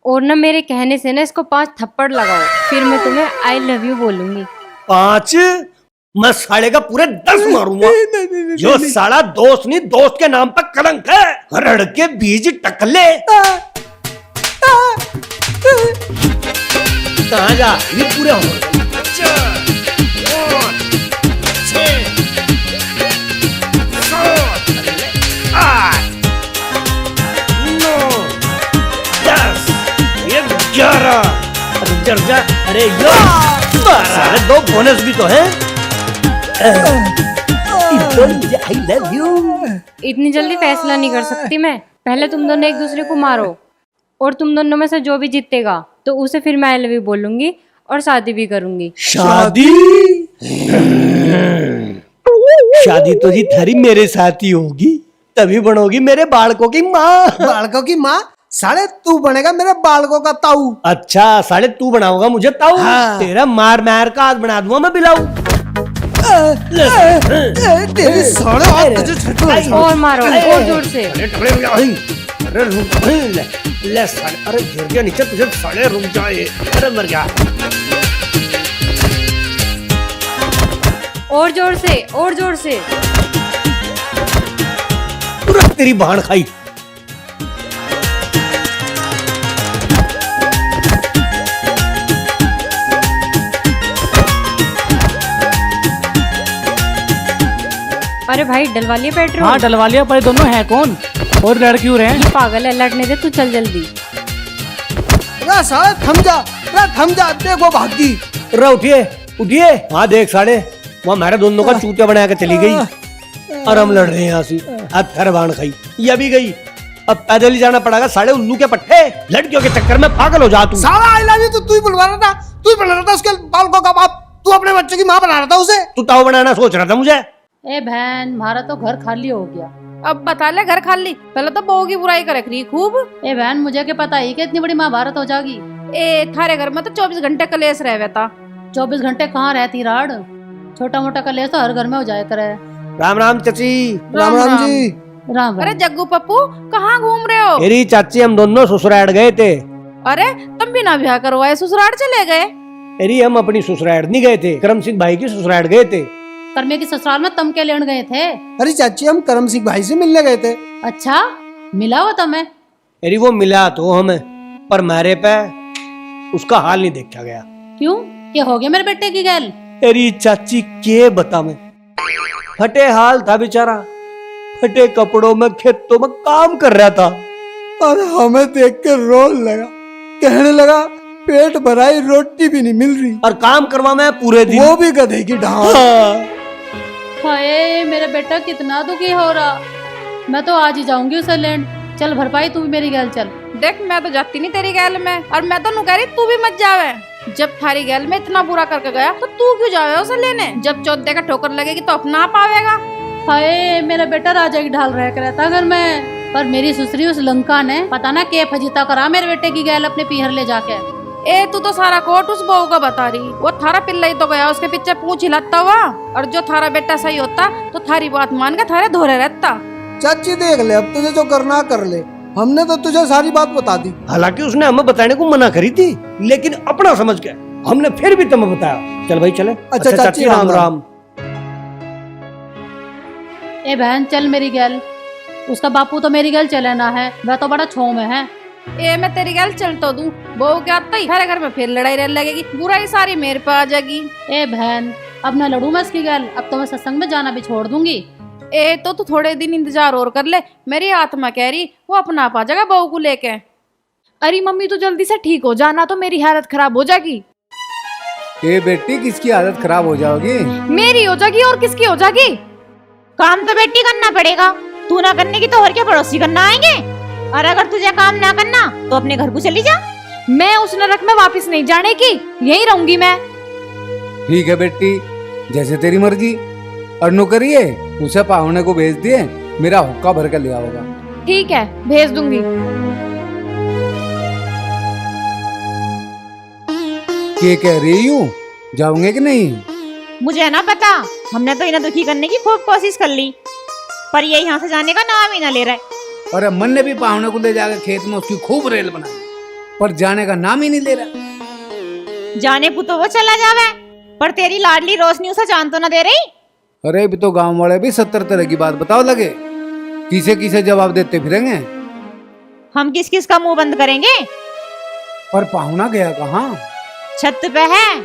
और ना मेरे कहने से ना इसको 5 थप्पड़ लगाओ, फिर मैं तुम्हें आई लव यू बोलूंगी। 5? मैं साले का पूरे 10 मारूंगा। जो साला दोस्त नहीं, दोस्त के नाम पर कलंक है। रड़ के बीज टकले। कहाँ जा? ये पूरे हो गए। 4, 5, 6, 7, 8। अरे यो सारे दो बोनस भी तो हैं। आई लव यू। इतनी जल्दी फैसला नहीं कर सकती मैं। पहले तुम दोनों एक दूसरे को मारो और तुम दोनों में से जो भी जीतेगा तो उसे फिर मैं आई लव यू बोलूंगी और शादी भी करूंगी। शादी? शादी तो जी थारी मेरे साथ ही होगी, तभी बनोगी मेरे बालकों की माँ। बालकों की माँ? साले तू बनेगा मेरे बालकों का ताऊ। अच्छा साले तू बनाओगा मुझे ताऊ? हाँ। तेरा मार मार का हाथ बना दूंगा मैं बिलाऊ। तेरी साले हाथ तुझे छुट्टी और मारो और जोर से। अरे रुक ले साले, अरे गिर गया नीचे, तुझे साले रुक जाए, अरे मर गया। और जोर से और जोर से। तुरंत तेरी भाण खाई। अरे भाई डलवा लिया पेट्रोल? हाँ डलवा लिया, पर दोनों है कौन और लड़ क्यों रहे हैं? ये पागल है, लड़ने दे, तू चल जल्दी। साले थम जा, देखो भागी। रे उठिए उठिए, हाँ देख साले वहाँ हमारे दोनों का चूतिया बना के चली गई और हम लड़ रहे हैं यहाँ से। अब फिर भाण खाई, ये भी गई, अब पैदल ही जाना पड़ेगा। साले उल्लू के पट्टे, लड़कियों के चक्कर में पागल हो जा तू। साला आई लव यू तो तू ही बुलवा रहा था, तू ही बुला रहा था उसके बालकों का बाप। तू अपने बच्चों की माँ बना रहा था उसे। तू ताऊ बनाना सोच रहा था मुझे। ए बहन, हमारा तो घर खाली हो गया। अब बता ले, घर खाली? पहले तो बहू की बुराई करे रही खूब। ए बहन, मुझे क्या पता ही कि इतनी बड़ी महाभारत हो जाएगी। ए थारे घर में तो 24 घंटे कलेश रहे था। 24 घंटे कहाँ रहती राड? छोटा मोटा कलेश तो हर घर में हो जाया करे। राम राम चाची। राम राम जी। राम अरे राम। जग्गू पप्पू, कहाँ घूम रहे हो? मेरी चाची हम दोनों ससुराल गए थे। अरे तुम भी ना ब्याह करवाए ससुराल चले गए? अरे हम अपनी ससुराल नहीं गए थे, करम सिंह भाई की ससुराल गए थे। कर्मे की ससुराल में तम के लेन गए थे? अरे चाची हम करम सिंह भाई से मिलने गए थे। अच्छा, मिला हो तुम्हें? अरे वो मिला तो हमें, पर मेरे पे उसका हाल नहीं देखा गया। क्यों, क्या हो गया मेरे बेटे की गैल? अरे चाची के बता मैं, फटे हाल था बेचारा, फटे कपड़ों में खेतों में काम कर रहा था और हमें देख कर रोने लगा, कहने लगा पेट भराई रोटी भी नहीं मिल रही और काम करवा मैं पूरे दिन, वो भी गधे की ढाल। हाय मेरा बेटा कितना दुखी हो रहा। मैं तो आज ही जाऊंगी उसे लेंड। चल भरपाई, तू भी मेरी गैल चल। देख मैं तो जाती नहीं तेरी गैल में, और मैं तो नु कह रही तू भी मत जावे। जब थारी गैल में इतना बुरा करके गया तो तू क्यों जावे उसे लेने? जब चौथे का ठोकर लगेगी तो अपना पावेगा। हाय मेरा बेटा राजा की ढाल रह कर रहता घर में, पर मेरी सुसरी उस लंका ने पता ना क्या फजीता करा मेरे बेटे की गैल अपने पीहर ले जाके। ए तू तो सारा कोट उस बहू का बता रही, वो थारा पिल्ला ही तो गया उसके पीछे पूंछ हिलाता हुआ। और जो थारा बेटा सही होता तो थारी बात मान के थारे धोरे रहता। चाची देख ले, अब तुझे जो करना कर ले, हमने तो तुझे सारी बात बता दी। हालांकि उसने हमें बताने को मना करी थी, लेकिन अपना समझ के हमने फिर भी तुम्हें बताया। चल भाई चले। अच्छा चाची राम राम। ए बहन चल मेरी गैल, उसका बापू तो मेरी गैल चले ना है, वह तो बड़ा छो में है। ए मैं तेरी गैल चल तो दूं, बहू के आता ही हर घर में फिर लड़ाई रहने लगेगी, बुराई सारी मेरे पे आ जाएगी। ए बहन अब ना लड़ू मैं इसकी गैल, अब तो मैं सत्संग में जाना भी छोड़ दूंगी। ए तो तू थोड़े दिन इंतजार और कर ले, मेरी आत्मा कह रही वो अपना आप आ जाएगा बहू को लेके। अरे मम्मी तो जल्दी से ठीक हो जाना, तो मेरी हालत खराब हो जाएगी। ये बेटी किसकी हालत खराब हो जाओगी? मेरी हो जाएगी और किसकी हो जाएगी? काम तो बेटी करना पड़ेगा, तू ना करने की तो और क्या पड़ोसी करना आएंगे। और अगर तुझे काम ना करना तो अपने घर को चली जा। मैं उस नरक में वापस नहीं जाने की, यहीं रहूंगी मैं। ठीक है बेटी, जैसे तेरी मर्जी। और नौकरिए उसे पाहुने को भेज दिए, मेरा हुक्का भर कर लिया होगा। ठीक है, भेज दूंगी। क्या कह रही हूँ, जाओगे कि नहीं? मुझे ना पता, हमने तो इन्हें दुखी करने की खूब कोशिश कर ली, पर ये यहाँ से जाने का नाम ही ना ले रहा है। और अम्मन ने भी पाहुने को ले जाकर खेत में उसकी खूब रेल बनाई, पर जाने का नाम ही नहीं ले रहा। जाने पुतो वो चला जावे, पर तेरी लाडली रोशनी उसे जान तो ना दे रही। अरे भी तो गांव वाले भी 70 तरह की बात बताओ लगे, किसे किसे जवाब देते फिरेंगे। हम किस किस का मुंह बंद करेंगे। पर पाहुना गया कहाँ? छत पे है,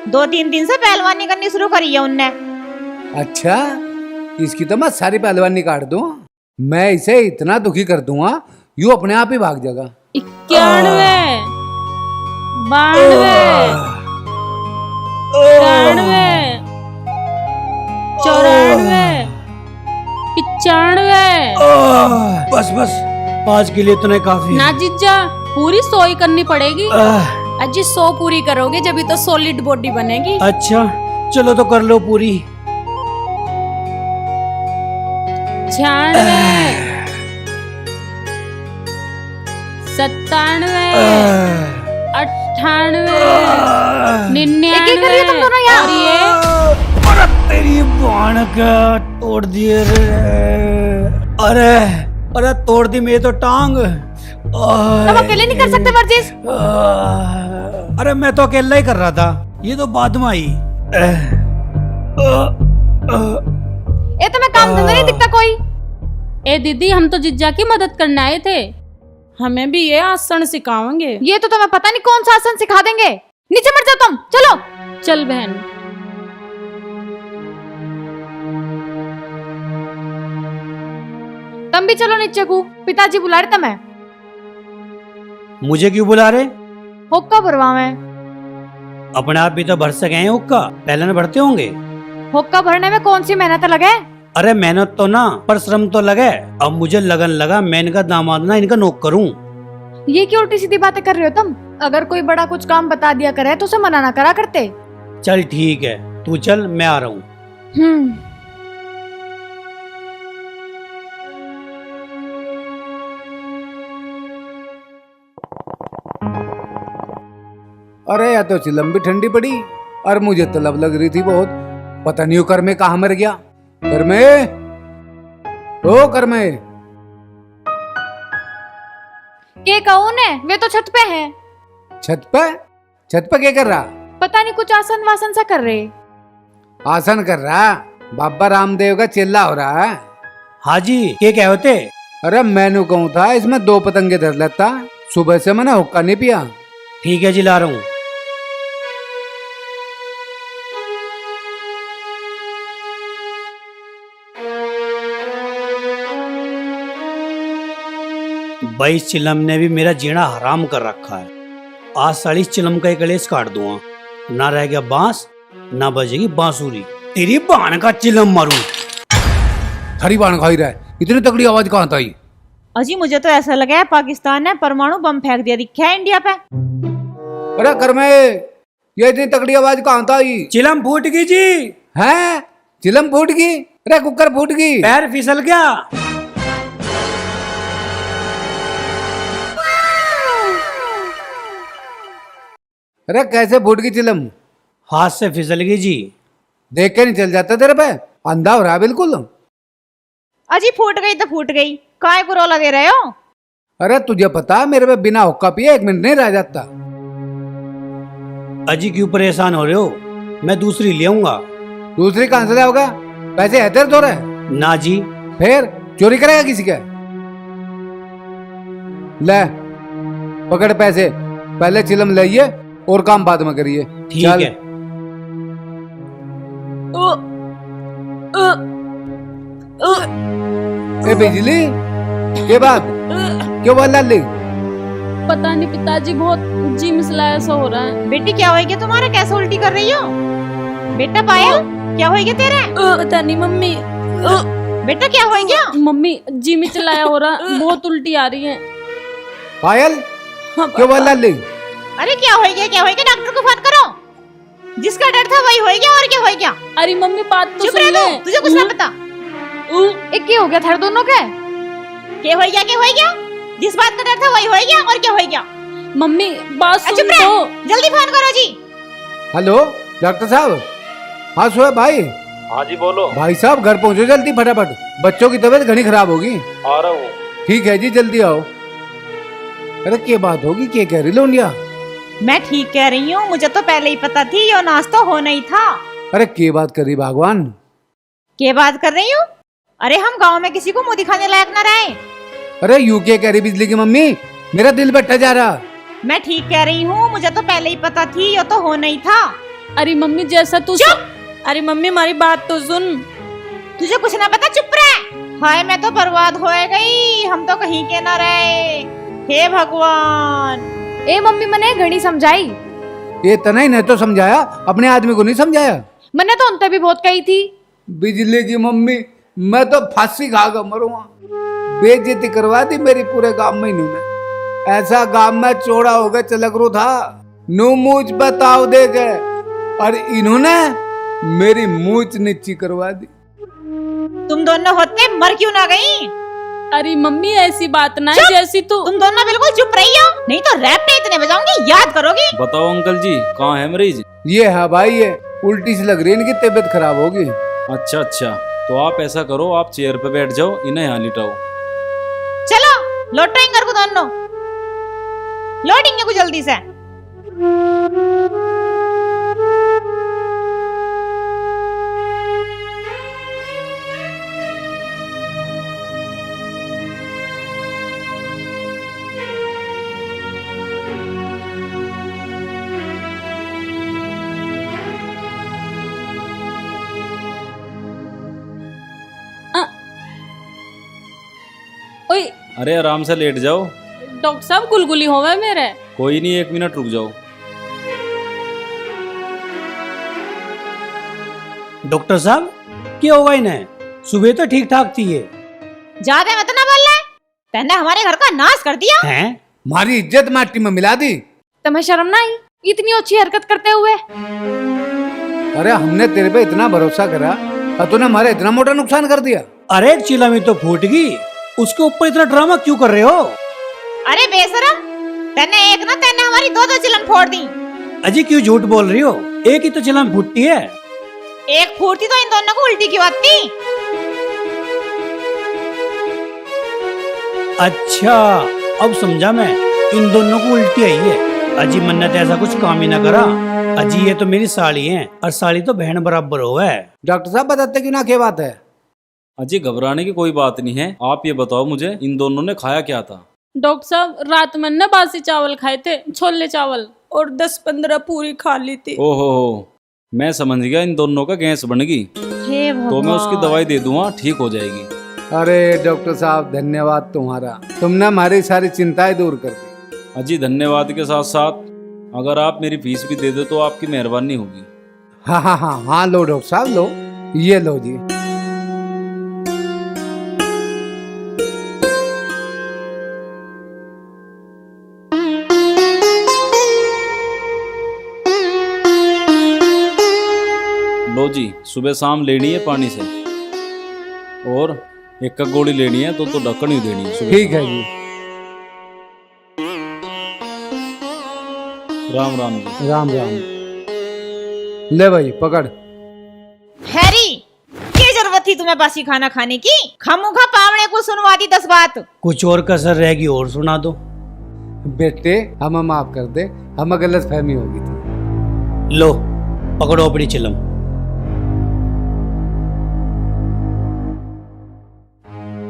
2-3 दिन से पहलवानी करनी शुरू करी है उनने। अच्छा, इसकी तो मैं सारी पहलवानी काट दूं। मैं इसे इतना दुखी कर दूंगा, यू अपने आप ही भाग जाएगा। 91 92 93 94 95। बस बस, आज के लिए इतना काफी है। ना जीजा, पूरी 100 ही करनी पड़ेगी। अजी 100 पूरी करोगे जब तो सॉलिड बॉडी बनेगी। अच्छा चलो तो कर लो पूरी। 96 97 98 99 करिए तुम दोनों यहाँ। और ये अरे तेरी बाण का तोड़ दिए रे। अरे अरे तोड़ दी मेरी तो टांग। तुम अकेले नहीं कर सकते वर्जिश। अरे मैं तो अकेला ही कर रहा था, ये तो बाद में आई। ये तुम्हें काम धंधा नहीं दिखता कोई। ए दीदी, हम तो जिज्जा की मदद करने आए थे, हमें भी ये आसन सिखाओगे? ये तो तुम्हें पता नहीं कौन सा आसन सिखा देंगे। नीचे मत जाओ तुम, चलो। चल बहन। तुम भी चलो नीचे को, पिताजी बुला रहे तुम्हें। मुझे क्यों बुला रहे? हुक्का भरवा में। अपने आप भी तो भर सके हैं हुक्का, पहले न भरते होंगे। हुक्का भरने में कौन सी मेहनत लगे। अरे मेहनत तो ना, पर श्रम तो लगे। अब मुझे लगन लगा मैं इनका दामाद ना इनका नौक करूं। ये क्यों उल्टी सीधी बातें कर रहे हो तुम। अगर कोई बड़ा कुछ काम बता दिया करे तो उसे मना ना करा करते। चल ठीक है, तू चल, मैं आ रहा हूँ। अरे या तो चिलम भी ठंडी पड़ी और मुझे तो लब लग रही थी बहुत। पता नहीं वो कर में कहाँ मर गया। कर में, ओ कर में। के कौन है? वे तो छत पे हैं। छत पे? छत पे क्या कर रहा? पता नहीं कुछ आसन वासन सा कर रहे। आसन कर रहा? बाबा रामदेव का चेला हो रहा है। हाँ जी, क्या होते? अरे मैंने कहूँ था इसमें 2 पतंगे धर लेता, सुबह से मैंने हुक्का नहीं पिया। ठीक है जी, ला रहा हूँ। बाईस चिलम ने भी मेरा जीना हराम कर रखा है। आज 40 चिलम का एक कलेश काट दूंगा, ना रह गया बांस, ना बजेगी बांसुरी। तेरी बाण का चिलम मारूं। हरी बाण खाई रहा है, इतनी तगड़ी आवाज कहाँ था? अजी मुझे तो ऐसा लगा है पाकिस्तान ने परमाणु बम फेंक दिया दिखा है इंडिया पे। अरे कर में, ये इतनी तगड़ी आवाज कहाँ था? चिलम फूट गई जी। हैं? चिलम फूट गई? अरे कुकर फूट गई? पैर फिसल गया। अरे कैसे फूट गई चिलम? हाथ से फिसल गई जी। देख के नहीं चल जाता तेरे पे? अंधा हो रहा बिल्कुल। अजी फूट गई तो फूट गई, काय को रोला दे रहे हो? अरे तुझे पता मेरे पे बिना हुक्का पिए 1 मिनट नहीं रह जाता। अजी क्यों परेशान हो रहे हो? मैं दूसरी ले आऊंगा। दूसरी कहां से लाओगा? पैसे है तेरे थोड़े? ना जी। फिर चोरी करेगा किसी का? ले पकड़ पैसे, पहले चिलम लाइए और काम बाद में करिए। ठीक है। ए बिजली के बाद क्यों बोल ली? पता नहीं पिताजी, बहुत जी मिसलाया सा हो रहा है। बेटी क्या हो गया तुम्हारा, कैसे उल्टी कर रही हो? बेटा पायल क्या हो गया तेरे? पता नहीं मम्मी। बेटा क्या हो गया? मम्मी जी में चलाया हो रहा, बहुत उल्टी आ रही है। पायल क्यों बोल ली? अरे क्या हो गया, क्या हो गया? डॉक्टर को फोन करो। जिसका डर था वही हो गया, और क्या हो गया? अरे मम्मी बात तो चुप सुन रह ले। तू, तुझे कुछ ना पता। क्या हो गया थारे दोनों के? क्या हो गया, क्या हो गया? जिस बात का डर था वही हो गया, और क्या हो गया? मम्मी बात सुन चुप लो। रह, जल्दी फोन करो जी। हेलो डॉक्टर साहब। हाँ सुहे भाई। हाँ जी बोलो। भाई साहब घर पहुंचो जल्दी फटाफट, बच्चों की तबीयत घनी खराब होगी। आ रहा हूँ। ठीक है जी, जल्दी आओ। अरे क्या बात होगी, क्या कह रही लोनिया? मैं ठीक कह रही हूँ, मुझे तो पहले ही पता थी ये नाश्ता होना ही था। अरे क्या बात कर रही भगवान? क्या बात कर रही हूँ? अरे हम गांव में किसी को मुंह दिखाने लायक न रहे। अरे यू क्या कह रही बिजली की मम्मी? मेरा दिल बैठा जा रहा। मैं ठीक कह रही हूँ, मुझे तो पहले ही पता थी ये तो होना ही था। अरे मम्मी जैसा तू अरे मम्मी हमारी बात तो सुन। तुझे कुछ ना पता, चुप रह। हाय मैं तो बर्बाद हो गई, हम तो कहीं के ना रहे। हे भगवान। ए मम्मी मने घणी समझाई। ये तना ही नहीं तो समझाया, अपने आदमी को नहीं समझाया। मैंने तो उनते भी बहुत कही थी। बिजली की मम्मी, मैं तो फांसी खाकर मरूंगा। बेइज्जती करवा दी मेरी पूरे गांव में इन्होंने। ऐसा गांव में चौड़ा हो गया चलक रू था, नू मूछ बताओ दे गए, और इन्होंने मेरी मूछ नीची करवा दी। तुम दोनों होते मर क्यों ना गई? अरे मम्मी ऐसी बात ना है जैसी तू। तुम दोनों बिल्कुल चुप रही हो, नहीं तो रैप पे इतने बजाऊंगी, याद करोगी। बताओ अंकल जी, कहाँ है मरीज? ये है भाई, ये उल्टी सी लग रही है, इनकी तबीयत खराब होगी। अच्छा अच्छा, तो आप ऐसा करो, आप चेयर पे बैठ जाओ, इन्हें यहाँ लिटाओ। चलो लौटेंगे घर को दोनों, लौटेंगे को जल्दी से। ओए अरे आराम से लेट जाओ। डॉक्टर साहब गुलगुली होवे मेरे। कोई नहीं, 1 मिनट रुक जाओ। डॉक्टर साहब क्या होगा इन्हें? सुबह तो ठीक ठाक थी ये। ज्यादा मत ना बोल रहा है, तैने हमारे घर का नाश कर दिया। हैं? हमारी इज्जत माटी में मिला दी। तुम्हें शर्म ना आई इतनी अच्छी हरकत करते हुए? अरे हमने तेरे पे इतना भरोसा करा और तूने हमारा इतना मोटा नुकसान कर दिया। अरे एक चिलम तो फूट गई, उसके ऊपर इतना ड्रामा क्यों कर रहे हो? अरे बेशरम, तैने एक ना तैने हमारी 2-2 चिलम फोड़ दी। अजी क्यों झूठ बोल रही हो? एक ही तो चिलम फूटती है। एक फूटती तो इन दोनों को उल्टी क्यों आती? अच्छा अब समझा मैं, इन दोनों को उल्टी आई है। अजी मन्नत ऐसा कुछ काम ही ना करा। अजी ये तो मेरी साली है, और साली तो बहन बराबर हो है। डॉक्टर साहब बताते क्यों ना, क्या बात है? अजी घबराने की कोई बात नहीं है, आप ये बताओ मुझे, इन दोनों ने खाया क्या था? डॉक्टर साहब रात में ना बासी चावल खाए थे, छोले चावल, और 10-15 पूरी खा ली थी। ओहो हो, मैं समझ गया, इन दोनों का गैस बन गई। हे भगवान। तो मैं उसकी दवाई दे दूंगा, ठीक हो जाएगी। अरे डॉक्टर साहब धन्यवाद तुम्हारा, तुमने हमारी सारी चिंताएं दूर कर दी। अजी धन्यवाद के साथ साथ अगर आप मेरी फीस भी दे दो तो आपकी मेहरबानी होगी। हाँ हाँ हाँ हाँ, लो डॉक्टर साहब लो, ये लो जी। लो जी, सुबह शाम लेनी है पानी से, और एक गोली लेनी है तो ढक्कन ही देनी है। ठीक है जी। राम राम जी। राम राम। ले भाई पकड़। हैरी, क्या जरूरत थी तुम्हें बासी खाना खाने की? खामूखा पावड़े को सुनवा दी 10 बात। कुछ और कसर रहेगी और सुना दो। बेटे हमें माफ कर दे, हमें गलत फहमी होगी थी। लो पकड़ो अपनी चिलम।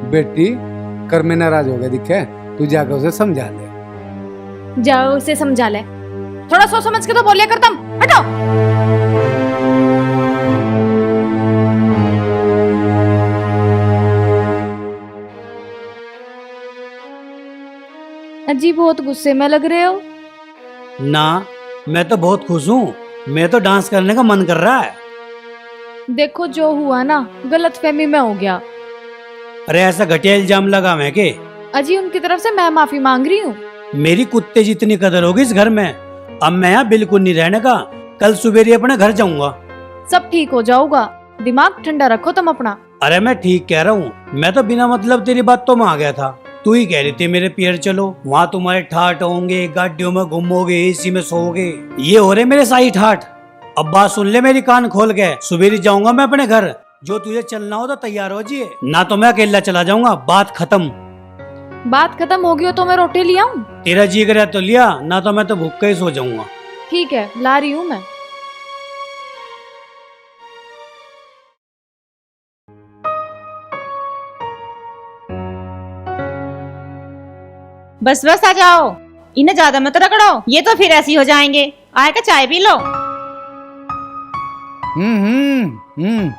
बेटी कर में नाराज हो गया दिखे, तू जाकर उसे समझा ले। जाओ उसे समझा ले, थोड़ा सोच समझ के तो बोलिया कर तुम। हटो। अजी बहुत गुस्से में लग रहे हो। ना मैं तो बहुत खुश हूँ, मैं तो डांस करने का मन कर रहा है। देखो जो हुआ ना गलत फहमी में हो गया। अरे ऐसा घटिया इल्जाम लगा मैं के? अजी उनकी तरफ से मैं माफी मांग रही हूँ। मेरी कुत्ते जितनी कदर होगी इस घर में, अब मैं यहाँ बिल्कुल नहीं रहने का। कल सुबह अपने घर जाऊंगा। सब ठीक हो जाऊगा, दिमाग ठंडा रखो तुम अपना। अरे मैं ठीक कह रहा हूँ, मैं तो बिना मतलब तेरी बातों में आ गया था। तू ही कह रही थी मेरे पियर चलो, वहाँ तुम्हारे ठाट होंगे, गाड़ियों में घूमोगे, एसी में सोओगे, ये हो रहे मेरे साई ठाट। अब बात सुन ले मेरी, कान खोल के। सुबह जाऊंगा मैं अपने घर, जो तुझे चलना हो तो तैयार हो जी, ना तो मैं अकेला चला जाऊंगा। बात खत्म। बात खत्म होगी हो तो मैं रोटी ले आऊं? तेरा जी करे तो लिया, ना तो मैं तो भूखा ही सो जाऊंगा। ठीक है ला रही हूँ मैं। बस बस आ जाओ, इन्हें ज्यादा मत रगड़ो, ये तो फिर ऐसी हो जाएंगे। आएगा चाय पी लो। हम्म।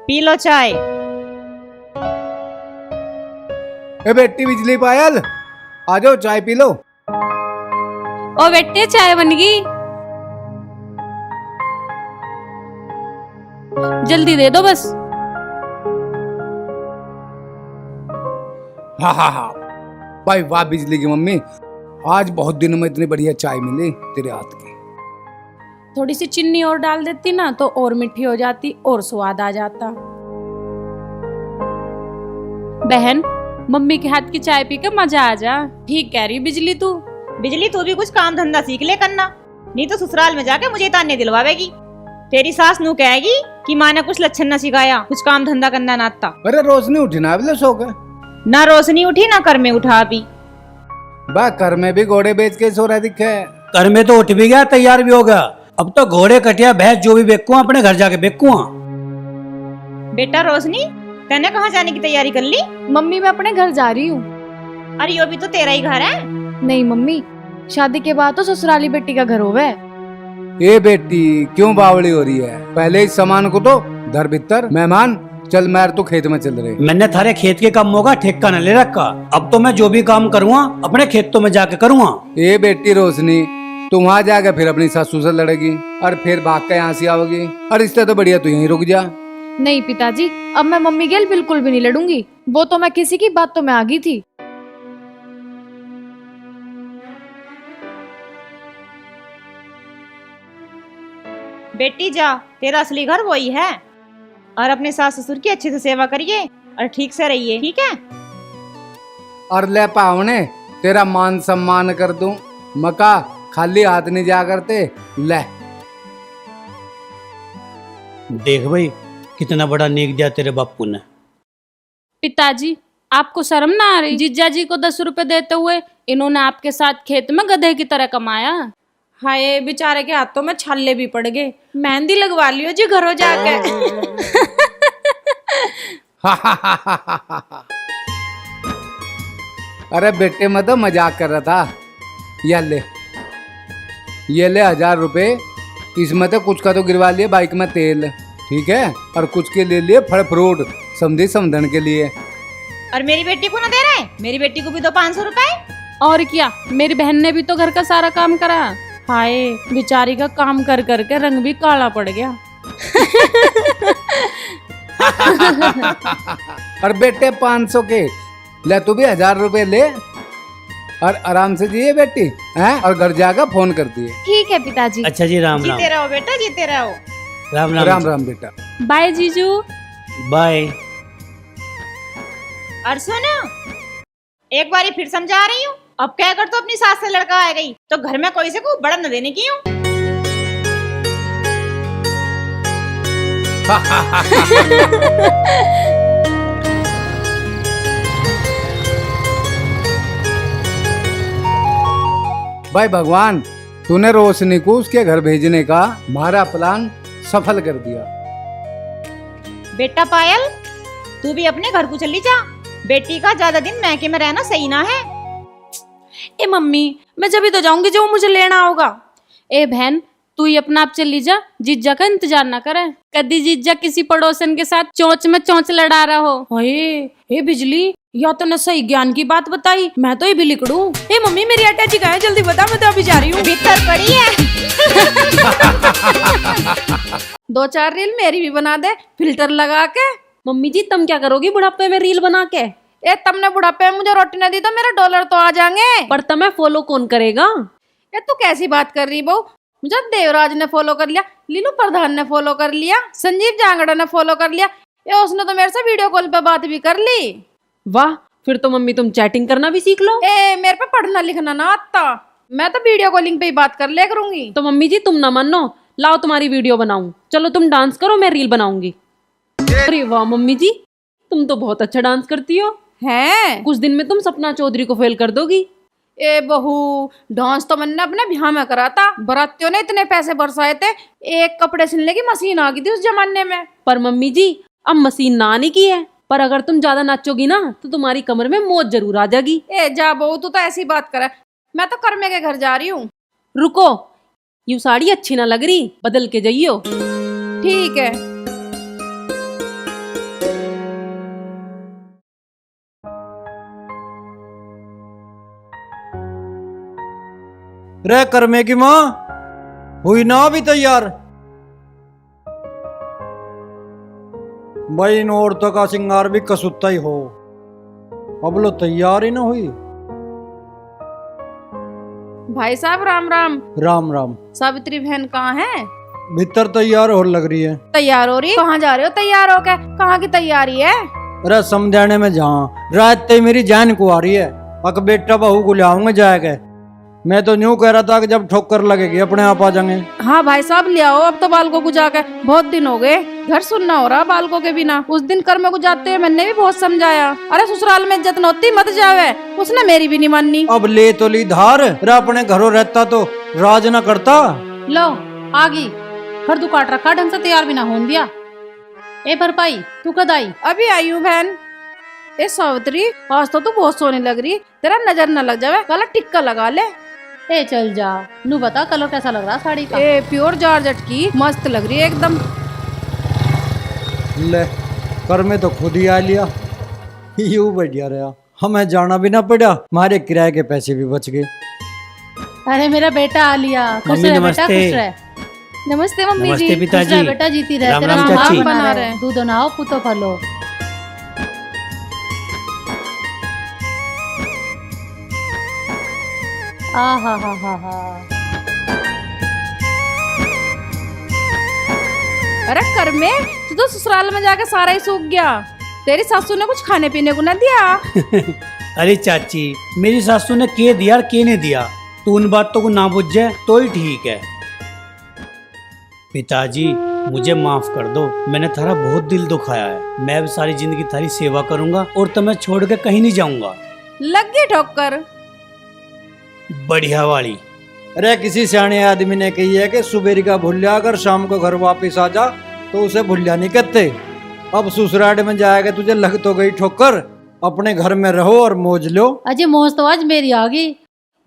पी लो चाय। ए बेटी बिजली पायल, आ जाओ चाय पी लो। ओ बेटे चाय बन गई, जल्दी दे दो बस। हाँ हाँ हाँ, भाई वाह बिजली की मम्मी, आज बहुत दिनों में इतनी बढ़िया चाय मिली तेरे हाथ की। थोड़ी सी चीनी और डाल देती ना तो और मीठी हो जाती और स्वाद आ जाता। बहन, मम्मी के हाथ की चाय पी के मजा आ जा। ठीक कह रही बिजली तू। बिजली तू भी कुछ काम धंधा सीख ले करना, नहीं तो ससुराल में जाके मुझे ताने दिलवावेगी। तेरी सास नू कहेगी कि माँ ने कुछ लक्षण न सिखाया, कुछ काम धंधा करना ना आता। अरे रोशनी उठी ना अभी सो गए। ना रोशनी उठी ना कर में उठा अभी। बा कर में भी घोड़े बेच के सो रहा दिखे। कर में तो उठ भी गया, तैयार भी हो गया। अब तो घोड़े कटिया भैंस जो भी बेचूंगा अपने घर जाके बेचूंगा। बेटा रोशनी, तैने कहाँ जाने की तैयारी कर ली? मम्मी मैं अपने घर जा रही हूँ। अरे यो भी तो तेरा ही घर है। नहीं मम्मी, शादी के बाद तो ससुराली बेटी का घर होवे। ए बेटी क्यों बावड़ी हो रही है? पहले इस सामान को तो धर भीतर। मेहमान चल, मैर तो खेत में चल रहे। मैंने थारे खेत के कामों का ठेका न ले रखा। अब तो मैं जो भी काम करूँगा अपने खेतों में जाके करूँगा। ए बेटी रोशनी, तुम वहाँ जाकर फिर अपनी सासू से लड़ेगी और फिर भाग के यहाँ से आओगी। और इससे तो बढ़िया तू यहीं रुक जा। नहीं पिताजी, अब मैं मम्मी गेल बिल्कुल भी नहीं लड़ूंगी। वो तो मैं किसी की बात तो मैं आ गई थी। बेटी जा, तेरा असली घर वही है। और अपने सास ससुर की अच्छे से सेवा करिए और ठीक से रहिए, ठीक है? और ले पावने, तेरा मान सम्मान कर दूं। मका खाली हाथ नहीं जा करते। ले देख भाई, कितना बड़ा नेक दिया तेरे बापू ने। पिताजी, आपको शर्म ना आ रही? जीजा जी को 10 रुपए देते हुए इन्होंने आपके साथ खेत में गधे की तरह कमाया। हाय, बेचारे के हाथों में छाले भी पड़ गए। मेहंदी लगवा लियो जी घरों जाके। अरे बेटे, मैं तो मजाक कर रहा था। ये ले 1000 रुपए। इसमें तो कुछ का तो गिरवा लिए बाइक में तेल, ठीक है, और कुछ के ले लिए फल फ्रूट समझी समझन के लिए। और मेरी बेटी को ना दे रहे? मेरी बेटी को भी दो 500 रुपए। और क्या, मेरी बहन ने भी तो घर का सारा काम करा। हाय, बेचारी का काम कर करके रंग भी काला पड़ गया। और बेटे 500 के ले, तू भी 1000 रुपए ले और आराम से जिए बेटी, हैं? और घर जाकर फोन कर दिए। ठीक है पिताजी। अच्छा जी, राम राम। जीते रहो बेटा, जीते रहो। राम राम। राम राम बेटा। बाय जीजू। बाय। और सुनो, एक बारी फिर समझा रही हूँ, अब क्या कर तो अपनी सास से लड़का आ गई तो घर में कोई से को बड़ा न देने की हूँ। भाई भगवान, तूने रोशनी को उसके घर भेजने का हमारा प्लान सफल कर दिया। बेटा पायल, तू भी अपने घर को चली जा। बेटी का ज्यादा दिन मैके में रहना सही ना है। ए मम्मी, मैं जब भी तो जाऊंगी जब वो मुझे लेना होगा। ए बहन, तू ही अपना आप चली जा, जीजा का इंतजार ना करे। कदी जीजा किसी पड़ोसन के साथ चोंच में चोंच लड़ा रहा हो। हे बिजली, या तो न सही ज्ञान की बात बताई, मैं तो ये भी लिखड़ू। ए मम्मी, मेरी अटैची कहाँ है? जल्दी बता, मैं तो अभी जा रही हूँ। भीतर पड़ी है। 2-4 रील मेरी भी बना दे फिल्टर लगा के। मम्मी जी, तुम क्या करोगी बुढ़ापे में रील बना के? ए, तुमने बुढ़ापे में मुझे रोटी न दी तो मेरे डॉलर तो आ जाएंगे। पर तुम्हें फॉलो कौन करेगा? ये तू कैसी बात कर रही बहू? मुझे देवराज ने फॉलो कर लिया, लीलू प्रधान ने फॉलो कर लिया, संजीव जांगड़ा ने फॉलो कर लिया। ये उसने तो मेरे से वीडियो कॉल पे बात भी कर ली। वाह, फिर तो मम्मी तुम चैटिंग करना भी सीख लो। ए, मेरे पे पढ़ना लिखना ना आता, मैं तो वीडियो कॉलिंग पे ही बात कर लिया करूंगी। तो मम्मी जी, तुम ना मानो, लाओ तुम्हारी वीडियो बनाऊं। चलो तुम डांस करो, मैं रील बनाऊंगी। अरे वाह मम्मी जी, तुम तो बहुत अच्छा डांस करती हो। हैं? कुछ दिन में तुम सपना चौधरी को फेल कर दोगी। ए बहू, डांस तो मैंने अपने ब्याह में करा था। बारातियों ने इतने पैसे बरसाए थे, एक कपड़े सिलने की मशीन आ गई थी उस जमाने में। पर मम्मी जी, अब मशीन ना आने की है, पर अगर तुम ज्यादा नाचोगी ना तो तुम्हारी कमर में मौत जरूर आ जाएगी। ए जा बहू, तू तो ऐसी बात करे। मैं तो कर्मे के घर जा रही हूँ। रुको, यू साड़ी अच्छी ना लग रही, बदल के जाइयो। ठीक है। रे करमे की माँ हुई ना अभी तैयार? भाई इन औरतों का श्रृंगार भी कसूता ही हो, अब लो तैयार ही ना हुई। भाई साहब राम राम। राम राम। सावित्री बहन कहाँ है? भीतर तैयार हो लग रही है। तैयार हो रही? कहाँ जा रहे हो तैयार होके? कहाँ की तैयारी है? अरे समझाने में जहाँ रात तय मेरी जान को आ रही है, अक बेटा बहू को ले आऊंगा जाके। मैं तो न्यू कह रहा था कि जब ठोकर लगेगी अपने आप आ जाएंगे। हाँ भाई साहब ले आओ अब तो बालकों को जाके, बहुत दिन हो गए घर सुनना हो रहा बालकों के बिना। उस दिन कर्म को जाते हुए मैंने भी बहुत समझाया, अरे ससुराल में इज्जत नहोती मत जावे, उसने मेरी भी नहीं माननी। अब ले तो ली धार, अरे अपने घरों रहता तो राज ना करता। लो आगी घर तू काट रखा, ढंग से तैयार भी ना होन दिया। ए भरपाई तू कद आई? अभी आई हूँ बहन। ए सावित्री आज तो तू बहुत सोने लग रही, तेरा नजर न लग जावे, काला टिक्का लगा ले। ए चल जा, नू बता कलर कैसा लग रहा साड़ी का? ए प्योर जॉर्जेट की मस्त लग रही है एकदम। ले कर में तो खुद ही आ लिया, यूं बढ़िया रहा, हमें जाना भी ना पड़ा, हमारे किराए के पैसे भी बच गए। अरे मेरा बेटा आ लिया, खुश मम्मी रह बेटा, नमस्ते। खुश रह। नमस्ते मम्मी नमस्ते जी। पिताजी। खुश रह बेटा, जीती रह, राम तेरा राम नाम चाची। बना रहे। रहे, दूध नाओ पुतो फलो। आ हा हा हा हा। अरे कर में तू तो ससुराल में जाके सारा ही सूख गया, तेरी सासू ने कुछ खाने पीने को न दिया? अरे चाची मेरी सासू ने के दिया और के नहीं दिया, तू उन बातों को ना बुझ जाए तो ही ठीक है। पिताजी मुझे माफ कर दो, मैंने थारा बहुत दिल दुखाया है। मैं अब सारी जिंदगी थारी सेवा करूंगा और तुम्हें छोड़ के कहीं नहीं जाऊंगा। लग गई ठोकर। बढ़िया वाली। अरे किसी सियाने आदमी ने कही है कि सुबेरी का भूलिया अगर शाम को घर वापस आ जा तो उसे भूलिया नहीं कहते। अब ससुराल में जाएगा, तुझे लग तो गई ठोकर, अपने घर में रहो और मौज लो। अजय मौज तो आज मेरी आ गई,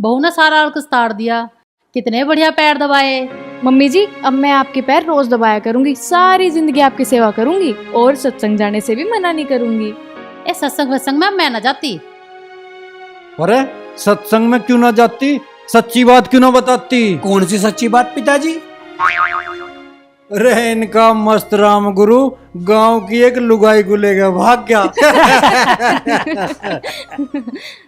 बहू ने सारा अलकस ताड़ दिया, कितने बढ़िया पैर दबाए। मम्मी जी अब मैं आपके पैर रोज दबाया करूंगी, सारी जिंदगी आपकी सेवा करूंगी और सत्संग जाने से भी मना नहीं करूंगी। ए सत्संग वत्संग में मैं न जाती। अरे सत्संग में क्यों ना जाती, सच्ची बात क्यों ना बताती? कौन सी सच्ची बात पिताजी? अरे इनका मस्त राम गुरु गांव की एक लुगाई को लेकर भाग गया।